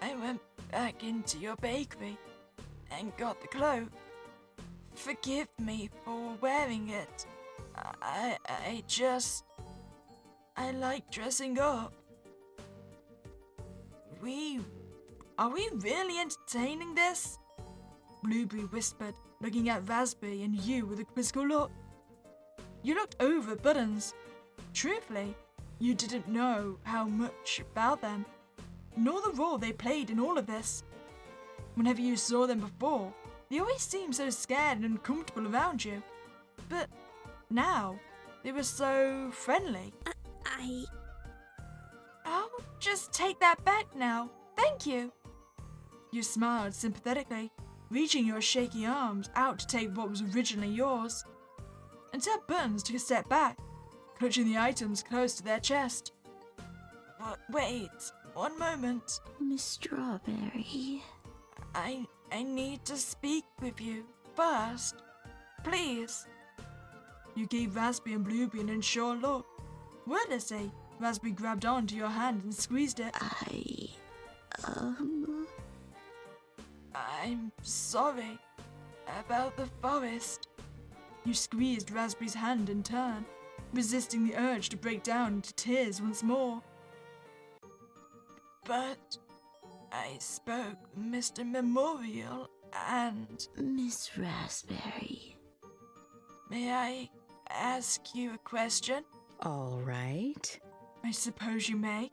I went back into your bakery and got the cloak. Forgive me for wearing it. I like dressing up. Are we really entertaining this? Blueberry whispered, looking at Raspberry and you with a quizzical look. You looked over at Buttons. Truthfully, you didn't know how much about them, nor the role they played in all of this. Whenever you saw them before, they always seemed so scared and uncomfortable around you. But now, they were so friendly. I'll just take that back now. Thank you. You smiled sympathetically, reaching your shaky arms out to take what was originally yours, until Buttons took a step back, clutching the items close to their chest. Wait, one moment. Miss Strawberry. I need to speak with you first. Please. You gave Raspberry and Blueberry an unsure look. Wordlessly, Raspberry grabbed onto your hand and squeezed it. I'm sorry about the forest. You squeezed Raspberry's hand in turn, resisting the urge to break down into tears once more. But I spoke with Mr. Memorial and... Miss Raspberry. May I ask you a question? All right. I suppose you may,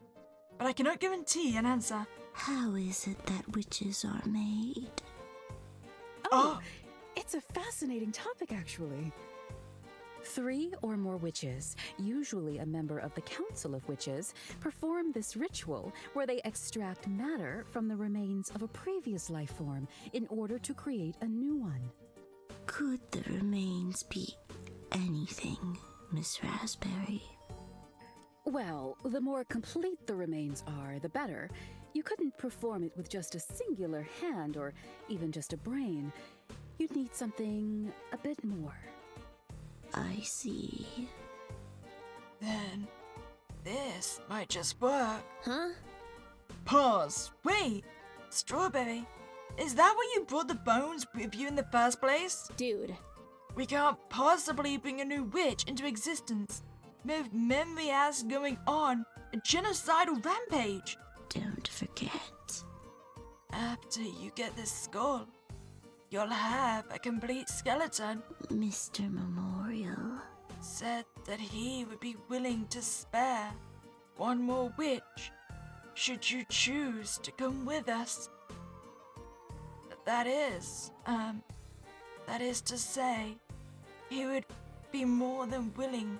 but I cannot guarantee an answer. How is it that witches are made? Oh, it's a fascinating topic, actually. 3 or more witches, usually a member of the Council of Witches, perform this ritual where they extract matter from the remains of a previous life form in order to create a new one. Could the remains be anything, Miss Raspberry? Well, the more complete the remains are, the better. You couldn't perform it with just a singular hand or even just a brain. You'd need something a bit more. I see. Then, this might just work. Huh? Pause. Wait. Strawberry, is that why you brought the bones with you in the first place? Dude. We can't possibly bring a new witch into existence with memory as going on a genocidal rampage. Don't forget. After you get this skull, you'll have a complete skeleton. Mr. Memorial said that he would be willing to spare one more witch should you choose to come with us. That is to say, he would be more than willing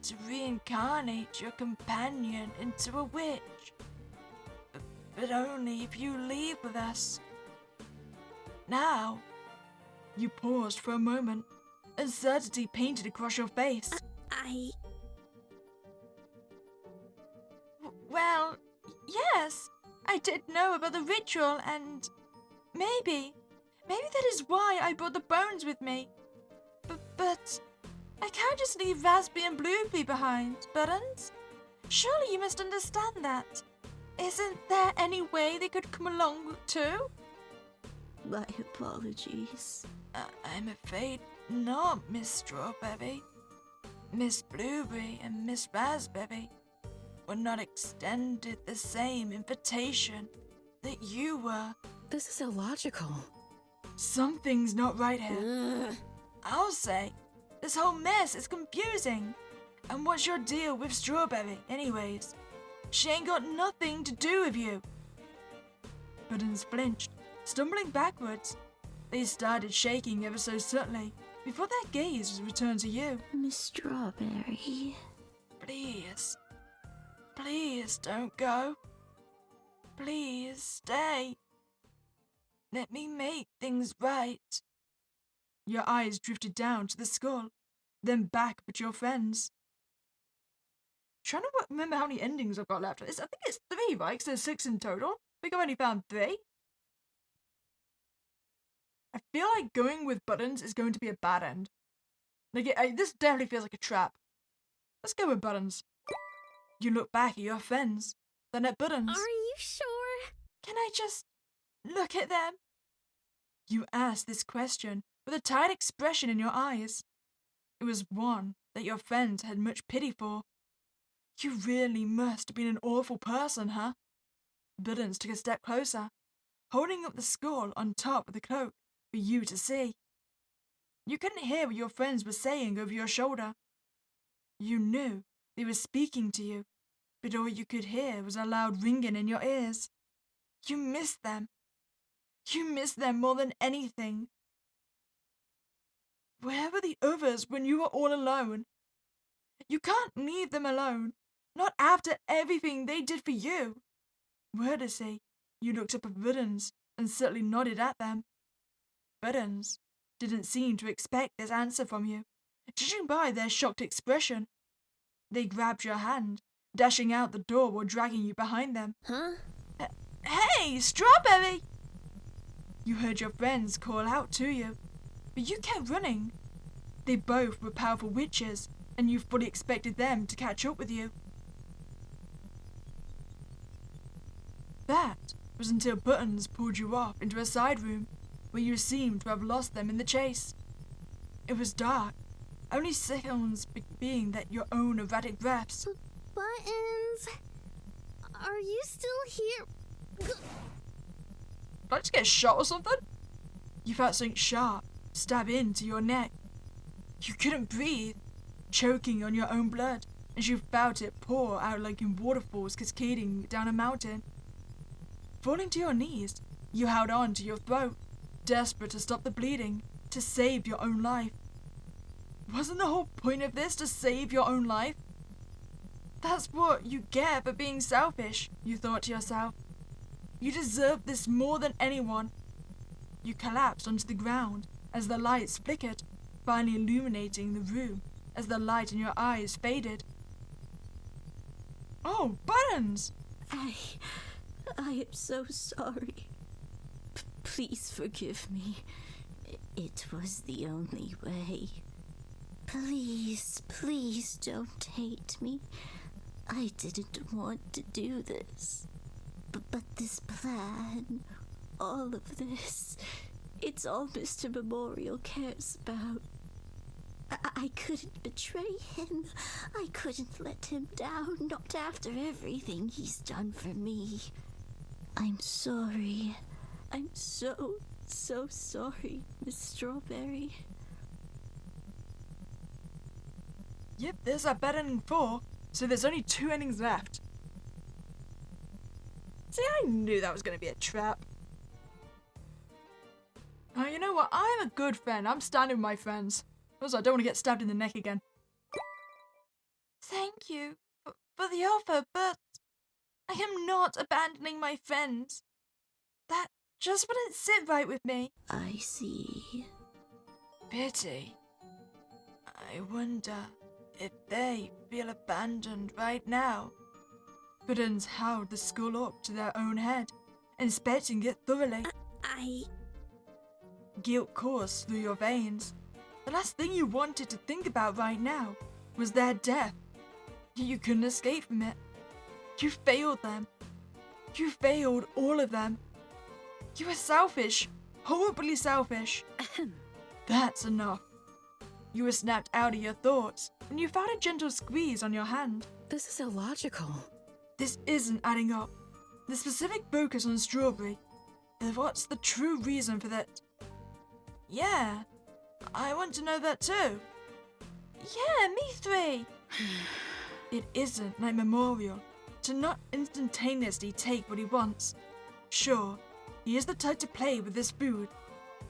to reincarnate your companion into a witch. But only if you leave with us. Now, you paused for a moment, uncertainty painted across your face. Well, yes, I did know about the ritual and maybe that is why I brought the bones with me. But I can't just leave Raspberry and Blueberry behind, Buttons. Surely you must understand that. Isn't there any way they could come along too? My apologies. I'm afraid not, Miss Strawberry. Miss Blueberry and Miss Raspberry were not extended the same invitation that you were. This is illogical. Something's not right here. I'll say, this whole mess is confusing. And what's your deal with Strawberry, anyways? She ain't got nothing to do with you. Buttons flinched, stumbling backwards. They started shaking ever so subtly before their gaze was returned to you. Miss Strawberry. Please. Please don't go. Please stay. Let me make things right. Your eyes drifted down to the skull, then back at your friends. Trying to remember how many endings I've got left. I think it's 3, right? 'Cause there's 6 in total. I think I've only found 3. I feel like going with Buttons is going to be a bad end. Like, this definitely feels like a trap. Let's go with Buttons. You look back at your friends, then at Buttons. Are you sure? Can I just look at them? You asked this question with a tired expression in your eyes. It was one that your friends had much pity for. You really must have been an awful person, huh? Buttons took a step closer, holding up the skull on top of the cloak for you to see. You couldn't hear what your friends were saying over your shoulder. You knew they were speaking to you, but all you could hear was a loud ringing in your ears. You missed them. You missed them more than anything. Where were the others when you were all alone? You can't leave them alone, not after everything they did for you. Wordlessly, you looked up at Buttons and subtly nodded at them. Buttons didn't seem to expect this answer from you, judging by their shocked expression. They grabbed your hand, dashing out the door while dragging you behind them. Huh? Hey, Strawberry! You heard your friends call out to you, but you kept running. They both were powerful witches, and you fully expected them to catch up with you. That was until Buttons pulled you off into a side room, where you seemed to have lost them in the chase. It was dark, only sounds being that your own erratic breaths. Buttons, are you still here? Did I just get shot or something? You felt something sharp stab into your neck. You couldn't breathe, choking on your own blood, as you felt it pour out like in waterfalls cascading down a mountain. Falling to your knees, you held on to your throat, desperate to stop the bleeding, to save your own life. Wasn't the whole point of this to save your own life? That's what you get for being selfish, you thought to yourself. You deserve this more than anyone. You collapsed onto the ground as the lights flickered, finally illuminating the room as the light in your eyes faded. Oh, Buttons! I am so sorry. Please forgive me. It was the only way. Please don't hate me. I didn't want to do this. But this plan, all of this, it's all Mr. Memorial cares about. I couldn't betray him. I couldn't let him down, not after everything he's done for me. I'm sorry. I'm so sorry, Miss Strawberry. Yep, there's our bad ending 4, so there's only 2 endings left. See, I knew that was going to be a trap. Oh, you know what? I'm a good friend. I'm standing with my friends. Also, I don't want to get stabbed in the neck again. Thank you for the offer, but I am not abandoning my friends. That just wouldn't sit right with me. I see. Pity. I wonder if they feel abandoned right now. Buttons held the skull up to their own head, inspecting it thoroughly. Guilt coursed through your veins. The last thing you wanted to think about right now was their death. Yet you couldn't escape from it. You failed them. You failed all of them. You were selfish, horribly selfish. That's enough. You were snapped out of your thoughts when you felt a gentle squeeze on your hand. This is illogical. This isn't adding up. The specific focus on Strawberry. What's the true reason for that? Yeah, I want to know that too. Yeah, me three. It isn't like Memorial to not instantaneously take what he wants. Sure, he is the type to play with his food,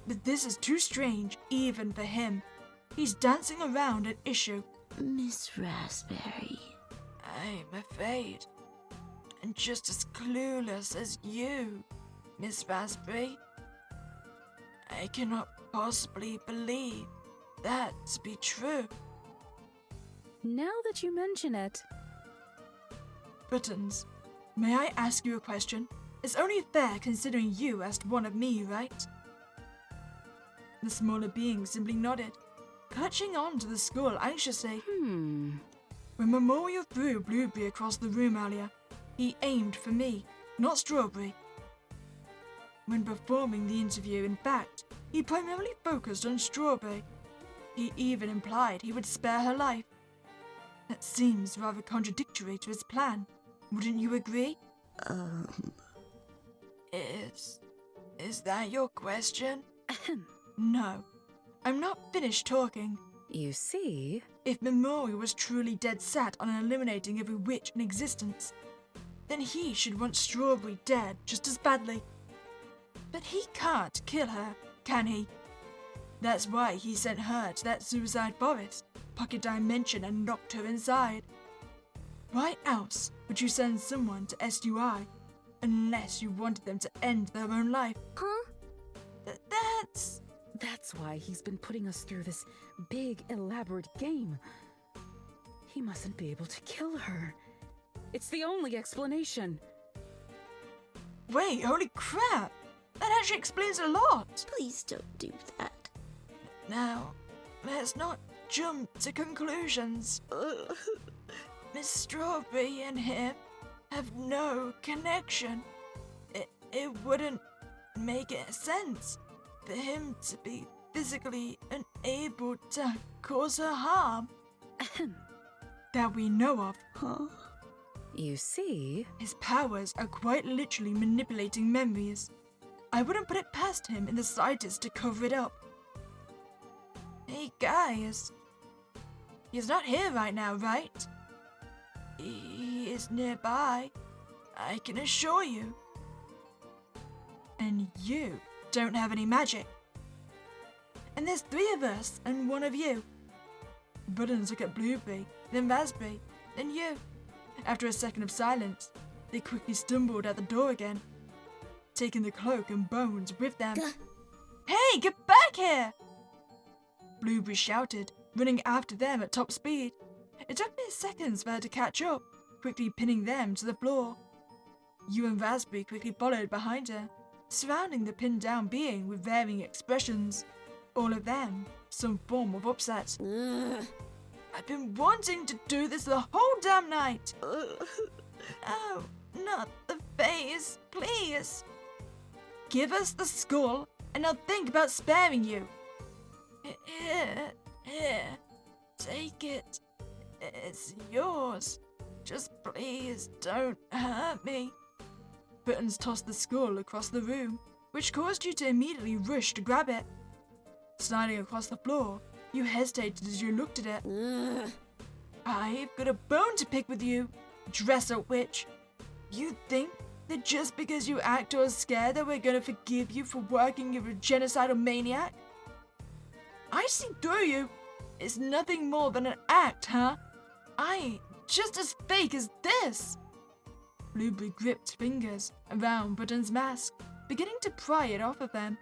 but this is too strange even for him. He's dancing around an issue. Miss Raspberry. I'm afraid. And just as clueless as you, Miss Raspberry. I cannot possibly believe that to be true. Now that you mention it, Buttons, may I ask you a question? It's only fair considering you asked one of me, right? The smaller being simply nodded, clutching on to the skull anxiously. When Memorial threw Blueberry across the room earlier, he aimed for me, not Strawberry. When performing the interview, in fact, he primarily focused on Strawberry. He even implied he would spare her life. That seems rather contradictory to his plan. Wouldn't you agree? Is that your question? No, I'm not finished talking. you see, If Memorial was truly dead set on eliminating every witch in existence, then he should want Strawberry dead just as badly. But he can't kill her, can he? That's why he sent her to that suicide forest, pocket dimension, and locked her inside. Why else would you send someone to SUI unless you wanted them to end their own life? Huh? that's why he's been putting us through this big, elaborate game. He mustn't be able to kill her. It's the only explanation. Wait, holy crap! That actually explains a lot! Please don't do that. Now, let's not jump to conclusions. Miss Strawberry and him have no connection. It wouldn't make sense for him to be physically unable to cause her harm. That we know of. Huh? You see, His powers are quite literally manipulating memories. I wouldn't put it past him in the slightest to cover it up. Hey guys, he's not here right now, right? He is nearby, I can assure you. And you don't have any magic. And there's 3 of us and 1 of you. Buttons look at Blueberry, then Raspberry, then you. After a second of silence, they quickly stumbled out the door again, taking the cloak and bones with them. Hey, get back here! Blueberry shouted, running after them at top speed. It took mere seconds for her to catch up, quickly pinning them to the floor. You and Raspberry quickly followed behind her, surrounding the pinned down being with varying expressions. All of them, some form of upset. I've been wanting to do this the whole damn night. Oh, not the face, please. Give us the skull, and I'll think about sparing you. Here, take it. It's yours. Just please don't hurt me. Buttons tossed the skull across the room, which caused you to immediately rush to grab it. Sliding across the floor, you hesitated as you looked at it. I've got a bone to pick with you, dress-up witch. You think that just because you act all scared that we're gonna forgive you for working you're a genocidal maniac? I see through you. It's nothing more than an act, huh? I ain't just as fake as this. Blueberry gripped fingers around Button's mask, beginning to pry it off of them.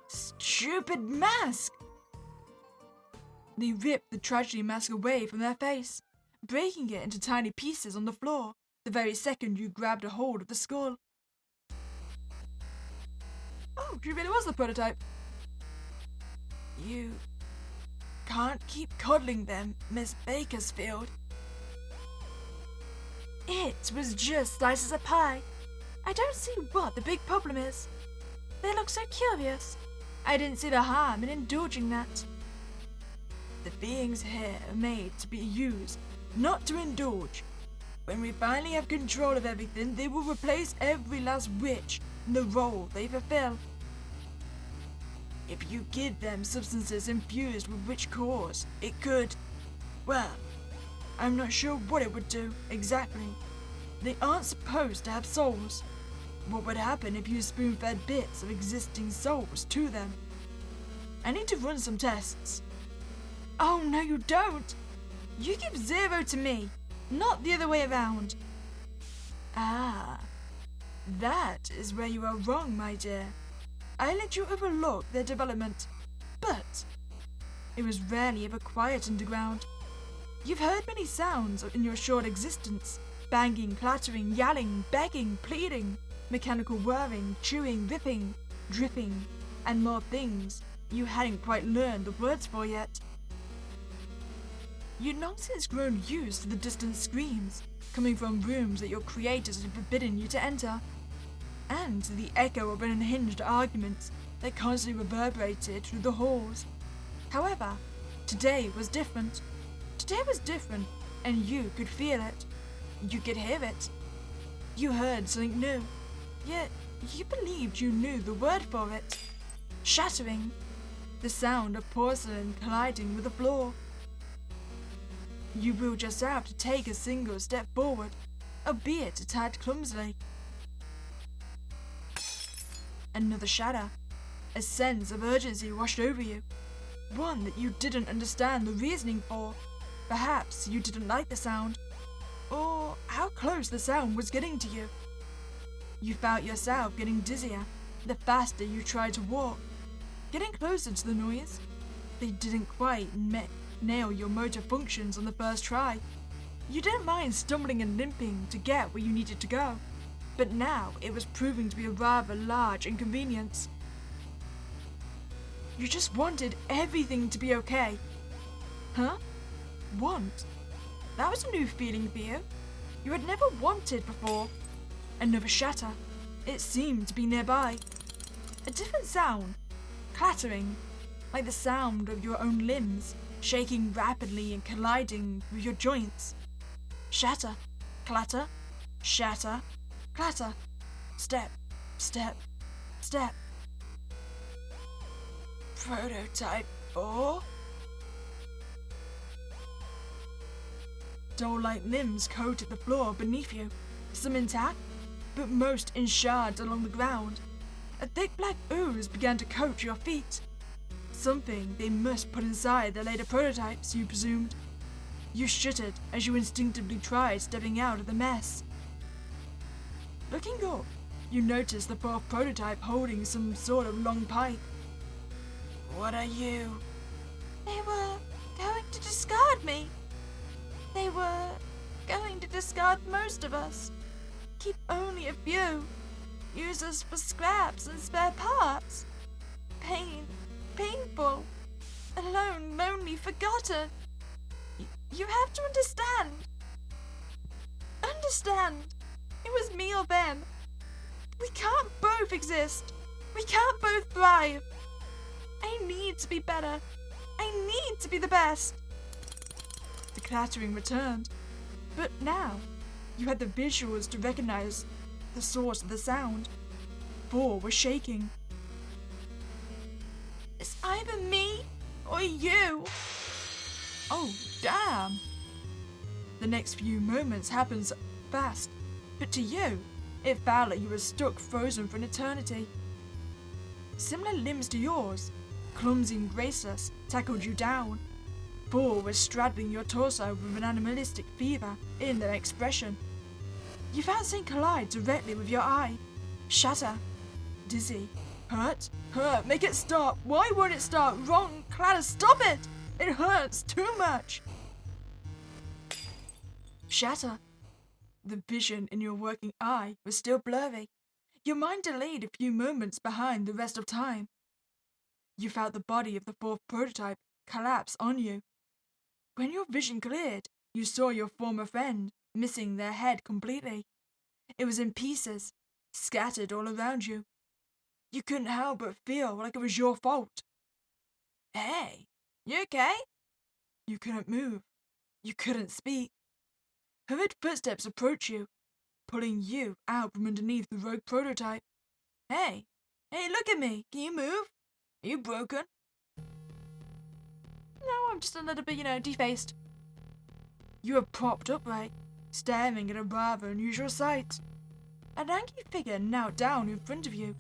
Stupid mask! They ripped the tragedy mask away from their face, breaking it into tiny pieces on the floor the very second you grabbed a hold of the skull. Oh, she really was the prototype. You can't keep coddling them, Miss Bakersfield. It was just slices of pie. I don't see what the big problem is. They look so curious. I didn't see the harm in indulging that. The beings here are made to be used, not to indulge. When we finally have control of everything, they will replace every last witch in the role they fulfill. If you give them substances infused with witch cores, it could, well, I'm not sure what it would do exactly. They aren't supposed to have souls. What would happen if you spoon-fed bits of existing souls to them? I need to run some tests. Oh, no you don't! You give 0 to me, not the other way around. Ah, that is where you are wrong, my dear. I let you overlook their development, but it was rarely ever quiet underground. You've heard many sounds in your short existence. Banging, clattering, yelling, begging, pleading, mechanical whirring, chewing, ripping, dripping, and more things you hadn't quite learned the words for yet. You'd long since grown used to the distant screams coming from rooms that your creators had forbidden you to enter, and to the echo of unhinged arguments that constantly reverberated through the halls. However, today was different. Today was different, and you could feel it. You could hear it. You heard something new, yet you believed you knew the word for it. Shattering. The sound of porcelain colliding with the floor. You will just have to take a single step forward, albeit a tad clumsily. Another shatter. A sense of urgency washed over you. One that you didn't understand the reasoning for. Perhaps you didn't like the sound, or how close the sound was getting to you. You felt yourself getting dizzier the faster you tried to walk. Getting closer to the noise, they didn't quite nail your motor functions on the first try. You didn't mind stumbling and limping to get where you needed to go, but now it was proving to be a rather large inconvenience. You just wanted everything to be okay. Huh? Want? That was a new feeling for you. You had never wanted before. Another shatter. It seemed to be nearby. A different sound. Clattering. Like the sound of your own limbs, shaking rapidly and colliding with your joints. Shatter. Clatter. Shatter. Clatter. Step. Step. Step. Prototype 4? Doll-like limbs coated the floor beneath you, some intact, but most in shards along the ground. A thick black ooze began to coat your feet. Something they must put inside their later prototypes, you presumed. You shuddered as you instinctively tried stepping out of the mess. Looking up, you noticed the fourth prototype holding some sort of long pipe. What are you? They were going to discard me. They were going to discard most of us. Keep only a few. Use us for scraps and spare parts. Painful. Alone, lonely, forgotten. You have to understand. Understand. It was me or them. We can't both exist. We can't both thrive. I need to be better. I need to be the best. The clattering returned, but now you had the visuals to recognize the source of the sound. 4 was shaking. It's either me or you. Oh, damn. The next few moments happened fast, but to you, it felt like you were stuck frozen for an eternity. Similar limbs to yours, clumsy and graceless, tackled you down. 4 was straddling your torso with an animalistic fever in their expression. You felt something collide directly with your eye. Shatter. Dizzy. Hurt. Hurt. Make it stop. Why won't it stop? Wrong. Clatter, stop it! It hurts too much. Shatter. The vision in your working eye was still blurry. Your mind delayed a few moments behind the rest of time. You felt the body of the fourth prototype collapse on you. When your vision cleared, you saw your former friend, missing their head completely. It was in pieces, scattered all around you. You couldn't help but feel like it was your fault. Hey, you okay? You couldn't move. You couldn't speak. Hurried footsteps approach you, pulling you out from underneath the rogue prototype. Hey, look at me. Can you move? Are you broken? No, I'm just a little bit, defaced. You are propped upright, staring at a rather unusual sight. A lanky figure knelt down in front of you.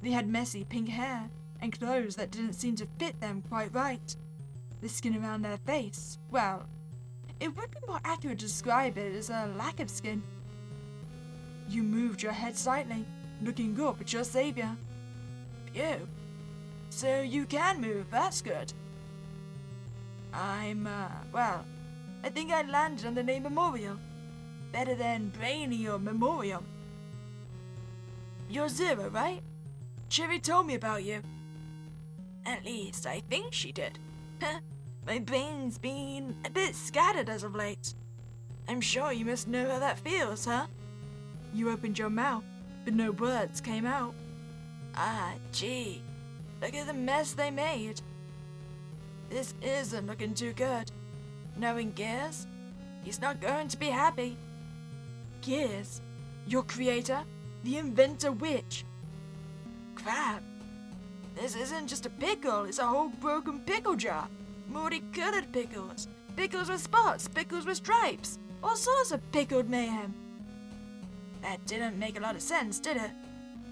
They had messy pink hair and clothes that didn't seem to fit them quite right. The skin around their face, well, it would be more accurate to describe it as a lack of skin. You moved your head slightly, looking up at your savior. Phew. So you can move, that's good. I think I landed on the name Memorial. Better than Brainy or Memorial. You're Zero, right? Cherry told me about you. At least, I think she did. My brain's been a bit scattered as of late. I'm sure you must know how that feels, huh? You opened your mouth, but no words came out. Ah, gee. Look at the mess they made. This isn't looking too good. Knowing Gears, he's not going to be happy. Gears, your creator, the inventor witch. Crap. This isn't just a pickle, it's a whole broken pickle jar. Multicolored pickles. Pickles with spots, pickles with stripes. All sorts of pickled mayhem. That didn't make a lot of sense, did it?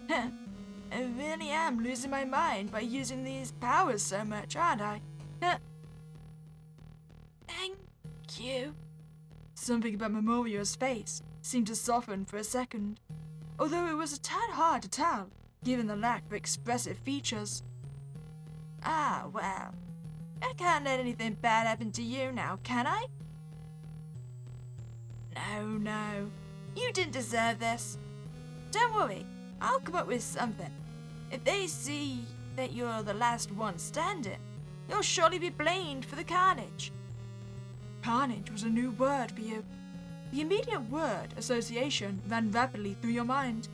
I really am losing my mind by using these powers so much, aren't I? Thank you. Something about Memorial's face seemed to soften for a second, although it was a tad hard to tell, given the lack of expressive features. Ah, well, I can't let anything bad happen to you now, can I? No, you didn't deserve this. Don't worry, I'll come up with something. If they see that you're the last one standing, you'll surely be blamed for the carnage. Carnage was a new word for you. The immediate word association ran rapidly through your mind.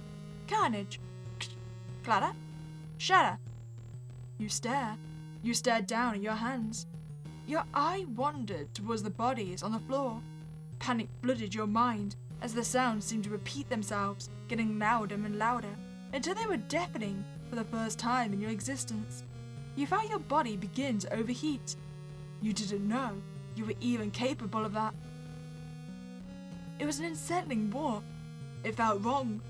Carnage. Clatter. Shatter. You stare. You stared down at your hands. Your eye wandered towards the bodies on the floor. Panic flooded your mind as the sounds seemed to repeat themselves, getting louder and louder, until they were deafening for the first time in your existence. You felt your body begin to overheat. You didn't know you were even capable of that. It was an unsettling warmth. It felt wrong.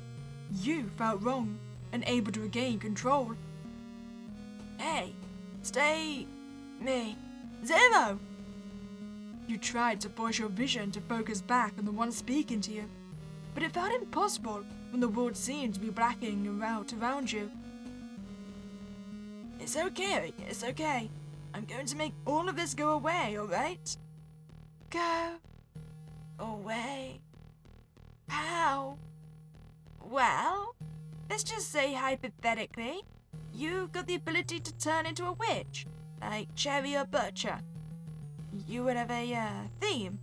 You felt wrong, unable to regain control. Hey, stay me. Zero! You tried to force your vision to focus back on the one speaking to you, but it felt impossible when the world seemed to be blacking out around you. It's okay. I'm going to make all of this go away, alright? Go away. How? Well, let's just say hypothetically, you got the ability to turn into a witch, like Cherry or Butcher. You would have a theme,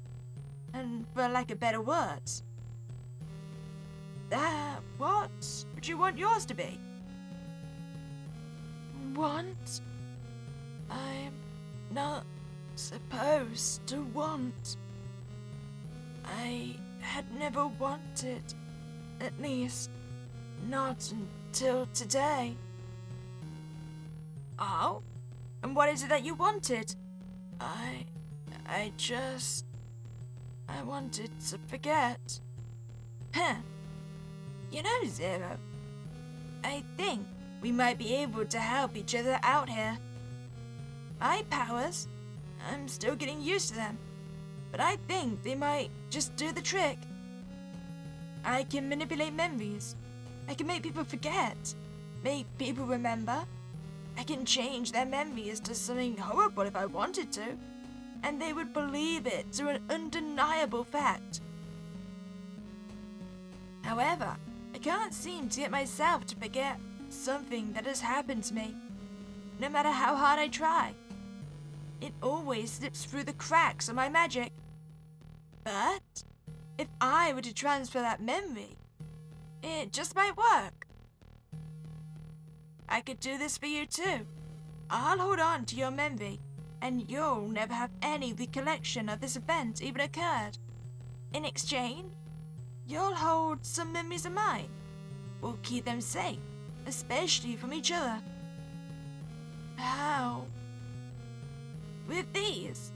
and for lack of better words. What would you want yours to be? Want? I'm not supposed to want. I had never wanted, at least not until today. Oh? And what is it that you wanted? I wanted to forget. You know, Zero, I think we might be able to help each other out here. My powers, I'm still getting used to them, but I think they might just do the trick. I can manipulate memories. I can make people forget, make people remember. I can change their memories to something horrible if I wanted to, and they would believe it to an undeniable fact. However, I can't seem to get myself to forget something that has happened to me, no matter how hard I try. It always slips through the cracks of my magic. But if I were to transfer that memory, it just might work. I could do this for you too. I'll hold on to your memory, and you'll never have any recollection of this event even occurred. In exchange, you'll hold some memories of mine. We'll keep them safe, especially from each other. How? With these?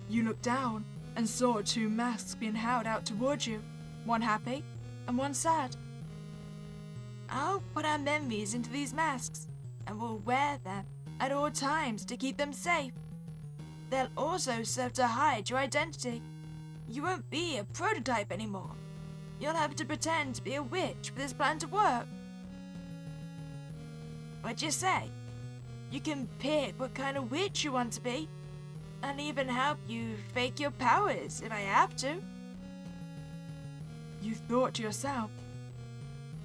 You looked down and saw two masks being held out towards you, one happy and one sad. I'll put our memories into these masks, and we'll wear them at all times to keep them safe. They'll also serve to hide your identity. You won't be a prototype anymore. You'll have to pretend to be a witch for this plan to work. What'd you say? You can pick what kind of witch you want to be, and even help you fake your powers if I have to. You thought to yourself,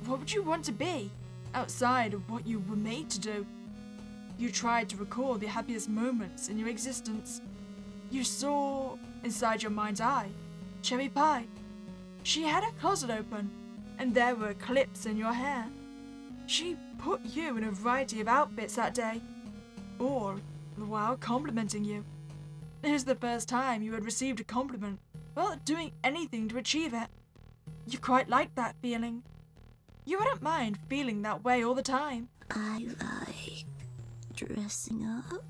what would you want to be, outside of what you were made to do? You tried to recall the happiest moments in your existence. You saw, inside your mind's eye, Cherry Pie. She had her closet open, and there were clips in your hair. She put you in a variety of outfits that day, all the while complimenting you. It was the first time you had received a compliment without doing anything to achieve it. You quite liked that feeling. You wouldn't mind feeling that way all the time. I like dressing up.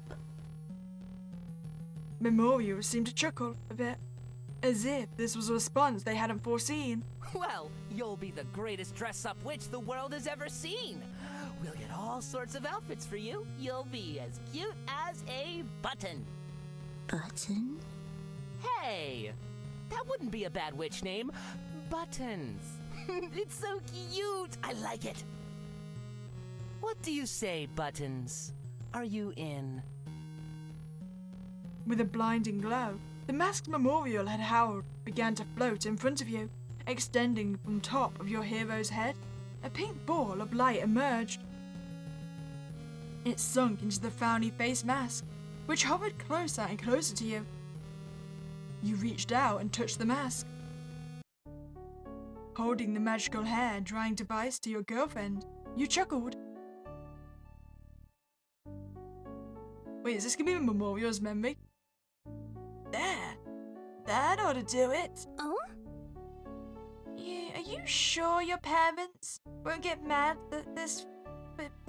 Memorial seemed to chuckle a bit, as if this was a response they hadn't foreseen. Well, you'll be the greatest dress-up witch the world has ever seen. We'll get all sorts of outfits for you. You'll be as cute as a button. Button? Hey, that wouldn't be a bad witch name. Buttons. It's so cute. I like it. What do you say, Buttons? Are you in? With a blinding glow, the masked memorial had held began to float in front of you, extending from top of your hero's head. A pink ball of light emerged. It sunk into the frowny face mask, which hovered closer and closer to you. You reached out and touched the mask, holding the magical hair drying device to your girlfriend. You chuckled. Wait, is this gonna be Memorial's memory? There. That ought to do it. Oh? Yeah, are you sure your parents won't get mad for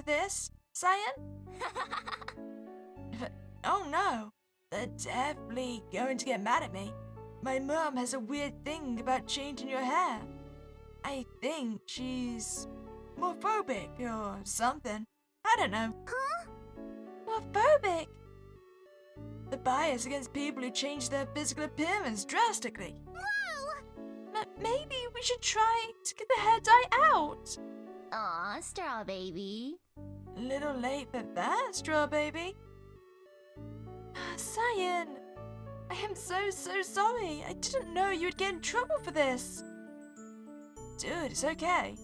this, Cyan? Oh no, they're definitely going to get mad at me. My mom has a weird thing about changing your hair. I think she's morphobic or something. I don't know. Huh? Morphobic? The bias against people who change their physical appearance drastically. Whoa! Maybe we should try to get the hair dye out. Aw, Straw Baby. Little late for that, Straw Baby. Cyan, I am so sorry. I didn't know you would get in trouble for this. Dude, it's okay.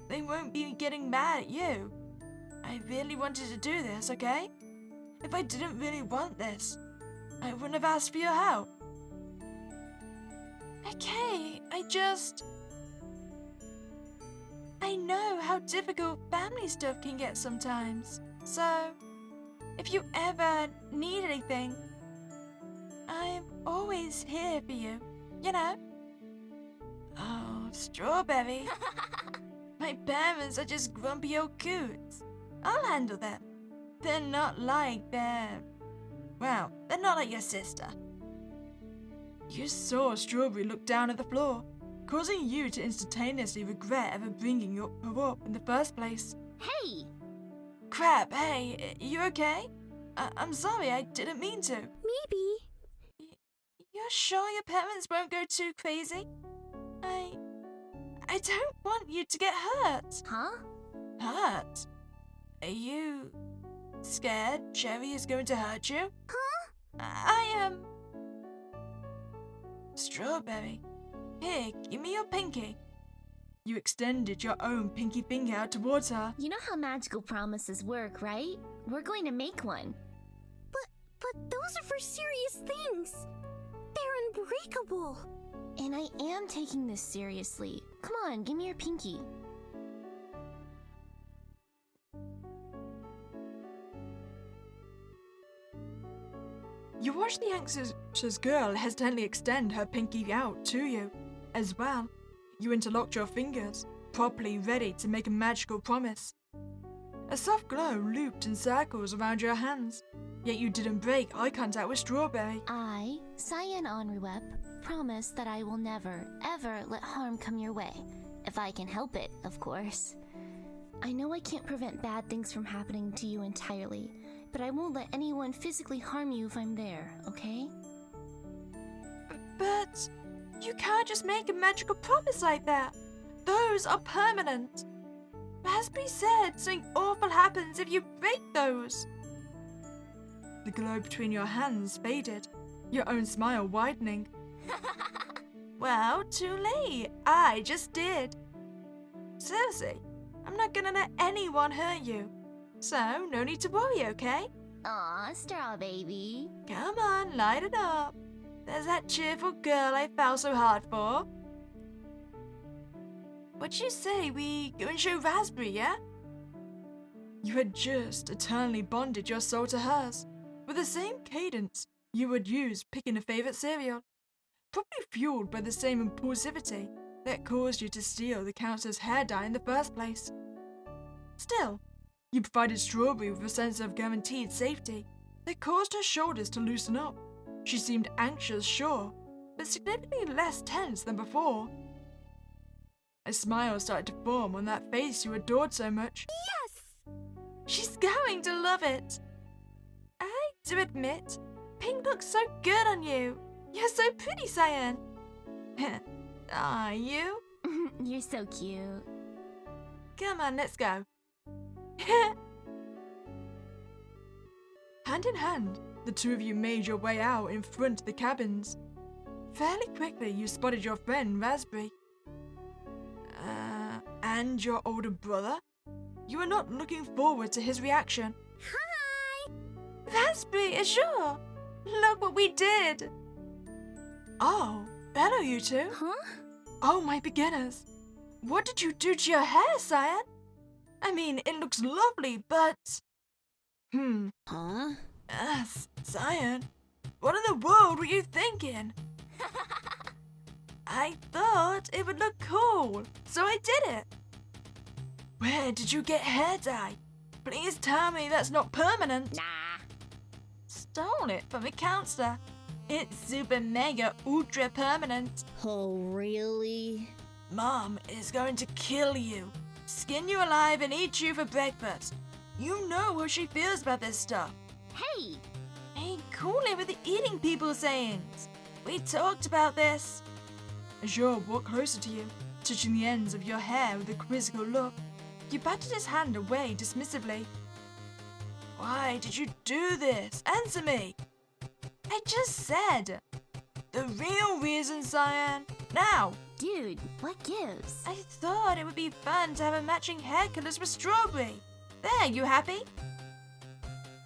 They won't be getting mad at you. I really wanted to do this, okay? If I didn't really want this, I wouldn't have asked for your help. Okay, I know how difficult family stuff can get sometimes. So, if you ever need anything, I'm always here for you, you know? Oh, Strawberry. My parents are just grumpy old coots. I'll handle them. They're not like they're not like your sister. You saw Strawberry look down at the floor, causing you to instantaneously regret ever bringing her up in the first place. Hey! Crap, hey, you okay? I'm sorry, I didn't mean to. Maybe. You're sure your parents won't go too crazy? I don't want you to get hurt. Huh? Hurt? Are you scared Cherry is going to hurt you? Huh? I am... Strawberry. Here, give me your pinky. You extended your own pinky finger out towards her. You know how magical promises work, right? We're going to make one. But those are for serious things. They're unbreakable. And I am taking this seriously. Come on, give me your pinky. You watch the anxious girl hesitantly extend her pinky out to you. As well, you interlocked your fingers, properly ready to make a magical promise. A soft glow looped in circles around your hands, yet you didn't break eye contact with Strawberry. I, Cyan Onruwep, promise that I will never, ever let harm come your way. If I can help it, of course. I know I can't prevent bad things from happening to you entirely, but I won't let anyone physically harm you if I'm there, okay? But you can't just make a magical promise like that. Those are permanent. Raspberry said something awful happens if you break those. The glow between your hands faded, your own smile widening. Well, too late. I just did. Seriously, I'm not gonna let anyone hurt you. So, no need to worry, okay? Aw, Straw Baby. Come on, light it up. There's that cheerful girl I fell so hard for. What'd you say? We go and show Raspberry, yeah? You had just eternally bonded your soul to hers, with the same cadence you would use picking a favorite cereal, probably fueled by the same impulsivity that caused you to steal the counselor's hair dye in the first place. Still, you provided Strawberry with a sense of guaranteed safety that caused her shoulders to loosen up. She seemed anxious, sure, but significantly less tense than before. A smile started to form on that face you adored so much. Yes! She's going to love it. I do admit, pink looks so good on you. You're so pretty, Cyan. Are you? You're so cute. Come on, let's go. Hand in hand, the two of you made your way out in front of the cabins. Fairly quickly, you spotted your friend, Raspberry. And your older brother? You were not looking forward to his reaction. Hi! Raspberry, sure. Look what we did. Oh, hello, you two. Huh? Oh, my beginners. What did you do to your hair, Cyan? I mean, it looks lovely, but... Huh? Cyan, what in the world were you thinking? I thought it would look cool, so I did it. Where did you get hair dye? Please tell me that's not permanent. Nah. Stole it from a counselor. It's super mega ultra permanent. Oh, really? Mom is going to kill you, skin you alive and eat you for breakfast. You know how she feels about this stuff. Hey! Hey, cool it with the eating people sayings. We talked about this. Azure walked closer to you, touching the ends of your hair with a quizzical look. You batted his hand away dismissively. Why did you do this? Answer me. I just said. The real reason, Cyan. Now. Dude, what gives? I thought it would be fun to have a matching hair colors with Strawberry. There, you happy?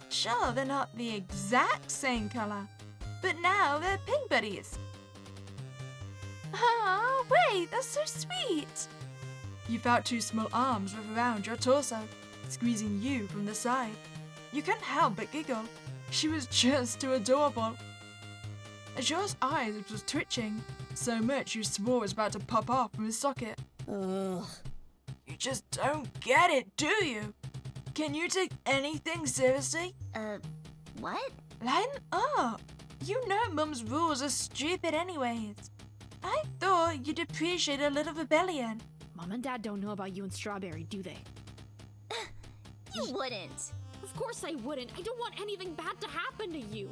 Sure, they're not the exact same color, but now they're pink buddies. Ah, wait, that's so sweet. You felt two small arms wrap around your torso, squeezing you from the side. You couldn't help but giggle. She was just too adorable. Azure's eyes was twitching, so much you swore it was about to pop off from his socket. Ugh. You just don't get it, do you? Can you take anything seriously? What? Lighten up. You know Mum's rules are stupid anyways. I thought you'd appreciate a little rebellion. Mom and Dad don't know about you and Strawberry, do they? You wouldn't. Of course I wouldn't. I don't want anything bad to happen to you.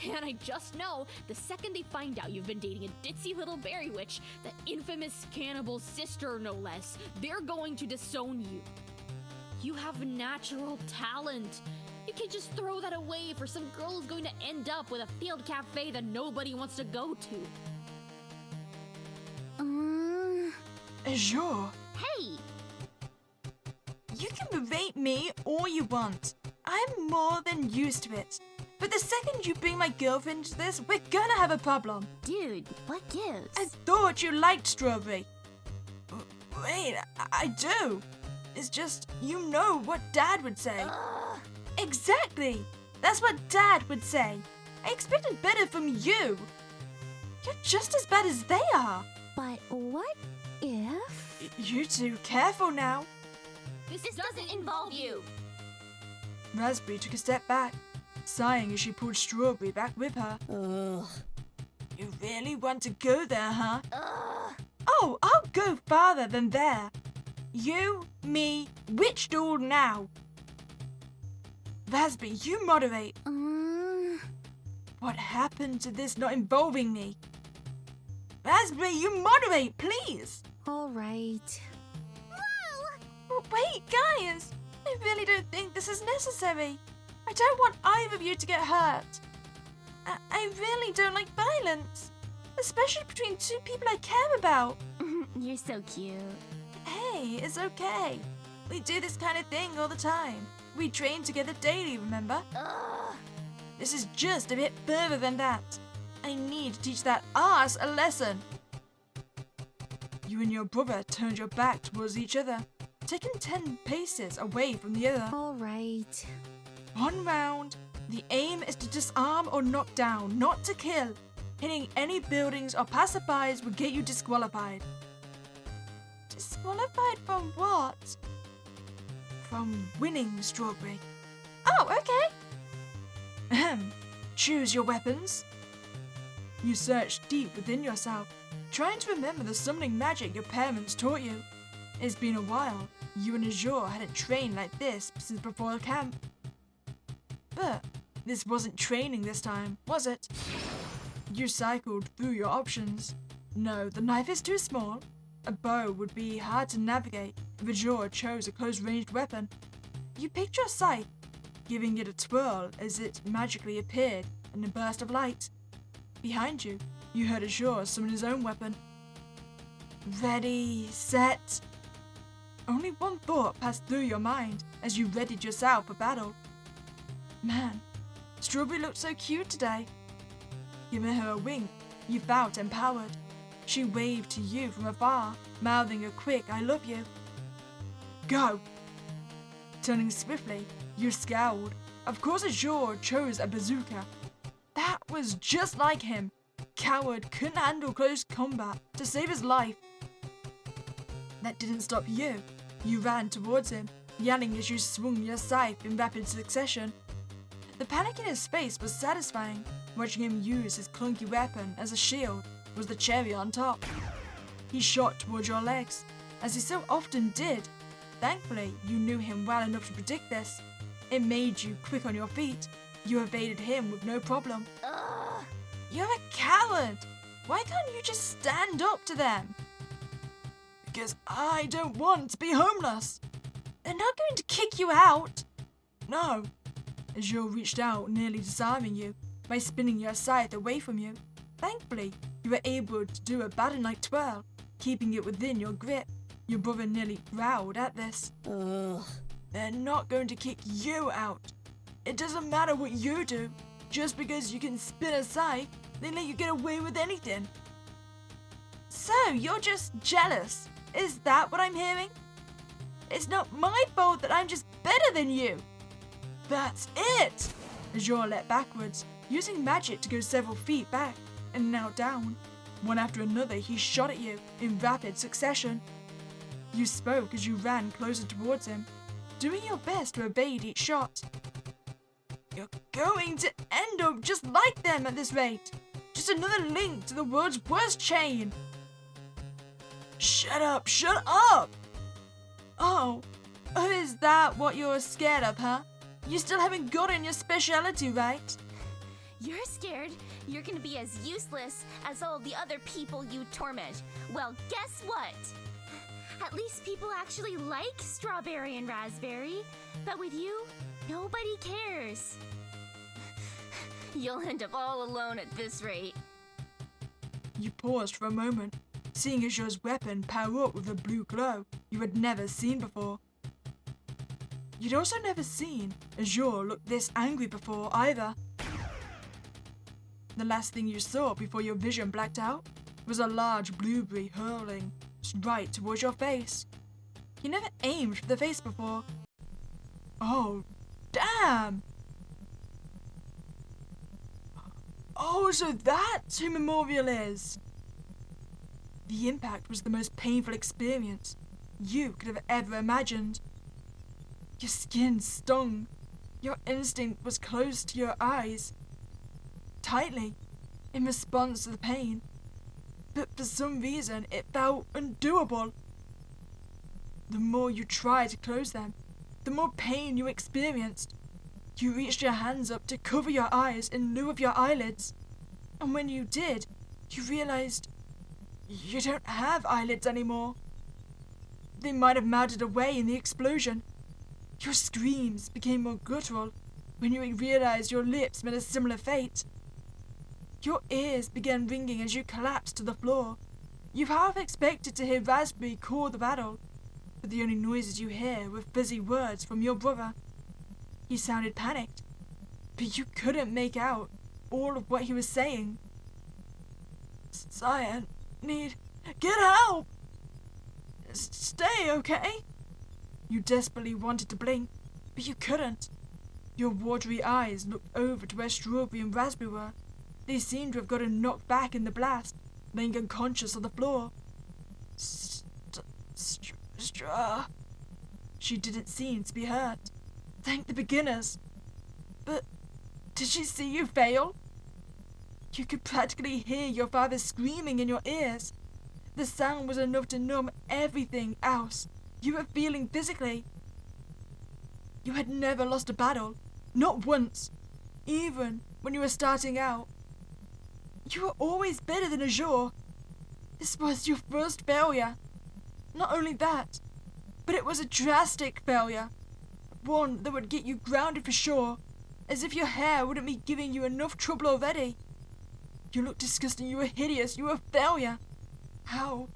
And I just know the second they find out you've been dating a ditzy little Berrywitch, that infamous cannibal sister no less, they're going to disown you. You have natural talent. You can't just throw that away for some girl who's going to end up with a field cafe that nobody wants to go to. Azure, Hey! you can berate me all you want. I'm more than used to it. But the second you bring my girlfriend into this, we're gonna have a problem. Dude, what gives? I thought you liked Strawberry. Wait, I do. It's just, you know what Dad would say. Ugh. Exactly. That's what Dad would say. I expected better from you. You're just as bad as they are. But what if... You two, careful now. This doesn't involve you. Raspberry took a step back, sighing as she pulled Strawberry back with her. Ugh. You really want to go there, huh? Ugh. Oh, I'll go farther than there. You, me, witch duel now. Raspberry, you moderate. What happened to this not involving me? Raspberry, you moderate, please. All right. But wait, guys. I really don't think this is necessary. I don't want either of you to get hurt. I really don't like violence, especially between two people I care about. You're so cute. Hey, it's okay. We do this kind of thing all the time. We train together daily, remember? Ugh. This is just a bit further than that. I need to teach that ass a lesson. You and your brother turned your back towards each other, taking 10 paces away from the other. All right. 1 round. The aim is to disarm or knock down, not to kill. Hitting any buildings or passerbys will get you disqualified. Disqualified from what? From winning, Strawberry. Oh, okay. Ahem. Choose your weapons. You search deep within yourself, trying to remember the summoning magic your parents taught you. It's been a while. You and Azure hadn't trained like this since before camp. But this wasn't training this time, was it? You cycled through your options. No, the knife is too small. A bow would be hard to navigate if Azure chose a close-ranged weapon. You picked your scythe, giving it a twirl as it magically appeared in a burst of light. Behind you, you heard Azure summon his own weapon. Ready, set. Only one thought passed through your mind as you readied yourself for battle. Man, Strawberry looked so cute today. Giving her a wink, you felt empowered. She waved to you from afar, mouthing a quick "I love you." Go! Turning swiftly, you scowled. Of course Azure chose a bazooka. That was just like him. Coward couldn't handle close combat to save his life. That didn't stop you. You ran towards him, yelling as you swung your scythe in rapid succession. The panic in his face was satisfying. Watching him use his clunky weapon as a shield was the cherry on top. He shot towards your legs, as he so often did. Thankfully, you knew him well enough to predict this. It made you quick on your feet. You evaded him with no problem. Ugh. You're a coward! Why can't you just stand up to them? Because I don't want to be homeless. They're not going to kick you out. No. Azure reached out, nearly disarming you by spinning your scythe away from you. Thankfully, you were able to do a baton-like twirl, keeping it within your grip. Your brother nearly growled at this. Ugh. They're not going to kick you out. It doesn't matter what you do. Just because you can spin a scythe, they let you get away with anything. So, you're just jealous. Is that what I'm hearing? It's not my fault that I'm just better than you. That's it! Azure leapt backwards, using magic to go several feet back, and now down. One after another, he shot at you in rapid succession. You spoke as you ran closer towards him, doing your best to evade each shot. You're going to end up just like them at this rate. Just another link to the world's worst chain. Shut up, shut up! Oh, is that what you're scared of, huh? You still haven't gotten your speciality right. You're scared you're gonna be as useless as all the other people you torment. Well, guess what? At least people actually like Strawberry and Raspberry. But with you, nobody cares. You'll end up all alone at this rate. You paused for a moment, seeing Azure's weapon power up with a blue glow you had never seen before. You'd also never seen Azure look this angry before either. The last thing you saw before your vision blacked out was a large blueberry hurling right towards your face. You never aimed for the face before. Oh, damn! Oh, so that's who Memorial is! The impact was the most painful experience you could have ever imagined. Your skin stung. Your instinct was close to your eyes, tightly, in response to the pain. But for some reason, it felt undoable. The more you tried to close them, the more pain you experienced. You reached your hands up to cover your eyes in lieu of your eyelids. And when you did, you realized you don't have eyelids anymore. They might have melted away in the explosion. Your screams became more guttural when you realized your lips met a similar fate. Your ears began ringing as you collapsed to the floor. You half expected to hear Raspberry call the battle, but the only noises you hear were fuzzy words from your brother. He sounded panicked, but you couldn't make out all of what he was saying. Cyan, get help! Stay, okay? You desperately wanted to blink, but you couldn't. Your watery eyes looked over to where Strawberry and Raspberry were. They seemed to have gotten knocked back in the blast, laying unconscious on the floor. Straw. She didn't seem to be hurt. Thank the beginners. But did she see you fail? You could practically hear your father screaming in your ears. The sound was enough to numb everything else you were feeling physically. You had never lost a battle, not once, even when you were starting out. You were always better than Azure. This was your first failure. Not only that, but it was a drastic failure. One that would get you grounded for sure, as if your hair wouldn't be giving you enough trouble already. You looked disgusting, you were hideous, you were a failure. How?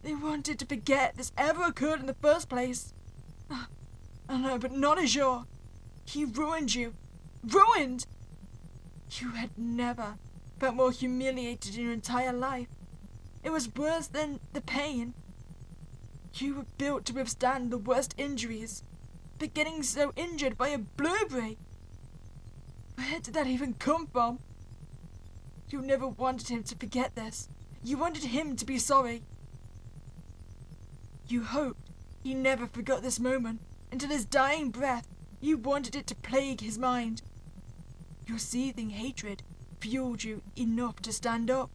They wanted to forget this ever occurred in the first place. I know, but not Azure. He ruined you. Ruined! You had never felt more humiliated in your entire life. It was worse than the pain. You were built to withstand the worst injuries, but getting so injured by a blueberry. Where did that even come from? You never wanted him to forget this. You wanted him to be sorry. You hoped he never forgot this moment. Until his dying breath, you wanted it to plague his mind. Your seething hatred fueled you enough to stand up.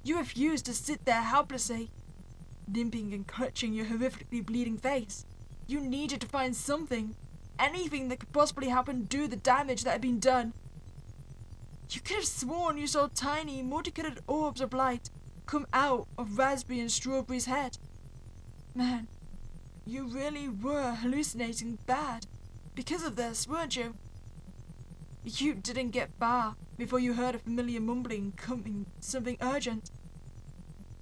You refused to sit there helplessly, limping and clutching your horrifically bleeding face. You needed to find something, anything that could possibly help undo the damage that had been done. You could have sworn you saw tiny, multicolored orbs of light come out of Raspberry and Strawberry's head. Man, you really were hallucinating bad because of this, weren't you? You didn't get far before you heard a familiar mumbling coming, something urgent,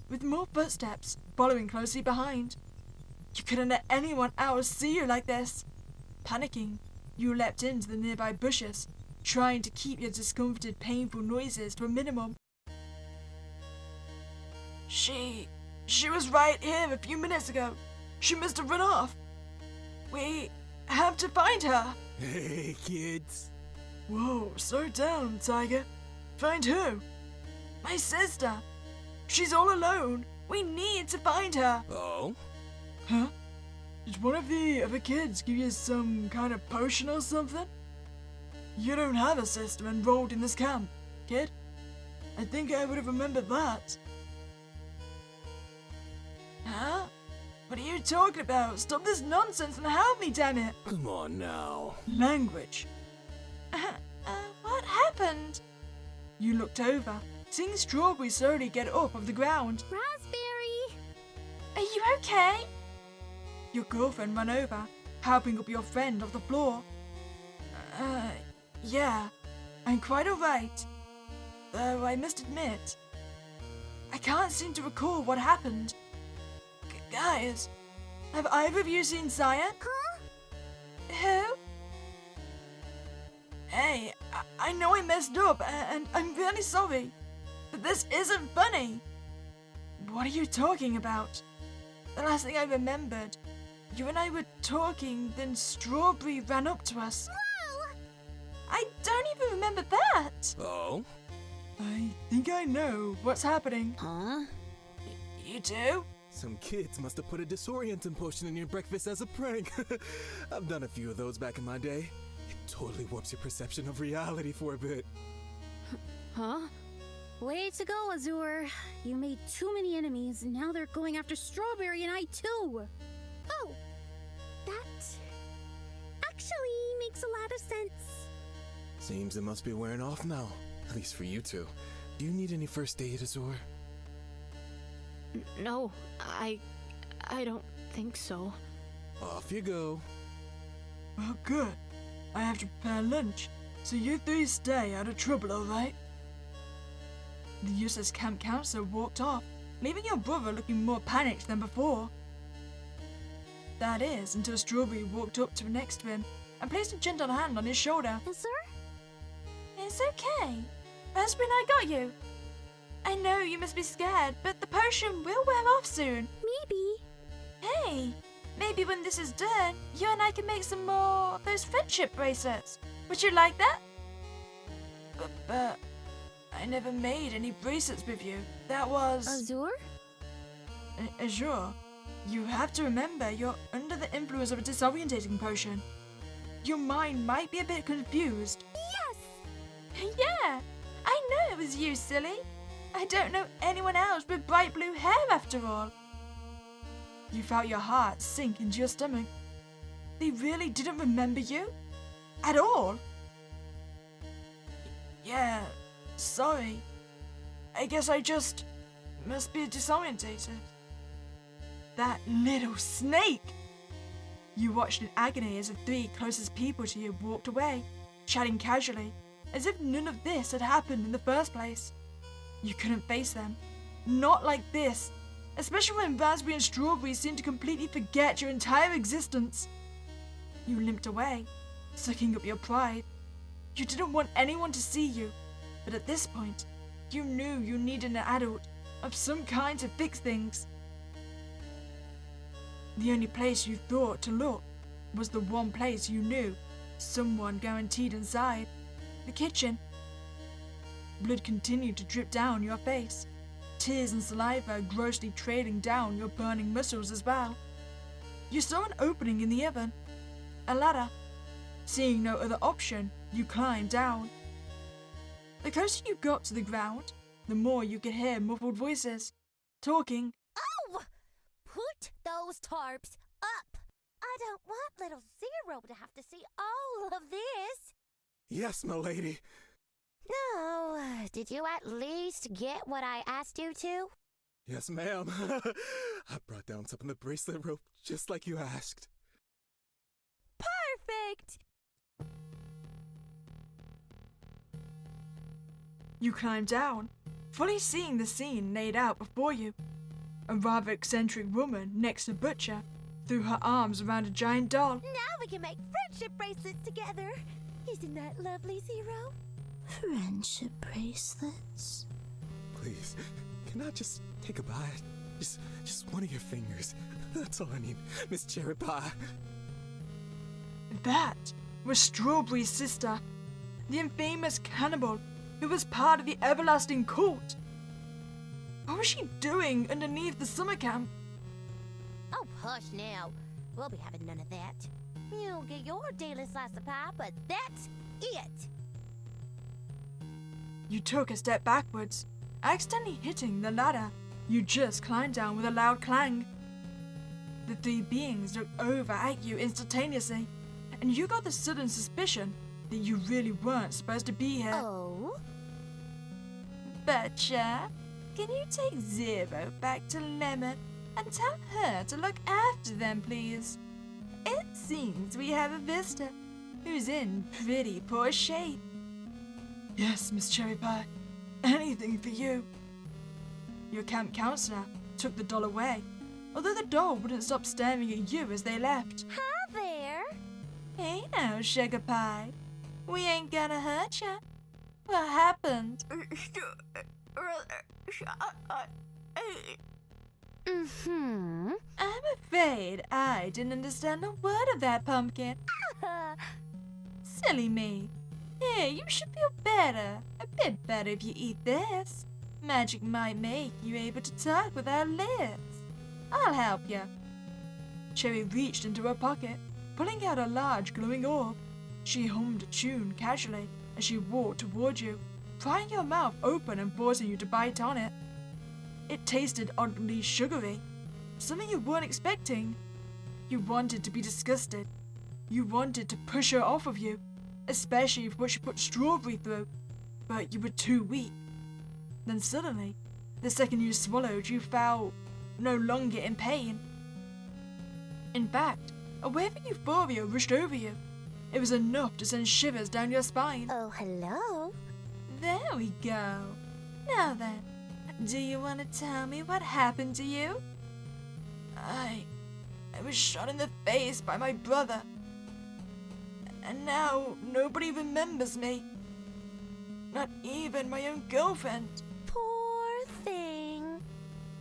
with more footsteps following closely behind. You couldn't let anyone else see you like this. Panicking, you leapt into the nearby bushes, trying to keep your discomforted, painful noises to a minimum. She was right here a few minutes ago. She must have run off. We have to find her. Hey, kids. Whoa, slow down, Tiger. Find who? My sister. She's all alone. We need to find her. Oh? Huh? Did one of the other kids give you some kind of potion or something? You don't have a sister enrolled in this camp, kid. I think I would have remembered that. Huh? What are you talking about? Stop this nonsense and help me, damn it! Come on now. Language. What happened? You looked over, seeing Strawberry slowly get up off the ground. Raspberry! Are you okay? Your girlfriend ran over, helping up your friend off the floor. Yeah, I'm quite alright. Though I must admit, I can't seem to recall what happened. Guys, have either of you seen Cyan? Huh? Who? Hey, I know I messed up, and I'm really sorry, but this isn't funny. What are you talking about? The last thing I remembered, you and I were talking, then Strawberry ran up to us. Whoa! I don't even remember that. Oh? I think I know what's happening. Huh? You do? Some kids must have put a disorienting potion in your breakfast as a prank. I've done a few of those back in my day. It totally warps your perception of reality for a bit. Huh? Way to go, Azure. You made too many enemies, and now they're going after Strawberry and I too. Oh, that actually makes a lot of sense. Seems it must be wearing off now. At least for you two. Do you need any first aid, Azure? No, I don't think so. Off you go. Well, good. I have to prepare lunch, so you three stay out of trouble, alright? The useless camp counselor walked off, leaving your brother looking more panicked than before. That is, until Strawberry walked up to next to him and placed a gentle hand on his shoulder. Sir? It's okay. Raspberry and I got you. I know you must be scared, but the potion will wear off soon. Maybe. Hey, maybe when this is done, you and I can make some more of those friendship bracelets. Would you like that? But I never made any bracelets with you. That was... Azure? Azure, you have to remember you're under the influence of a disorientating potion. Your mind might be a bit confused. Yeah, I know it was you, silly. I don't know anyone else with bright blue hair after all. You felt your heart sink into your stomach. They really didn't remember you? At all? Yeah, sorry. I guess I just must be disorientated. That little snake! You watched in agony as the three closest people to you walked away, chatting casually, as if none of this had happened in the first place. You couldn't face them. Not like this. Especially when Raspberry and Strawberry seemed to completely forget your entire existence. You limped away, sucking up your pride. You didn't want anyone to see you, but at this point, you knew you needed an adult of some kind to fix things. The only place you thought to look was the one place you knew someone guaranteed inside. The kitchen. Blood continued to drip down your face, tears and saliva grossly trailing down your burning muscles as well. You saw an opening in the oven, a ladder. Seeing no other option, you climbed down. The closer you got to the ground, the more you could hear muffled voices, talking. Oh! Put those tarps up! I don't want little Zero to have to see all of this. Yes, m'lady. No, did you at least get what I asked you to? Yes, ma'am. I brought down some of the bracelet rope just like you asked. Perfect! You climbed down, fully seeing the scene laid out before you. A rather eccentric woman next to Butcher threw her arms around a giant doll. Now we can make friendship bracelets together. Isn't that lovely, Zero? Friendship bracelets? Please, can I just take a bite? Just one of your fingers. That's all I need, Miss Cherry Pie. That was Strawberry's sister, the infamous cannibal who was part of the everlasting cult. What was she doing underneath the summer camp? Oh, hush now. We'll be having none of that. You'll get your daily slice of pie, but that's it. You took a step backwards, accidentally hitting the ladder you just climbed down with a loud clang. The three beings looked over at you instantaneously, and you got the sudden suspicion that you really weren't supposed to be here. Oh? Butcher, can you take Zero back to Lemon and tell her to look after them, please? It seems we have a visitor who's in pretty poor shape. Yes, Miss Cherry Pie. Anything for you. Your camp counselor took the doll away, although the doll wouldn't stop staring at you as they left. Hi there. Hey now, Sugar Pie. We ain't gonna hurt ya. What happened? Mm-hmm. I'm afraid I didn't understand a word of that, Pumpkin. Silly me. Here, you should feel better. A bit better if you eat this. Magic might make you able to talk without lips. I'll help you. Cherry reached into her pocket, pulling out a large glowing orb. She hummed a tune casually as she walked toward you, prying her mouth open and forcing you to bite on it. It tasted oddly sugary, something you weren't expecting. You wanted to be disgusted. You wanted to push her off of you, especially for what she put strawberry through, but you were too weak. Then suddenly, the second you swallowed, you felt no longer in pain. In fact, a wave of euphoria rushed over you. It was enough to send shivers down your spine. Oh, hello. There we go. Now then, do you want to tell me what happened to you? I was shot in the face by my brother. And now nobody remembers me. Not even my own girlfriend. Poor thing.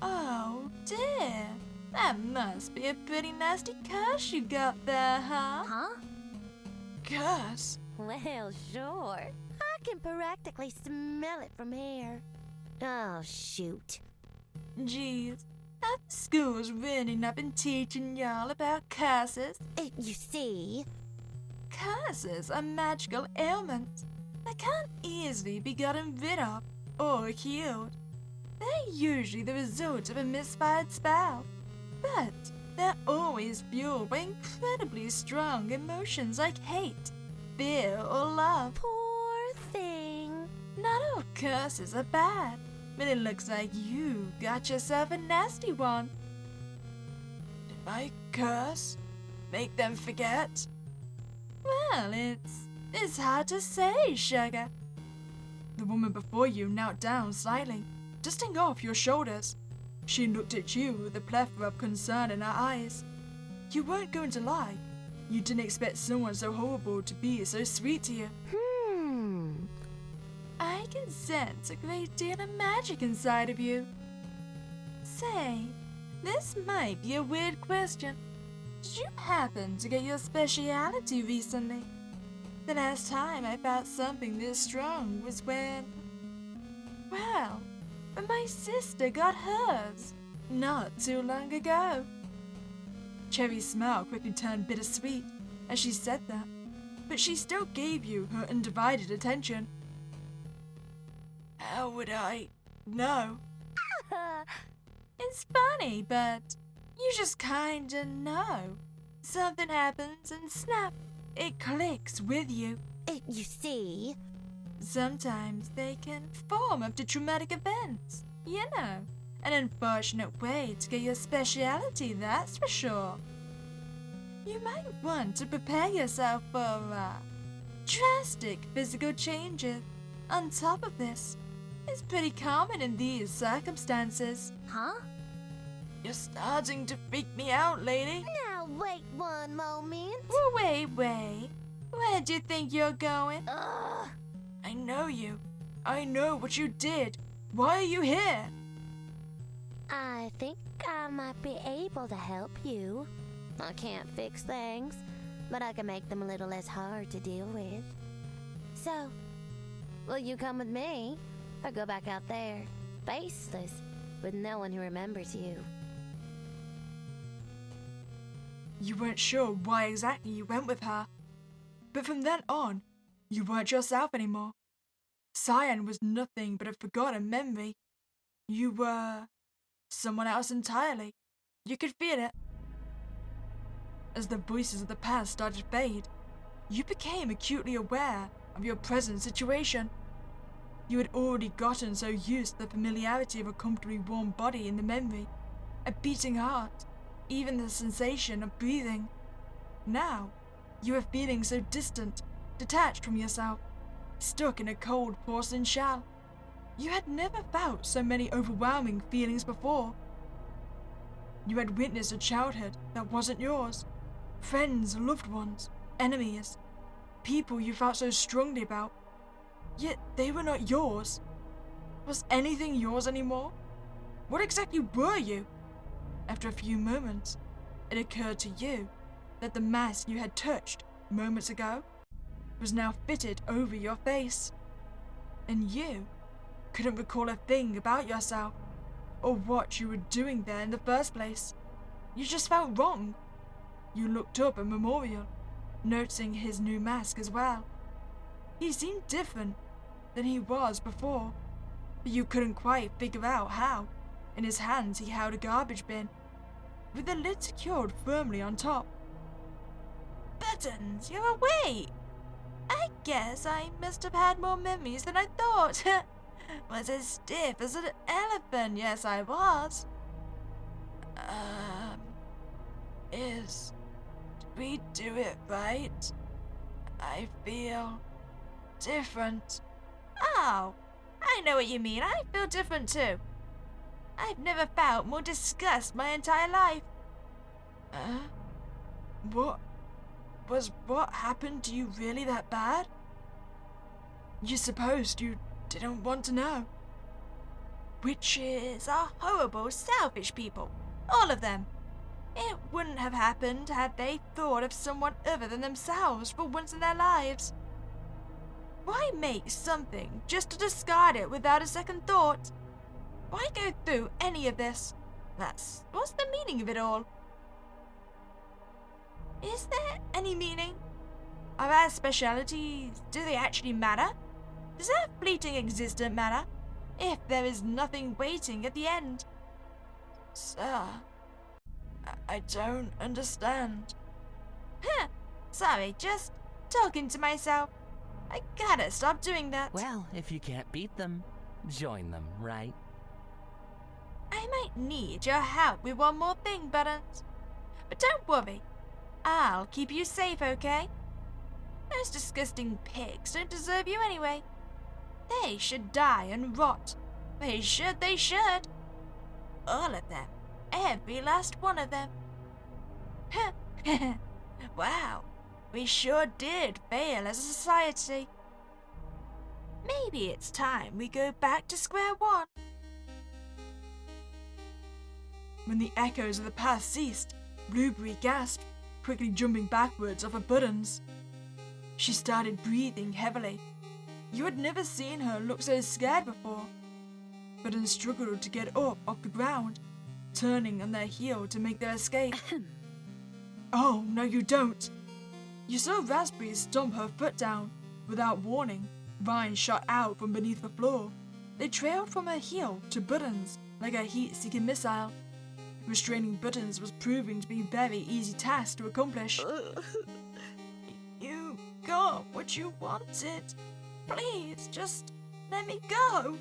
Oh dear. That must be a pretty nasty curse you got there, huh? Huh? Curse? Well, sure. I can practically smell it from here. Oh, shoot. Geez, have the schools really not been teaching y'all about curses? You see? Curses are magical ailments that can't easily be gotten rid of or healed. They're usually the result of a misfired spell, but they're always fueled by incredibly strong emotions like hate, fear, or love. Poor thing. Not all curses are bad, but it looks like you got yourself a nasty one. Did my curse make them forget? Well, it's hard to say, sugar. The woman before you knelt down slightly, dusting off your shoulders. She looked at you with a plethora of concern in her eyes. You weren't going to lie. You didn't expect someone so horrible to be so sweet to you. I can sense a great deal of magic inside of you. Say, this might be a weird question. Did you happen to get your speciality recently? The last time I felt something this strong was when my sister got hers not too long ago. Cherry's smile quickly turned bittersweet as she said that, but she still gave you her undivided attention. How would I know? It's funny, but you just kinda know. Something happens and snap, it clicks with you. You see? Sometimes they can form after traumatic events. You know, an unfortunate way to get your speciality, that's for sure. You might want to prepare yourself for drastic physical changes. On top of this, it's pretty common in these circumstances. Huh? You're starting to freak me out, lady. Now wait one moment. Wait. Where do you think you're going? Ugh. I know you. I know what you did. Why are you here? I think I might be able to help you. I can't fix things, but I can make them a little less hard to deal with. So, will you come with me, or go back out there, faceless, with no one who remembers you? You weren't sure why exactly you went with her, but from then on, you weren't yourself anymore. Cyan was nothing but a forgotten memory. You were someone else entirely. You could feel it. As the voices of the past started to fade, you became acutely aware of your present situation. You had already gotten so used to the familiarity of a comfortably warm body in the memory, a beating heart, even the sensation of breathing. Now, you were feeling so distant, detached from yourself, stuck in a cold porcelain shell. You had never felt so many overwhelming feelings before. You had witnessed a childhood that wasn't yours. Friends, loved ones, enemies, people you felt so strongly about. Yet they were not yours. Was anything yours anymore? What exactly were you? After a few moments, it occurred to you that the mask you had touched moments ago was now fitted over your face. And you couldn't recall a thing about yourself or what you were doing there in the first place. You just felt wrong. You looked up at Memorial, noticing his new mask as well. He seemed different than he was before, but you couldn't quite figure out how. In his hands he held a garbage bin, with the lid secured firmly on top. Buttons, you're awake! I guess I must have had more memories than I thought. Was as stiff as an elephant, yes I was. Did we do it right? I feel different. Oh, I know what you mean. I feel different too. I've never felt more disgust my entire life. What happened to you really that bad? You supposed you didn't want to know. Witches are horrible, selfish people. All of them. It wouldn't have happened had they thought of someone other than themselves for once in their lives. Why make something just to discard it without a second thought? Why go through any of this? What's the meaning of it all? Is there any meaning? Are our specialities, do they actually matter? Does our fleeting existence matter? If there is nothing waiting at the end? Sir, I don't understand. Sorry, just talking to myself. I gotta stop doing that. Well, if you can't beat them, join them, right? I might need your help with one more thing, Buttons. But don't worry. I'll keep you safe, okay? Those disgusting pigs don't deserve you anyway. They should die and rot. They should. All of them. Every last one of them. Wow, we sure did fail as a society. Maybe it's time we go back to square one. When the echoes of the past ceased, Blueberry gasped, quickly jumping backwards off her buttons. She started breathing heavily. You had never seen her look so scared before. Buttons struggled to get up off the ground, turning on their heel to make their escape. Oh, no you don't. You saw Raspberry stomp her foot down. Without warning, vines shot out from beneath the floor. They trailed from her heel to Buttons like a heat-seeking missile. Restraining Buttons was proving to be a very easy task to accomplish. You got what you wanted. Please, just let me go.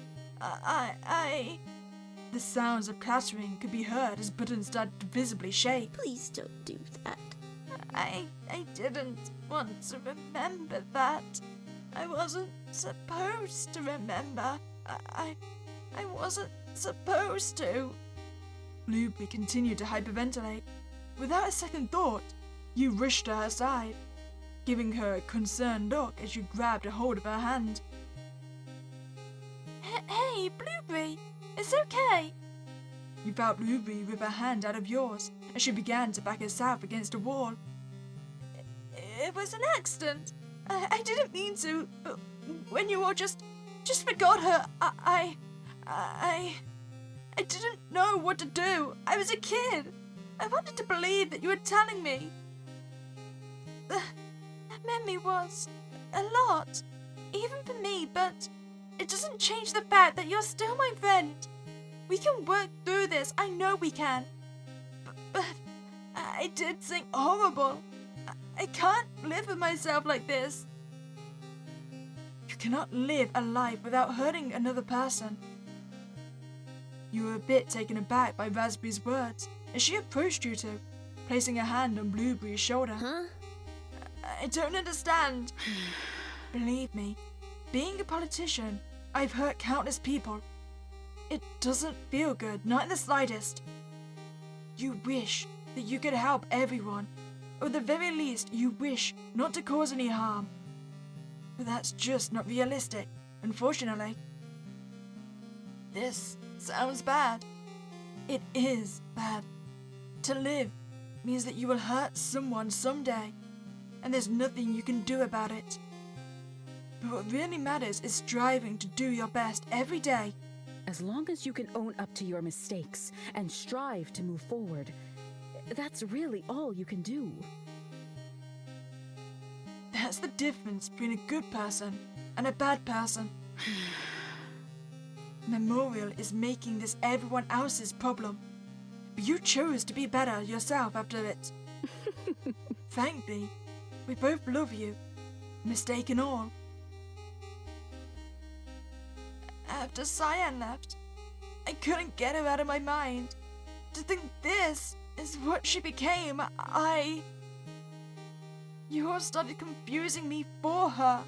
The sounds of clattering could be heard as Buttons started to visibly shake. Please don't do that. I didn't want to remember that. I wasn't supposed to remember. I wasn't supposed to. Blueberry continued to hyperventilate. Without a second thought, you rushed to her side, giving her a concerned look as you grabbed a hold of her hand. Hey, Blueberry, it's okay. You felt Blueberry rip her hand out of yours as she began to back herself against a wall. It was an accident. I didn't mean to. When you all just forgot her, I didn't know what to do. I was a kid. I wanted to believe that you were telling me. That memory was a lot, even for me, but it doesn't change the fact that you're still my friend. We can work through this. I know we can. But I did something horrible. I can't live with myself like this. You cannot live a life without hurting another person. You were a bit taken aback by Raspberry's words as she approached you two, placing a hand on Blueberry's shoulder. Huh? I don't understand. Believe me, being a politician, I've hurt countless people. It doesn't feel good, not in the slightest. You wish that you could help everyone, or at the very least, you wish not to cause any harm. But that's just not realistic, unfortunately. This sounds bad. It is bad. To live means that you will hurt someone someday, and there's nothing you can do about it. But what really matters is striving to do your best every day. As long as you can own up to your mistakes and strive to move forward, that's really all you can do. That's the difference between a good person and a bad person. Memorial is making this everyone else's problem. But you chose to be better yourself after it. Frankly, we both love you, mistake and all. After Cyan left, I couldn't get her out of my mind. To think this is what she became, You all started confusing me for her.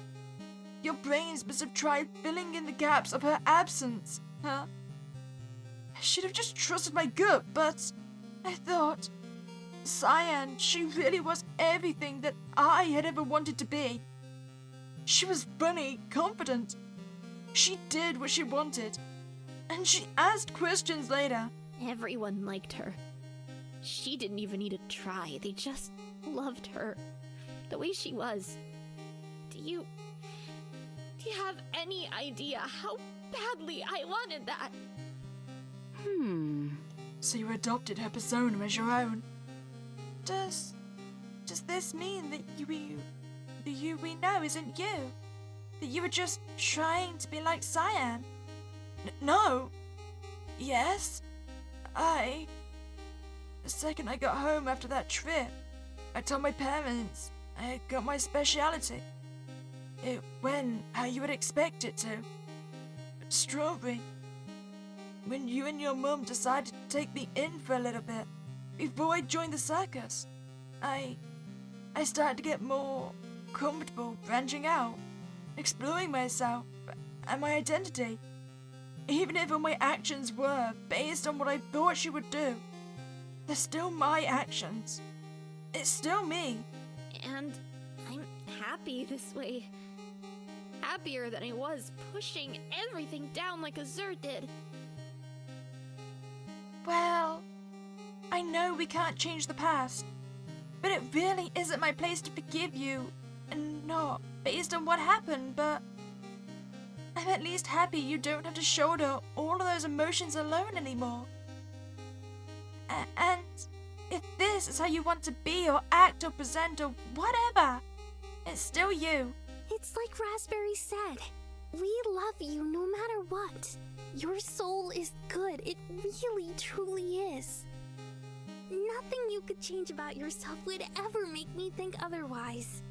Your brains must have tried filling in the gaps of her absence, huh? I should have just trusted my gut, but I thought, Cyan, she really was everything that I had ever wanted to be. She was funny, confident. She did what she wanted, and she asked questions later. Everyone liked her. She didn't even need to try. They just loved her. The way she was. Do you have any idea how badly I wanted that? So you adopted her persona as your own. Does this mean that the you we know isn't you? That you were just trying to be like Cyan? No. Yes. The second I got home after that trip, I told my parents I had got my speciality. It went how you would expect it to. But Strawberry, when you and your mum decided to take me in for a little bit, before I joined the circus, I started to get more comfortable branching out, exploring myself and my identity. Even if all my actions were based on what I thought she would do, they're still my actions. It's still me. And I'm happy this way. Happier than I was pushing everything down like Azur did. Well, I know we can't change the past, but it really isn't my place to forgive you, and not based on what happened, but I'm at least happy you don't have to shoulder all of those emotions alone anymore. And if this is how you want to be or act or present or whatever, it's still you. It's like Raspberry said. We love you no matter what. Your soul is good. It really, truly is. Nothing you could change about yourself would ever make me think otherwise.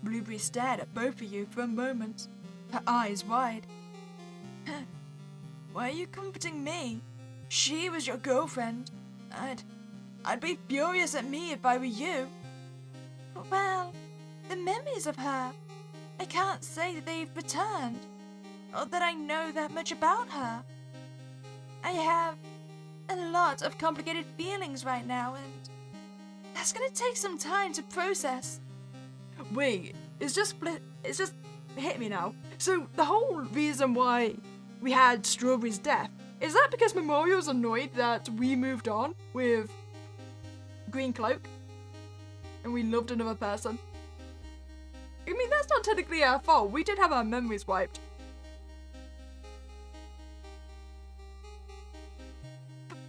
Blueberry stared at both of you for a moment, her eyes wide. Why are you comforting me? She was your girlfriend. I'd be furious at me if I were you. Well, the memories of her, I can't say that they've returned, or that I know that much about her. I have a lot of complicated feelings right now, and that's gonna take some time to process. Wait, it's just hit me now. So the whole reason why we had Strawberry's death, is that because Memorial's annoyed that we moved on with Green Cloak and we loved another person? I mean, that's not technically our fault. We did have our memories wiped.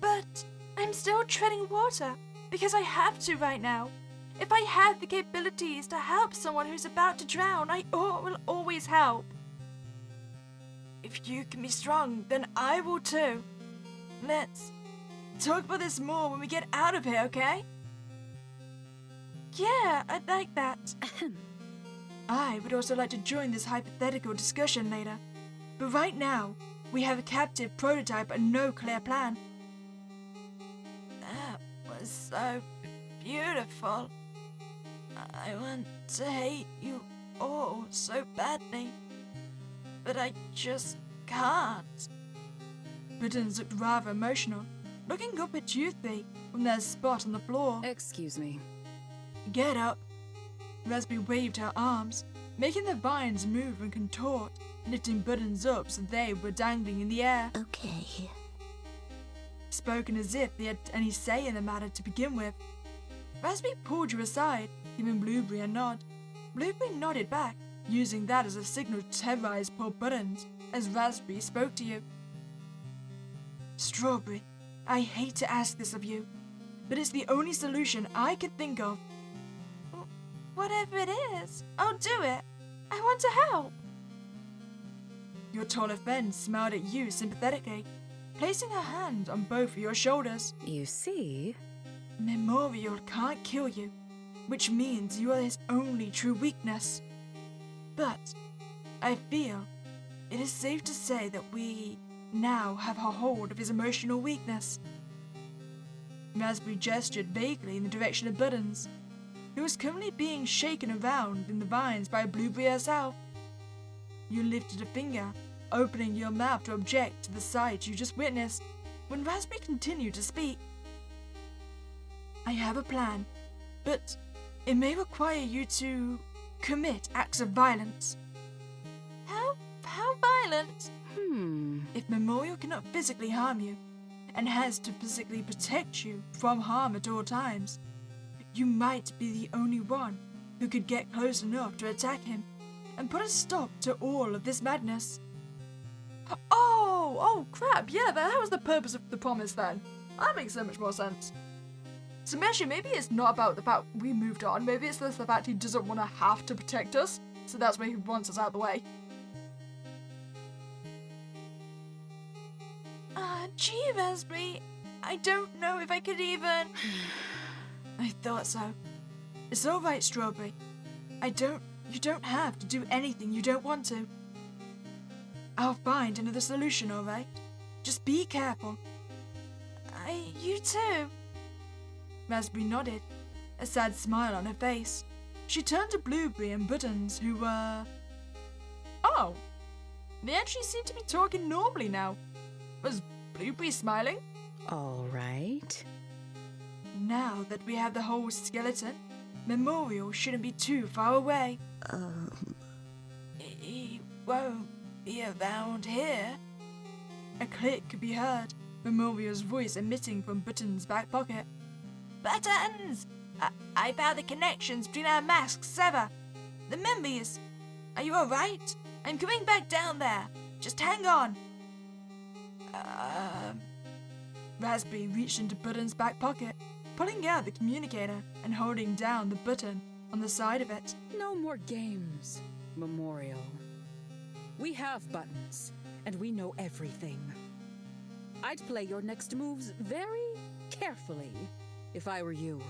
But I'm still treading water because I have to right now. If I had the capabilities to help someone who's about to drown, I will always help. If you can be strong, then I will too. Let's talk about this more when we get out of here, okay? Yeah, I'd like that. I would also like to join this hypothetical discussion later. But right now, we have a captive prototype and no clear plan. That was so beautiful. I want to hate you all so badly, but I just can't. Buttons looked rather emotional, looking up at you three from their spot on the floor. Excuse me. Get up. Raspberry waved her arms, making the vines move and contort, lifting Buttons up so they were dangling in the air. Okay. Spoken as if they had any say in the matter to begin with. Raspberry pulled you aside, giving Blueberry a nod. Blueberry nodded back, using that as a signal to terrorize poor Buttons as Raspberry spoke to you. Strawberry, I hate to ask this of you, but it's the only solution I could think of. Whatever it is, I'll do it. I want to help. Your taller friend smiled at you sympathetically, placing her hand on both of your shoulders. You see? Memorial can't kill you, which means you are his only true weakness. But I feel it is safe to say that we now have a hold of his emotional weakness. Raspberry gestured vaguely in the direction of Buttons, who was currently being shaken around in the vines by Blueberry herself. You lifted a finger, opening your mouth to object to the sight you just witnessed, when Raspberry continued to speak. I have a plan, but it may require you to commit acts of violence. How violent? If Memorial cannot physically harm you, and has to physically protect you from harm at all times, you might be the only one who could get close enough to attack him and put a stop to all of this madness. Oh crap, yeah, that was the purpose of the promise then. That makes so much more sense. So actually, maybe it's not about the fact we moved on, maybe it's the fact he doesn't want to have to protect us, so that's why he wants us out of the way. Gee, Raspberry, I don't know if I could even... I thought so. It's all right, Strawberry. You don't have to do anything you don't want to. I'll find another solution, all right? Just be careful. You too. Raspberry nodded, a sad smile on her face. She turned to Blueberry and Buttons, who were... Oh, they actually seem to be talking normally now. Was Blueberry smiling? All right. Now that we have the whole skeleton, Memorial shouldn't be too far away. He won't be around here. A click could be heard, Memorial's voice emitting from Buttons' back pocket. Buttons! I found the connections between our masks sever. The memories. Are you alright? I'm coming back down there. Just hang on. Raspberry reached into Buttons' back pocket, pulling out the communicator and holding down the button on the side of it. No more games, Memorial. We have Buttons, and we know everything. I'd play your next moves very carefully if I were you.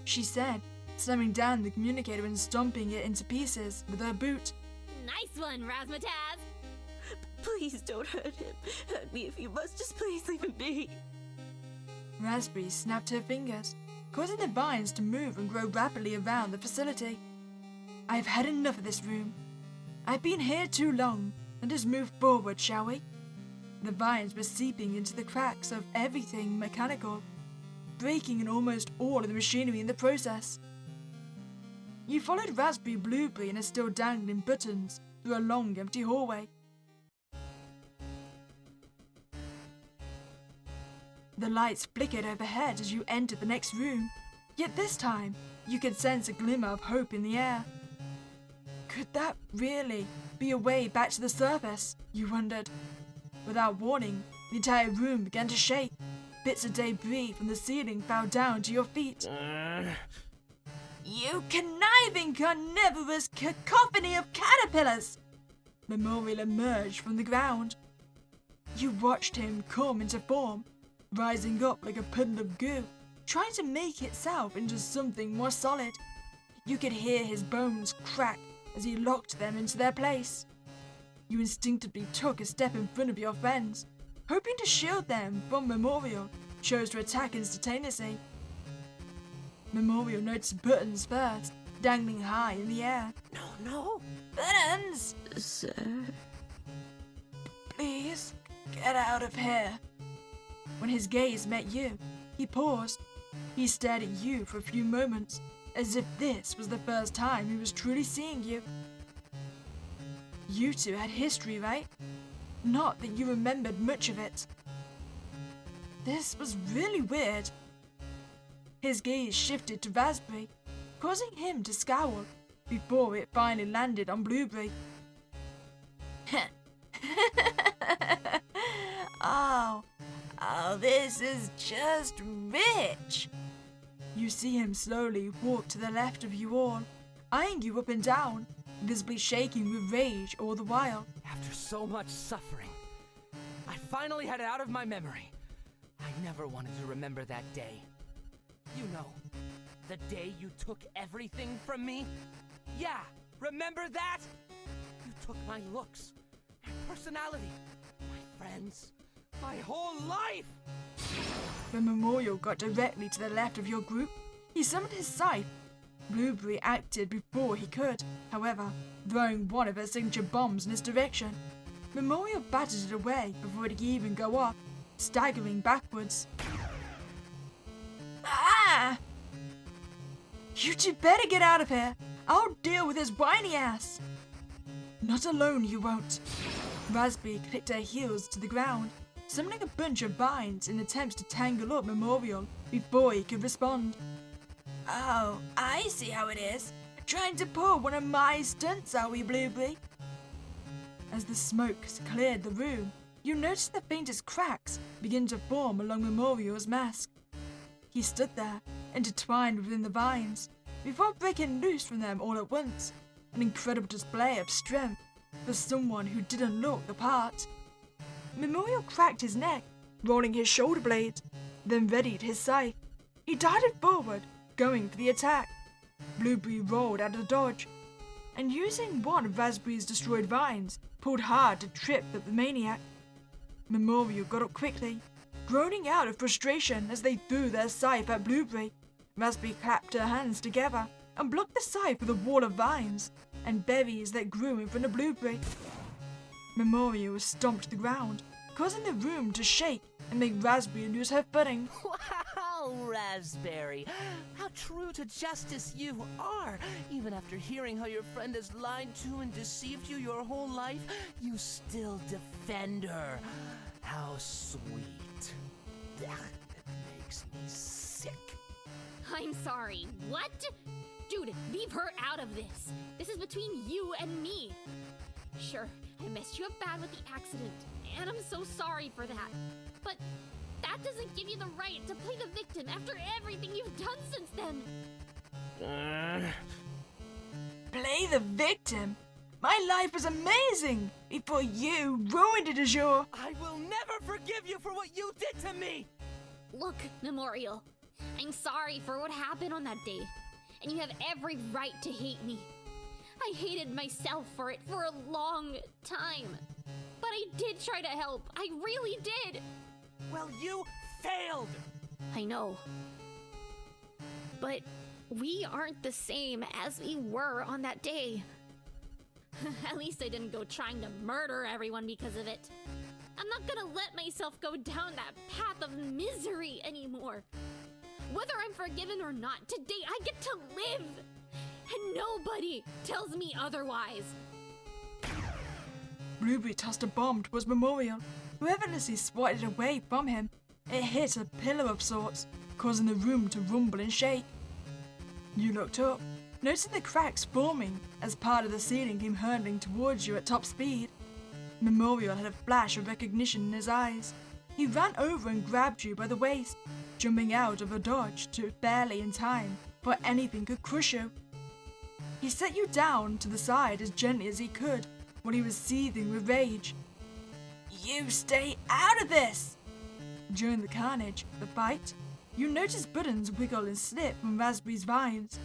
She said, slamming down the communicator and stomping it into pieces with her boot. Nice one, Razmataz! Please don't hurt him. Hurt me if you must. Just please leave him be. Raspberry snapped her fingers, causing the vines to move and grow rapidly around the facility. I've had enough of this room. I've been here too long. Let us move forward, shall we? The vines were seeping into the cracks of everything mechanical, breaking in almost all of the machinery in the process. You followed Raspberry, Blueberry, and are still dangling Buttons through a long, empty hallway. The lights flickered overhead as you entered the next room, yet this time you could sense a glimmer of hope in the air. Could that really be a way back to the surface, you wondered? Without warning, the entire room began to shake. Bits of debris from the ceiling fell down to your feet. You conniving, carnivorous cacophony of caterpillars! Memorial emerged from the ground. You watched him come into form, rising up like a puddle of goo, trying to make itself into something more solid. You could hear his bones crack as he locked them into their place. You instinctively took a step in front of your friends, hoping to shield them from Memorial, chose to attack instantaneously. Memorial noticed Buttons first, dangling high in the air. No. Buttons! Sir? Please, get out of here. When his gaze met you, he paused. He stared at you for a few moments, as if this was the first time he was truly seeing you. You two had history, right? Not that you remembered much of it. This was really weird. His gaze shifted to Raspberry, causing him to scowl. before it finally landed on Blueberry. Oh, this is just rich. You see him slowly walk to the left of you all, eyeing you up and down, visibly shaking with rage all the while. After so much suffering, I finally had it out of my memory. I never wanted to remember that day. You know, the day you took everything from me? Yeah, remember that? You took my looks, my personality, my friends, my whole life! When Memorial got directly to the left of your group, he summoned his scythe. Blueberry acted before he could, however, throwing one of her signature bombs in his direction. Memorial batted it away before it could even go off, staggering backwards. Ah! You two better get out of here! I'll deal with his whiny ass! Not alone you won't. Raspberry clicked her heels to the ground, summoning a bunch of vines in attempts to tangle up Memorial before he could respond. Oh, I see how it is. Trying to pull one of my stunts, are we, Blueberry? As the smoke cleared the room, you noticed the faintest cracks begin to form along Memorial's mask. He stood there, intertwined within the vines, before breaking loose from them all at once, an incredible display of strength for someone who didn't look the part. Memorial cracked his neck, rolling his shoulder blades, then readied his scythe. He darted forward, going for the attack. Blueberry rolled out of dodge, and using one of Raspberry's destroyed vines, pulled hard to trip up the maniac. Memorial got up quickly, groaning out of frustration as they threw their scythe at Blueberry. Raspberry clapped her hands together and blocked the scythe with a wall of vines and berries that grew in front of Blueberry. Memorial stomped the ground, causing the room to shake and make Raspberry lose her footing. Wow, Raspberry! How true to justice you are! Even after hearing how your friend has lied to and deceived you your whole life, you still defend her. How sweet. Ugh, it makes me sick. I'm sorry, what? Dude, leave her out of this. This is between you and me. Sure, I messed you up bad with the accident, and I'm so sorry for that. But that doesn't give you the right to play the victim after everything you've done since then. Play the victim? My life was amazing before you ruined it, Azure. I will never forgive you for what you did to me! Look, Memorial, I'm sorry for what happened on that day, and you have every right to hate me. I hated myself for it for a long time. But I did try to help. I really did. Well, you failed! I know. But we aren't the same as we were on that day. At least I didn't go trying to murder everyone because of it. I'm not gonna let myself go down that path of misery anymore. Whether I'm forgiven or not, today I get to live! And nobody tells me otherwise. Blueberry tossed a bomb towards Memorial, who effortlessly swatted it away from him. It hit a pillar of sorts, causing the room to rumble and shake. You looked up, noticing the cracks forming as part of the ceiling came hurtling towards you at top speed. Memorial had a flash of recognition in his eyes. He ran over and grabbed you by the waist, jumping out of a dodge to barely in time before anything could crush you. He set you down to the side as gently as he could while he was seething with rage. You stay out of this! During the carnage, the fight, you noticed buttons wiggle and slip from Raspberry's vines.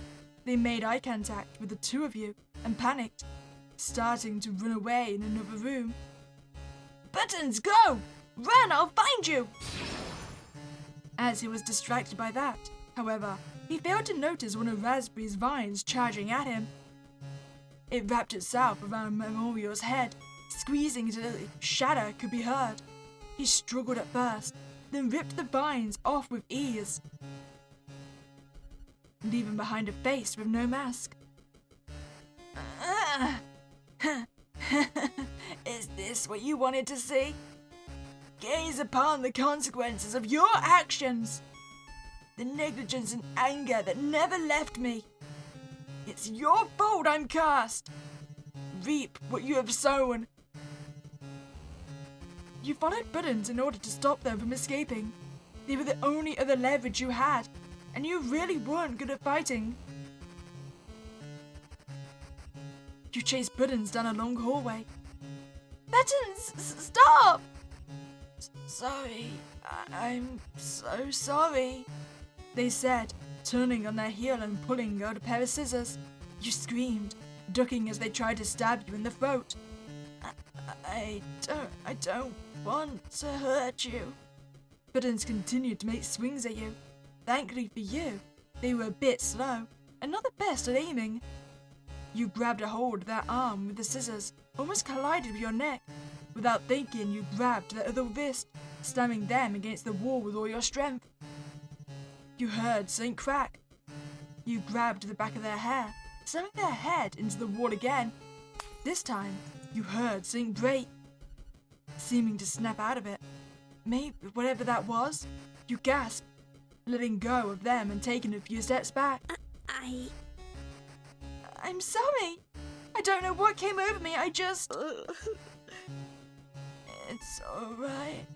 They made eye contact with the two of you and panicked, starting to run away in another room. Buttons, go! Run, I'll find you! As he was distracted by that, however, he failed to notice one of Raspberry's vines charging at him. It wrapped itself around Memorial's head, squeezing until the shatter could be heard. He struggled at first, then ripped the vines off with ease, leaving behind a face with no mask. Is this what you wanted to see? Gaze upon the consequences of your actions. The negligence and anger that never left me. It It's your fault I'm cursed. Reap what you have sown. You followed Buttons in order to stop them from escaping. They were the only other leverage you had, and you really weren't good at fighting. You chased Buttons down a long hallway. Buttons, stop! Sorry, I'm so sorry, they said, turning on their heel and pulling out a pair of scissors. You screamed, ducking as they tried to stab you in the throat. I don't want to hurt you. Buttons continued to make swings at you. Thankfully for you, they were a bit slow, and not the best at aiming. You grabbed a hold of their arm with the scissors, almost collided with your neck. Without thinking, you grabbed their other wrist, slamming them against the wall with all your strength. You heard something crack. You grabbed the back of their hair, slamming their head into the wall again. This time, you heard something break, seeming to snap out of it. Maybe whatever that was, you gasped, letting go of them and taking a few steps back. I'm sorry. I don't know what came over me. I just... It's alright.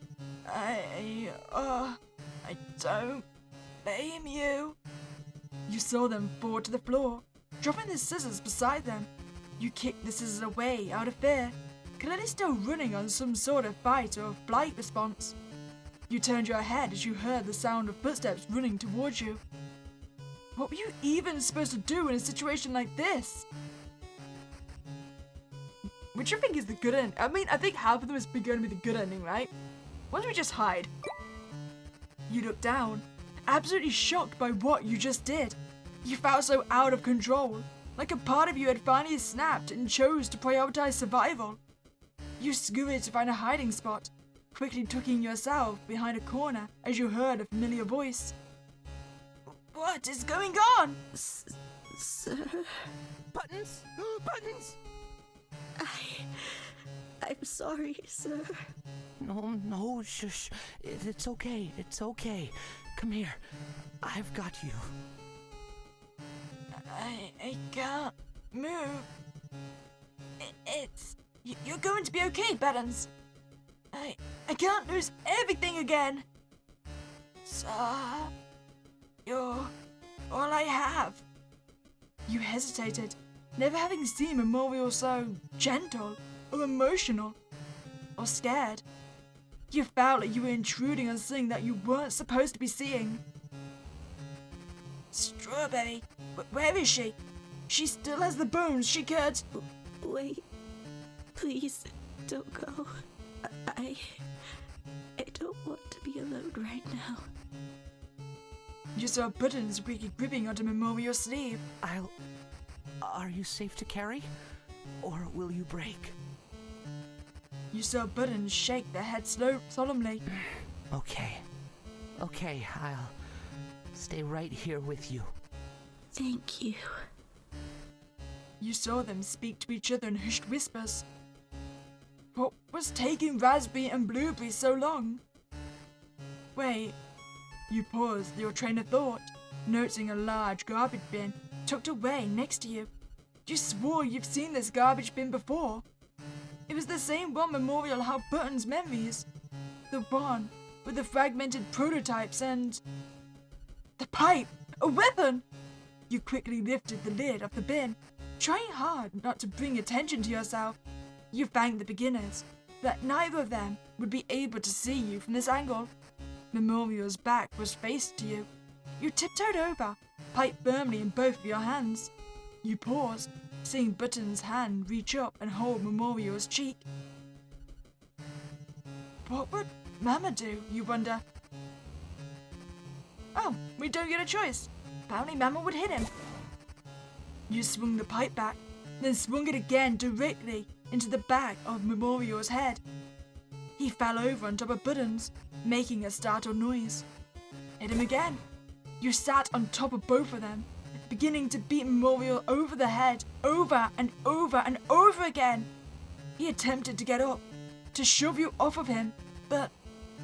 I don't blame you. You saw them fall to the floor, dropping the scissors beside them. You kicked the scissors away out of fear, clearly still running on some sort of fight or flight response. You turned your head as you heard the sound of footsteps running towards you. What were you even supposed to do in a situation like this? Which do you think is the good end? I mean, I think half of them is going to be the good ending, right? Why don't we just hide? You looked down, absolutely shocked by what you just did. You felt so out of control, like a part of you had finally snapped and chose to prioritize survival. You scurried to find a hiding spot, quickly tucking yourself behind a corner as you heard a familiar voice. What is going on? Sir? Buttons? Buttons! I'm sorry, sir. No, shush. It's okay. It's okay. Come here. I've got you. I can't move. You're going to be okay, Buttons. I can't lose everything again. Sir, you're all I have. You hesitated, never having seen Memorial so gentle, or emotional, or scared. You felt like you were intruding on something that you weren't supposed to be seeing. Strawberry, where is she? She still has the bones she could... Wait. Please, don't go. I don't want to be alone right now. You saw Buttons weakly gripping onto Memorial's sleeve. Are you safe to carry? Or will you break? You saw Buttons shake their head solemnly. Okay, I'll stay right here with you. Thank you. You saw them speak to each other in hushed whispers. What was taking Raspberry and Blueberry so long? Wait. You paused your train of thought, noticing a large garbage bin tucked away next to you. You swore you've seen this garbage bin before. It was the same one Memorial held Buttons' memories. The one with the fragmented prototypes and... the pipe! A weapon! You quickly lifted the lid off the bin, trying hard not to bring attention to yourself. You thanked the beginners that neither of them would be able to see you from this angle. Memorial's back was faced to you. You tiptoed over, pipe firmly in both of your hands. You paused, seeing Buttons' hand reach up and hold Memorial's cheek. What would Mama do, you wonder? Oh, we don't get a choice. Apparently Mama would hit him. You swung the pipe back, then swung it again directly into the back of Memorial's head. He fell over on top of Buttons, making a startled noise. Hit him again. You sat on top of both of them, beginning to beat Memorial over the head, over and over and over again. He attempted to get up, to shove you off of him, but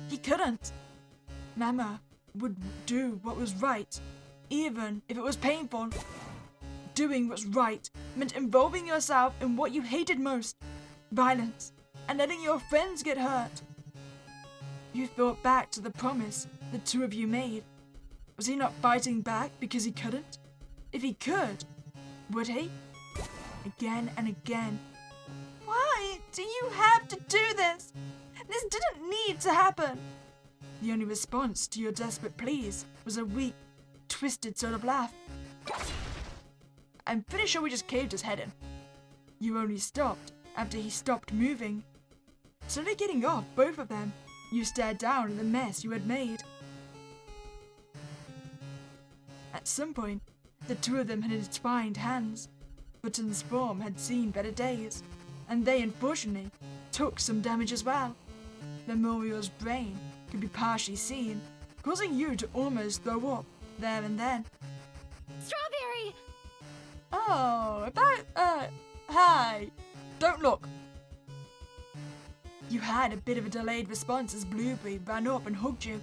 he couldn't. Mama would do what was right, even if it was painful. doing what's right meant involving yourself in what you hated most, violence, and letting your friends get hurt. You thought back to the promise the two of you made. Was he not fighting back because he couldn't? If he could, would he? Again and again. Why do you have to do this? This didn't need to happen. The only response to your desperate pleas was a weak, twisted sort of laugh. I'm pretty sure we just caved his head in. You only stopped after he stopped moving. Slowly getting off, both of them, you stared down at the mess you had made. At some point, the two of them had entwined hands. Button's form had seen better days, and they unfortunately took some damage as well. Memorial's brain could be partially seen, causing you to almost throw up there and then. Strawberry! Oh, hi. Don't look. You had a bit of a delayed response as Blueberry ran up and hugged you.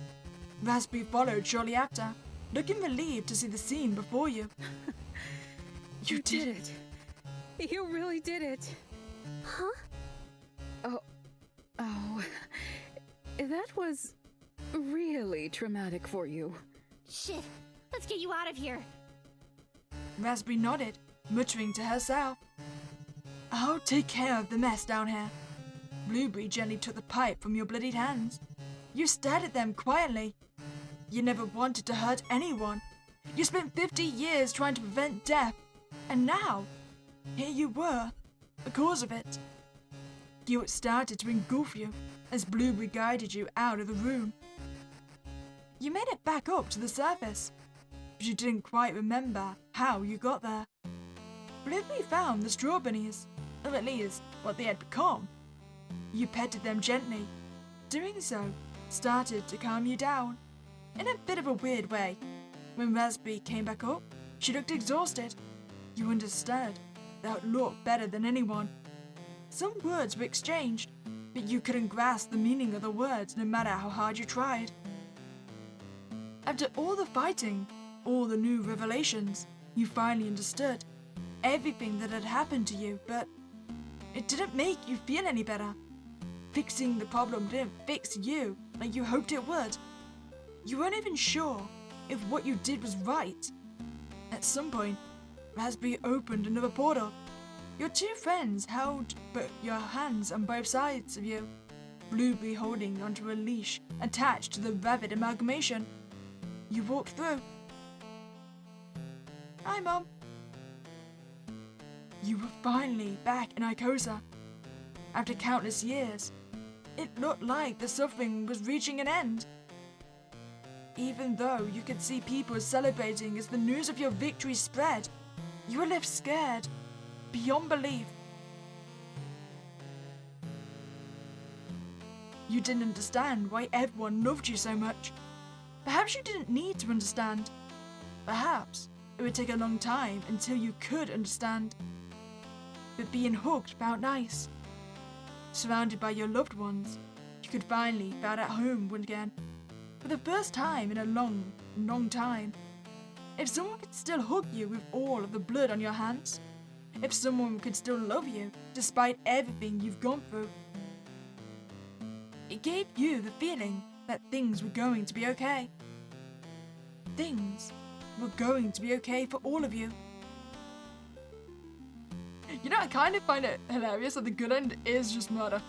Raspberry followed shortly after, looking relieved to see the scene before you. You did it. You really did it. Huh? Oh, that was really traumatic for you. Shit, let's get you out of here. Raspberry nodded, muttering to herself. I'll take care of the mess down here. Blueberry gently took the pipe from your bloodied hands. You stared at them quietly. You never wanted to hurt anyone. You spent 50 years trying to prevent death, and now, here you were, the cause of it. Guilt started to engulf you as Blueberry guided you out of the room. You made it back up to the surface, but you didn't quite remember how you got there. Blueberry found the straw bunnies, or at least what they had become. You petted them gently. Doing so started to calm you down, in a bit of a weird way. When Raspberry came back up, she looked exhausted. You understood that looked better than anyone. Some words were exchanged, but you couldn't grasp the meaning of the words no matter how hard you tried. After all the fighting, all the new revelations, you finally understood everything that had happened to you, but it didn't make you feel any better. Fixing the problem didn't fix you like you hoped it would. You weren't even sure if what you did was right. At some point, Raspberry opened another portal. Your two friends held your hands on both sides of you, Blueberry holding onto a leash attached to the rabbit amalgamation. You walked through. Hi, Mom. You were finally back in Icosa. After countless years, it looked like the suffering was reaching an end. Even though you could see people celebrating as the news of your victory spread, you were left scared, beyond belief. You didn't understand why everyone loved you so much. Perhaps you didn't need to understand. Perhaps it would take a long time until you could understand. But being hugged felt nice. Surrounded by your loved ones, you could finally feel at home again. For the first time in a long, long time. If someone could still hug you with all of the blood on your hands, if someone could still love you despite everything you've gone through, it gave you the feeling that things were going to be okay. Things were going to be okay for all of you. You know, I kind of find it hilarious that the good end is just murder.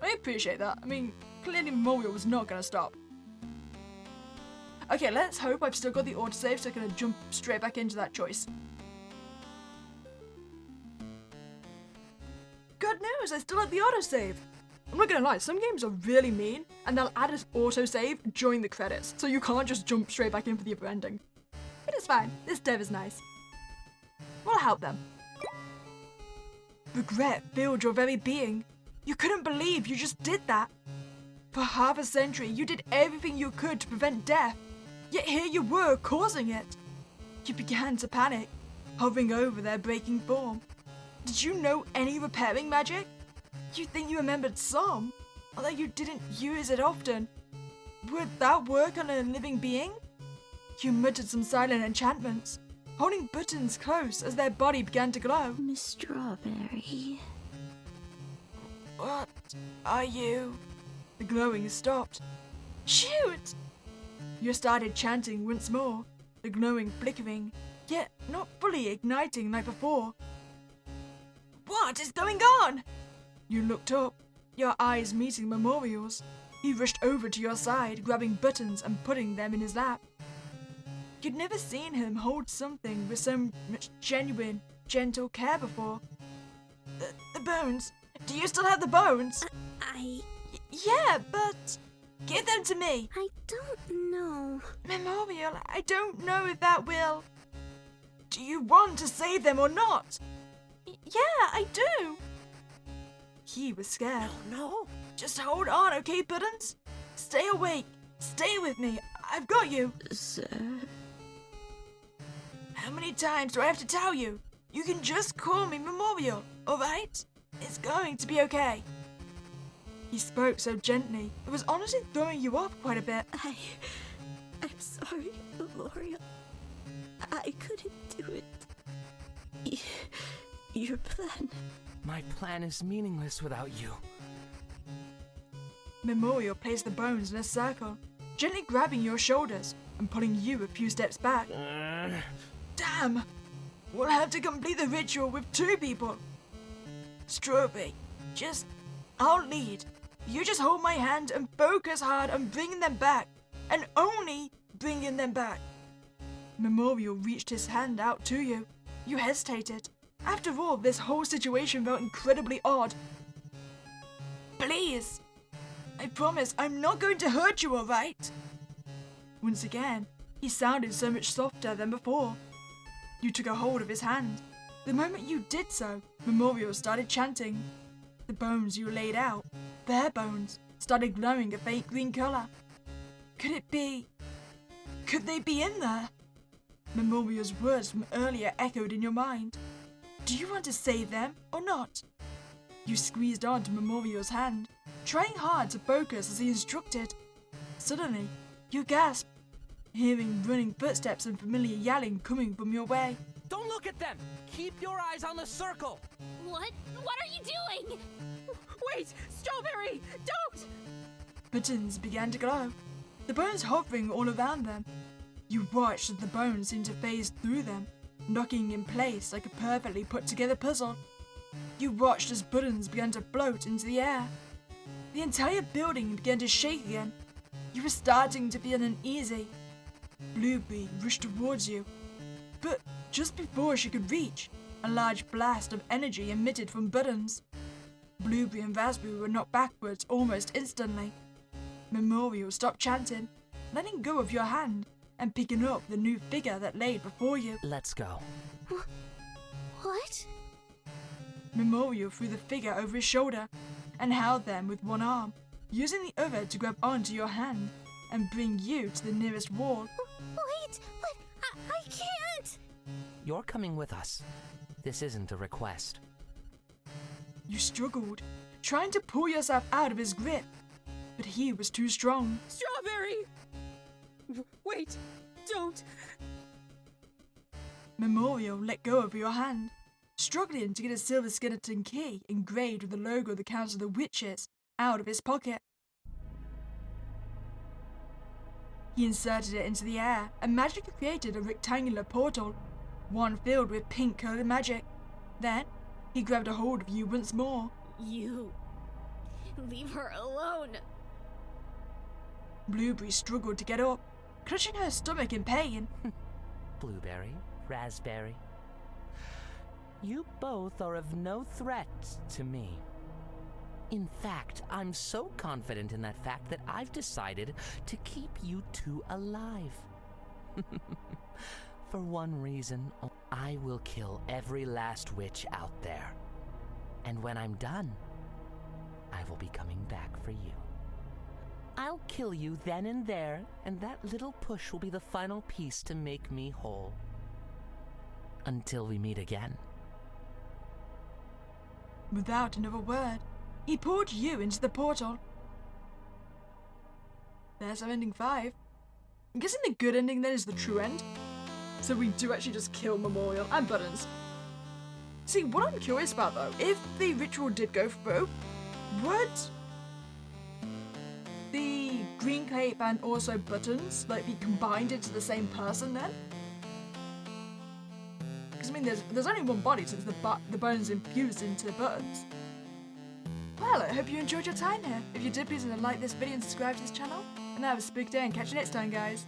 I appreciate that. I mean, clearly Memorial was not going to stop. Okay, let's hope I've still got the autosave so I can jump straight back into that choice. Good news, I still have the autosave. I'm not gonna lie, some games are really mean and they'll add an autosave during the credits, so you can't just jump straight back in for the other ending. But it's fine, this dev is nice. We'll help them. Regret filled your very being. You couldn't believe you just did that. For half a century, you did everything you could to prevent death. Yet here you were, causing it. You began to panic, hovering over their breaking form. Did you know any repairing magic? You think you remembered some, although you didn't use it often. Would that work on a living being? You muttered some silent enchantments. holding Buttons close as their body began to glow. Miss Strawberry. What are you? The glowing stopped. Shoot! You started chanting once more, the glowing flickering, yet not fully igniting like before. What is going on? You looked up, your eyes meeting Memorial's. He rushed over to your side, grabbing Buttons and putting them in his lap. You'd never seen him hold something with so much genuine, gentle care before. The bones. Do you still have the bones? Yeah, but... Give them to me. I don't know. Memorial, I don't know if that will... Do you want to save them or not? Yeah, I do. He was scared. Oh, no. Just hold on, okay, Buttons? Stay awake. Stay with me. I've got you. Sir? How many times do I have to tell you? You can just call me Memorial, alright? It's going to be okay. He spoke so gently, it was honestly throwing you off quite a bit. I'm sorry, Memorial. I couldn't do it. Your plan. My plan is meaningless without you. Memorial placed the bones in a circle, gently grabbing your shoulders and pulling you a few steps back. Damn! We'll have to complete the ritual with 2 people. Strawberry, I'll lead. You just hold my hand and focus hard on bringing them back, and only bringing them back. Memorial reached his hand out to you. You hesitated. After all, this whole situation felt incredibly odd. Please! I promise I'm not going to hurt you, alright? Once again, he sounded so much softer than before. You took a hold of his hand. The moment you did so, Memorial started chanting. The bones you laid out, their bones, started glowing a faint green color. Could they be in there? Memorial's words from earlier echoed in your mind. Do you want to save them or not? You squeezed onto Memorial's hand, trying hard to focus as he instructed. Suddenly, you gasped, hearing running footsteps and familiar yelling coming from your way. Don't look at them! Keep your eyes on the circle! What? What are you doing? Wait! Strawberry! Don't! Buttons began to glow, the bones hovering all around them. You watched as the bones seemed to phase through them, knocking in place like a perfectly put together puzzle. You watched as Buttons began to float into the air. The entire building began to shake again. You were starting to feel uneasy. Blueberry rushed towards you, but just before she could reach, a large blast of energy emitted from Buttons. Blueberry and Raspberry were knocked backwards almost instantly. Memorial stopped chanting, letting go of your hand and picking up the new figure that laid before you. Let's go. What? Memorial threw the figure over his shoulder and held them with one arm, using the other to grab onto your hand and bring you to the nearest wall. Wait, but I can't! You're coming with us. This isn't a request. You struggled, trying to pull yourself out of his grip, but he was too strong. Strawberry! Wait! Don't! Memorial let go of your hand, struggling to get a silver skeleton key engraved with the logo of the Council of the Witches out of his pocket. He inserted it into the air and magically created a rectangular portal, one filled with pink-colored magic. Then, he grabbed a hold of you once more. You... leave her alone. Blueberry struggled to get up, clutching her stomach in pain. Blueberry, Raspberry. You both are of no threat to me. In fact, I'm so confident in that fact that I've decided to keep you two alive. For one reason, I will kill every last witch out there. And when I'm done, I will be coming back for you. I'll kill you then and there, and that little push will be the final piece to make me whole. Until we meet again. Without another word, he pulled you into the portal. There's our ending 5. I'm guessing the good ending then is the true end. So we do actually just kill Memorial and Buttons. See, what I'm curious about though, if the ritual did go through, would the green cape and also Buttons like be combined into the same person then? Because I mean, there's only one body since the bones infused into Buttons. Well, I hope you enjoyed your time here. If you did, please like this video and subscribe to this channel. And have a spooky day and catch you next time, guys.